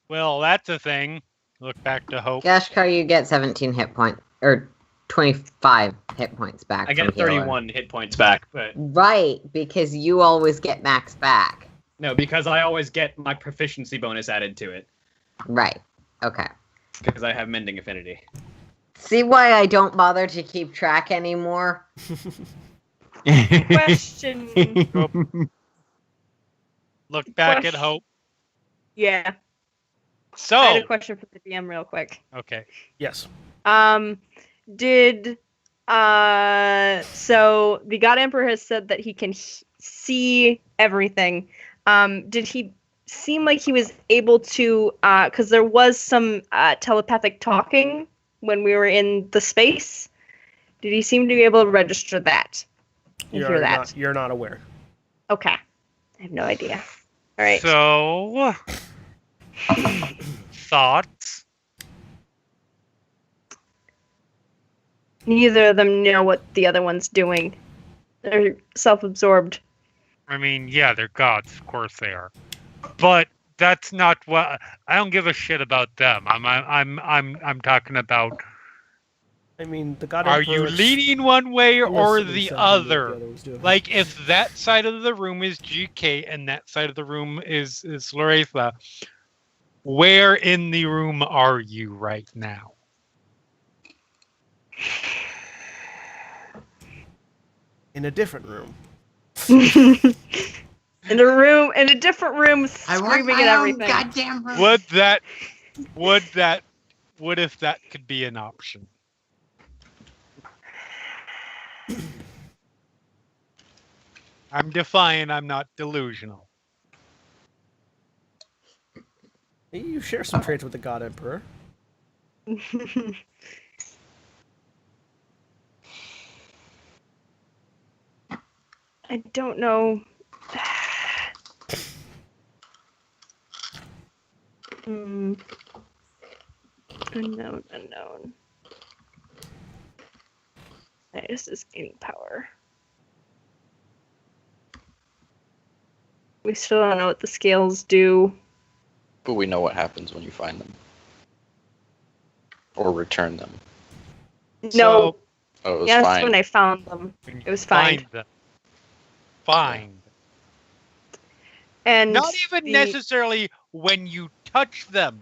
Well, that's a thing. Look back to Hope. Gashkar, you get 17 hit points or 25 hit points back. I get from healer. 31 hit points back, but Right, because you always get max back. no, because I always get my proficiency bonus added to it. Right. Okay. because I have Mending Affinity. See why I don't bother to keep track anymore? Question. Look back at Question. Hope. Yeah. I So, had a question for the DM real quick. okay. Yes. Did so the God Emperor has said that he can see everything. Did he seem like he was able to because there was some telepathic talking when we were in the space? Did he seem to be able to register that? And hear that? You're not aware. Okay. I have no idea. All right. So, thoughts? Neither of them know what the other one's doing. They're self-absorbed. I mean, yeah, they're gods, of course they are. But that's not what I don't give a shit about them. I'm talking about. I mean, the God Are Emperor you leaning one way or explicitly the said other? what the was doing. Like, if that side of the room is GK and that side of the room is Loretha, where in the room are you right now? In a different room. in a different room, screaming at everything. Goddamn room. What if that could be an option? I'm defiant, I'm not delusional. You share some traits with the God Emperor. I don't know. Unknown. This is gaining power. We still don't know what the scales do. But we know what happens when you find them. Or return them. No. So, Oh, it was Yes, fine. when I found them. when you It was fine. find them. Find. And Not even necessarily when you touch them.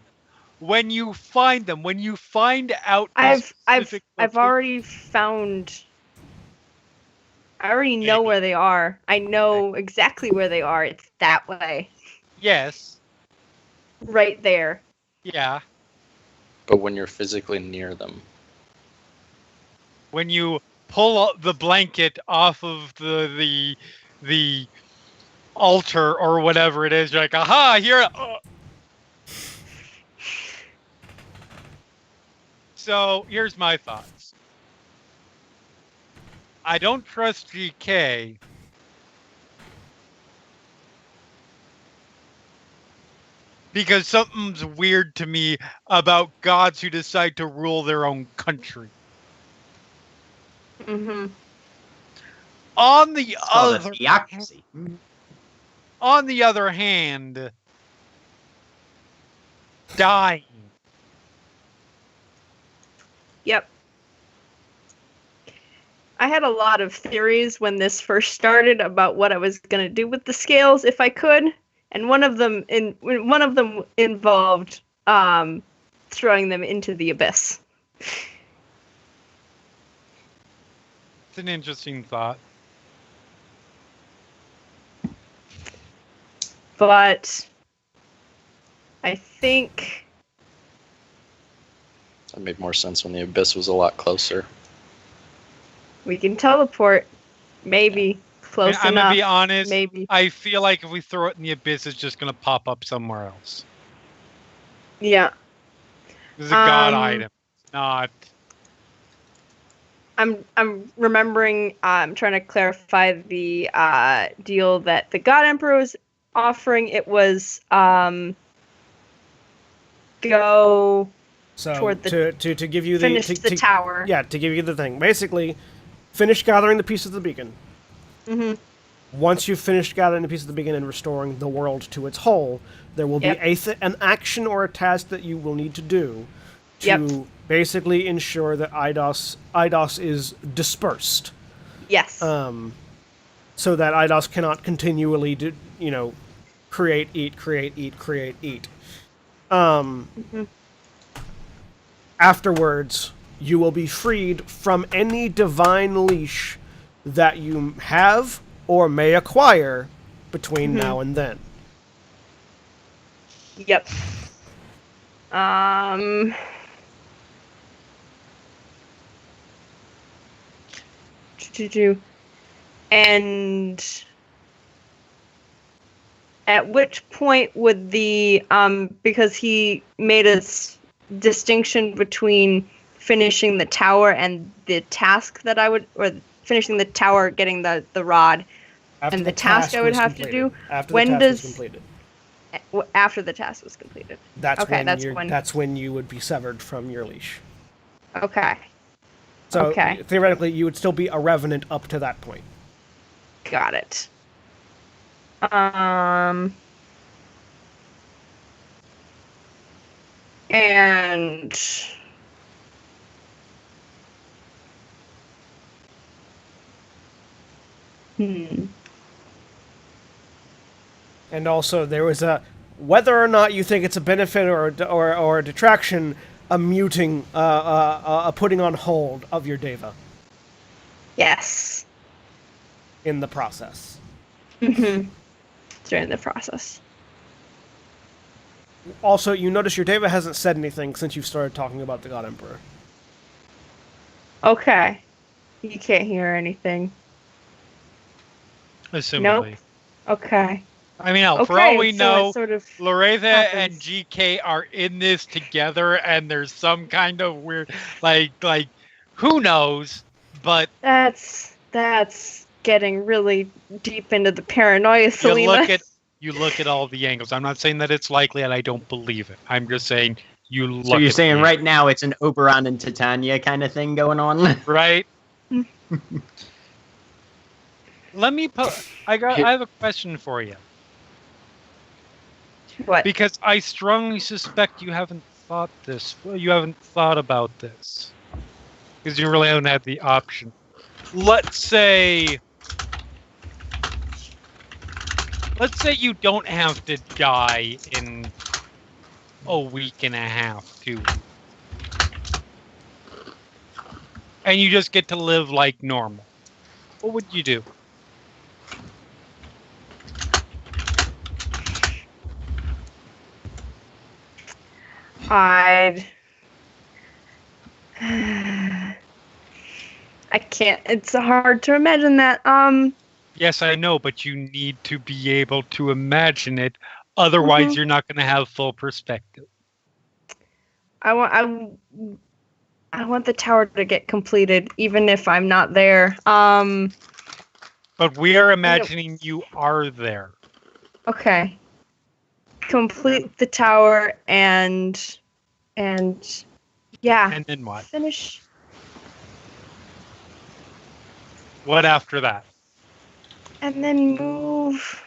When you find them, when you find out the I've specific already found. I already know Maybe. where they are. I know exactly where they are. It's that way, Yes. right there. Yeah. But when you're physically near them. When you pull the blanket off of the altar or whatever it is, you're like, aha, here. So here's my thoughts. I don't trust GK. Because something's weird to me about gods who decide to rule their own country. Mm-hmm. On the Called a other theocracy. On the other hand, dying. Yep. I had a lot of theories when this first started about what I was gonna do with the scales if I could, and one of them involved throwing them into the abyss. It's an interesting thought. But I think That made more sense when the abyss was a lot closer. we can teleport. Maybe close I'm enough. gonna be honest. Maybe. I feel like if we throw it in the abyss, it's just gonna pop up somewhere else. Yeah. This is a god item. It's not. I'm remembering. I'm trying to clarify the deal that the God Emperor was offering. It was go So toward the to give you finish the tower. Yeah, to give you the thing. Basically, finish gathering the pieces of the beacon. Mm-hmm. Once you've finished gathering the pieces of the beacon and restoring the world to its whole, there will be an action or a task that you will need to do to basically ensure that IDOS is dispersed. Yes. So that IDOS cannot continually create, eat. Afterwards, you will be freed from any divine leash that you have or may acquire between now and then. Yep. And at which point would the because he made a distinction between finishing the tower and the task that I would, or finishing the tower, getting the rod, After and the task I would have to do. After When the task does was completed. After the task was completed? That's Okay, when that's when you would be severed from your leash. Okay. So Okay. theoretically, you would still be a revenant up to that point. Got it. And And also, there was a whether or not you think it's a benefit or a detraction, a muting, a putting on hold of your deva yes. in the process. During the process. Also, you notice your deva hasn't said anything since you started talking about the God Emperor. Okay. You can't hear anything. Assumedly. Nope. Okay. I mean, hell, for Okay, all we so know, it sort of Loretha and happens. GK are in this together, and there's some kind of weird, like, who knows? But That's getting really deep into the paranoia, Selena. you look at all the angles. I'm not saying that it's likely, and I don't believe it. I'm just saying you look. So you're at saying the right now it's an Oberon and Titania kind of thing going on? right? Let me I have a question for you. What? Because I strongly suspect you haven't thought this. Well, you haven't thought about this. Because you really haven't had the option. Let's say you don't have to die in a week and a half, 2 weeks. And you just get to live like normal. What would you do? I can't. It's hard to imagine that. Yes, I know, but you need to be able to imagine it. Otherwise, you're not going to have full perspective. I want the tower to get completed, even if I'm not there. But we are imagining you are there. Okay. Complete the tower and yeah. And then what? Finish. What after that? And then move.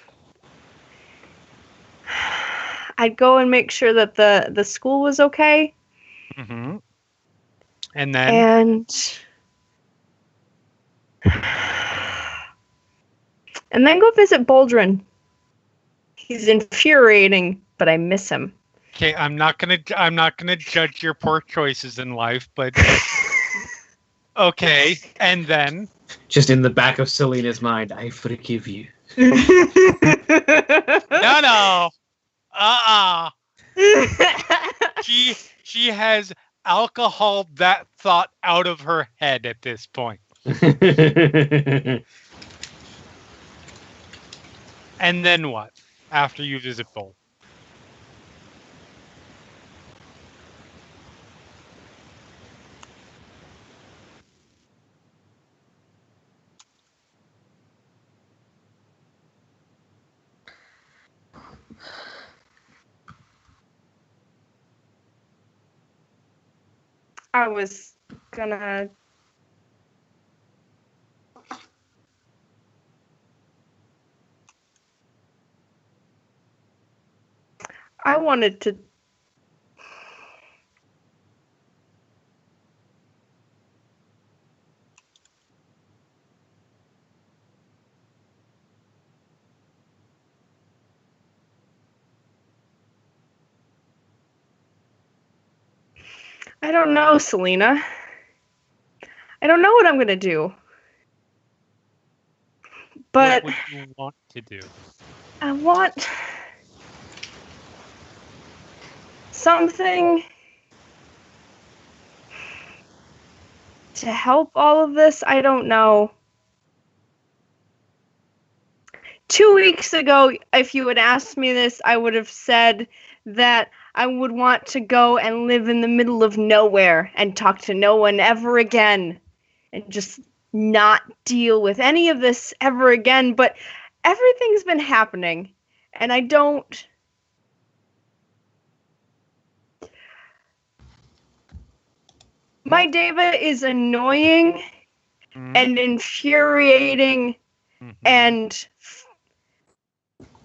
I'd go and make sure that the school was okay. Mm-hmm. And then? And then go visit Boldrin. He's infuriating, but I miss him. Okay, I'm not gonna judge your poor choices in life, but okay. And then? Just in the back of Selena's mind, I forgive you. No. She has alcohol that thought out of her head at this point. And then what? After you visit Bold? I was gonna. I wanted to. I don't know, Selena. I don't know what I'm gonna do. But what would you want to do? I want something to help all of this. I don't know. 2 weeks ago, if you had asked me this, I would have said that I would want to go and live in the middle of nowhere and talk to no one ever again and just not deal with any of this ever again. But everything's been happening, and I don't... My Deva is annoying and infuriating and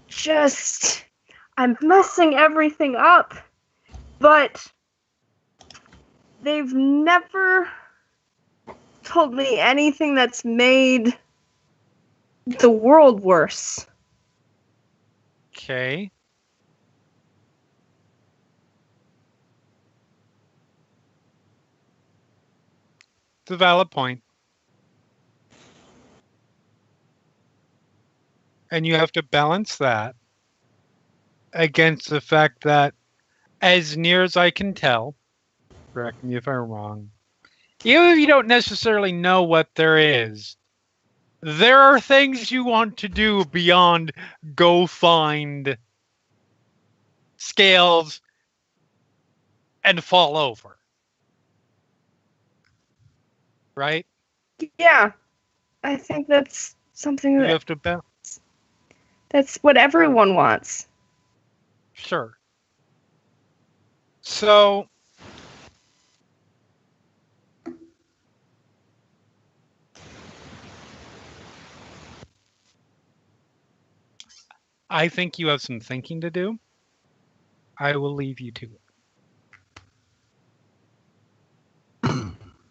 just... I'm messing everything up, but they've never told me anything that's made the world worse. Okay. It's a valid point. And you have to balance that against the fact that, as near as I can tell, correct me if I'm wrong, even if you don't necessarily know what there is, there are things you want to do beyond go find scales and fall over. Right? Yeah, I think that's something You that have to balance. that's what everyone wants. Sure. So, I think you have some thinking to do. I will leave you to it.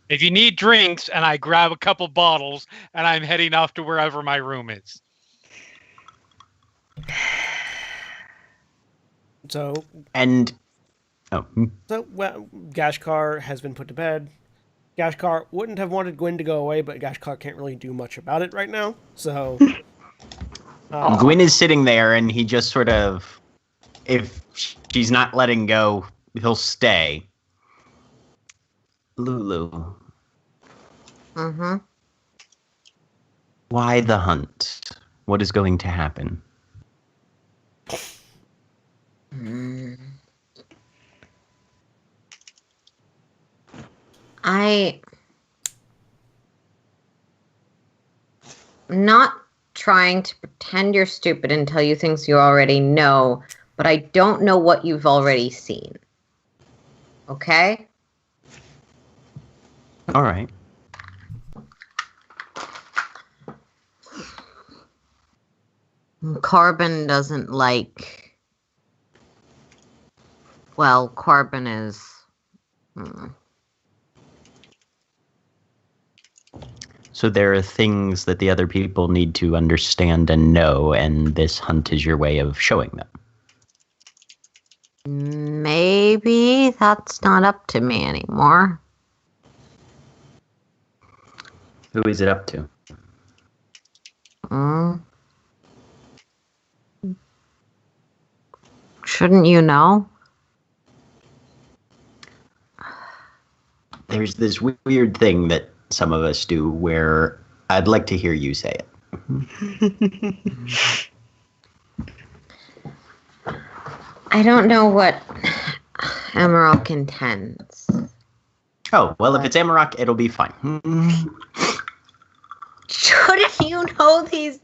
If you need drinks, and I grab a couple bottles, and I'm heading off to wherever my room is. So, Gashkar has been put to bed. Gashkar wouldn't have wanted Gwyn to go away, but Gashkar can't really do much about it right now. So, Gwyn is sitting there, and he just sort of, if she's not letting go, he'll stay. Lulu. Mm-hmm. Why the hunt? What is going to happen? I'm not trying to pretend you're stupid and tell you things you already know, but I don't know what you've already seen. Okay? All right. Corbin doesn't like... Well, Corbin is... So there are things that the other people need to understand and know, and this hunt is your way of showing them. Maybe that's not up to me anymore. Who is it up to? Shouldn't you know? There's this weird thing that some of us do where I'd like to hear you say it. I don't know what Amarok intends. Oh, well, if it's Amarok, it'll be fine. Shouldn't you know these?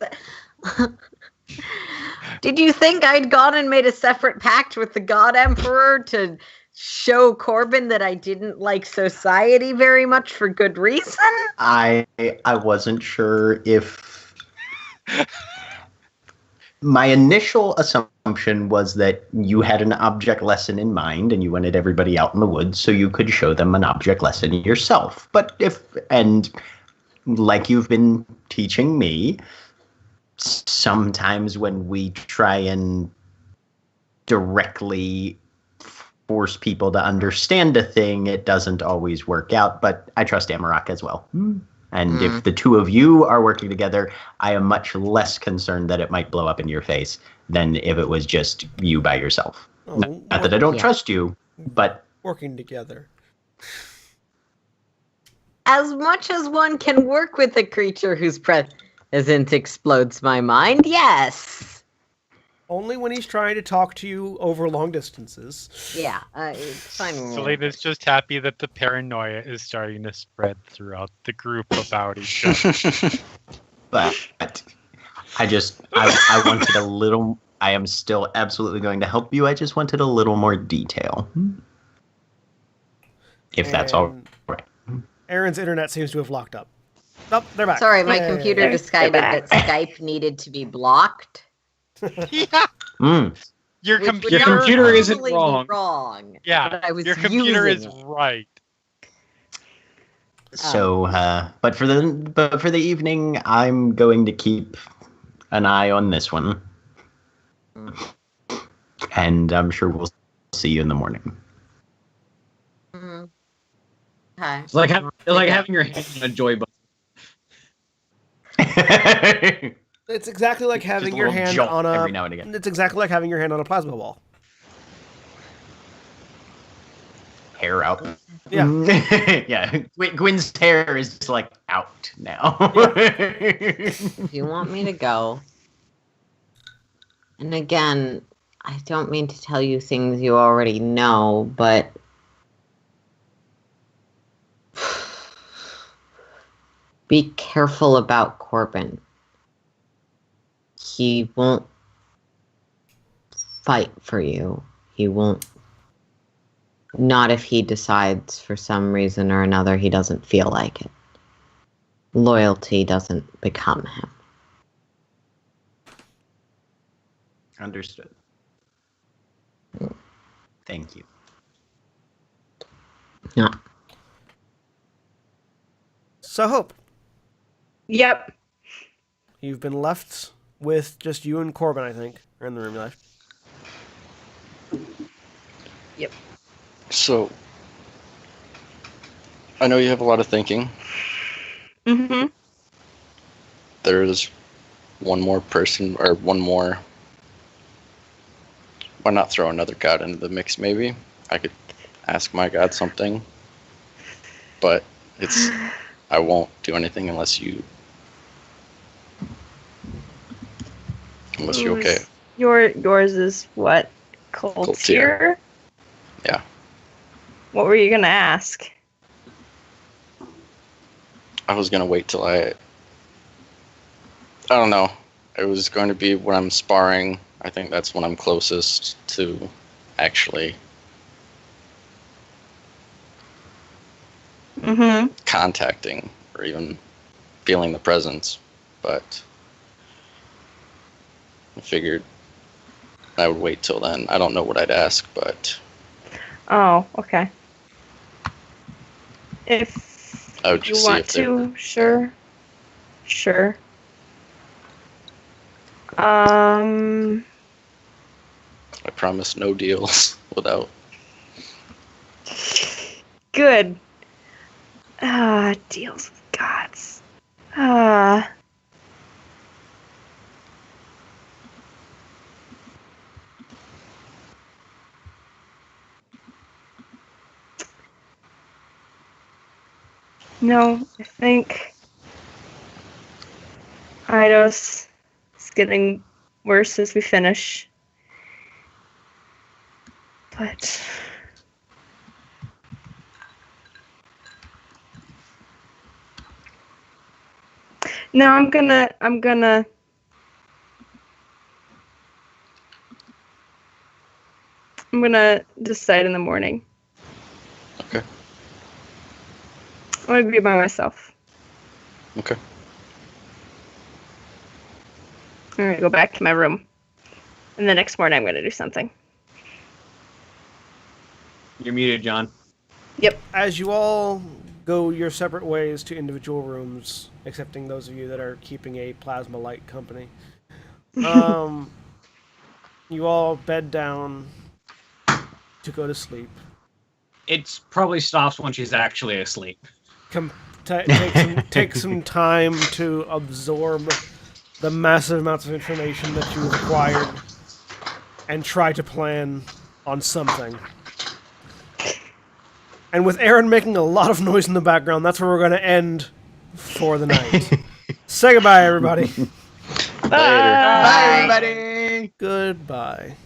Did you think I'd gone and made a separate pact with the God Emperor to show Corbin that I didn't like society very much for good reason? I wasn't sure if... My initial assumption was that you had an object lesson in mind and you wanted everybody out in the woods so you could show them an object lesson yourself. But and like you've been teaching me, sometimes when we try and directly force people to understand a thing, it doesn't always work out. But I trust Amarok as well. And if the two of you are working together, I am much less concerned that it might blow up in your face than if it was just you by yourself. Oh, Not that I don't trust you, but working together. As much as one can work with a creature whose presence explodes my mind, yes. Only when he's trying to talk to you over long distances. Yeah, it's fine. Selena's just happy that the paranoia is starting to spread throughout the group about each other. but I wanted a little. I am still absolutely going to help you. I just wanted a little more detail. If that's all right. Aaron's internet seems to have locked up. Nope, they're back. Sorry, my computer decided that Skype needed to be blocked. Yeah. Your Which would computer not isn't totally be wrong. Yeah, but I was your computer is using it. right. So, but for the evening, I'm going to keep an eye on this one, and I'm sure we'll see you in the morning. Okay. It's like having your hand on a joy button. It's exactly like having Just a your little hand jolt on a. every now and again. It's exactly like having your hand on a plasma ball. Hair out. Yeah. Yeah. Gwen's hair is just like out now. If you want me to go, and again, I don't mean to tell you things you already know, but be careful about Corbin. He won't fight for you. He won't. Not if he decides for some reason or another he doesn't feel like it. Loyalty doesn't become him. Understood. Thank you. Yeah. So, Hope, Yep. you've been left with just you and Corbin, I think, are in the room left. Yep. So, I know you have a lot of thinking. Mm-hmm. There's one more person, or one more. Why not throw another god into the mix, maybe? I could ask my god something. But I won't do anything unless you're okay. Yours is what? Coltier? Yeah. What were you gonna ask? I was gonna wait till I don't know. It was going to be when I'm sparring. I think that's when I'm closest to actually contacting or even feeling the presence. But I figured I would wait till then. I don't know what I'd ask, but Oh, okay. If I would you just see want if they were. to, sure. Sure. I promise no deals without. Good. Deals with gods. No, I think Eidos is getting worse as we finish. But no, I'm gonna decide in the morning. Okay. I'm gonna be by myself. Okay. I'm gonna go back to my room. And the next morning I'm gonna do something. You're muted, John. Yep. As you all go your separate ways to individual rooms, excepting those of you that are keeping a plasma light company, you all bed down to go to sleep. It probably stops when she's actually asleep. Take some time to absorb the massive amounts of information that you've acquired and try to plan on something. And with Aaron making a lot of noise in the background, that's where we're going to end for the night. Say goodbye, everybody. Bye, everybody. Goodbye.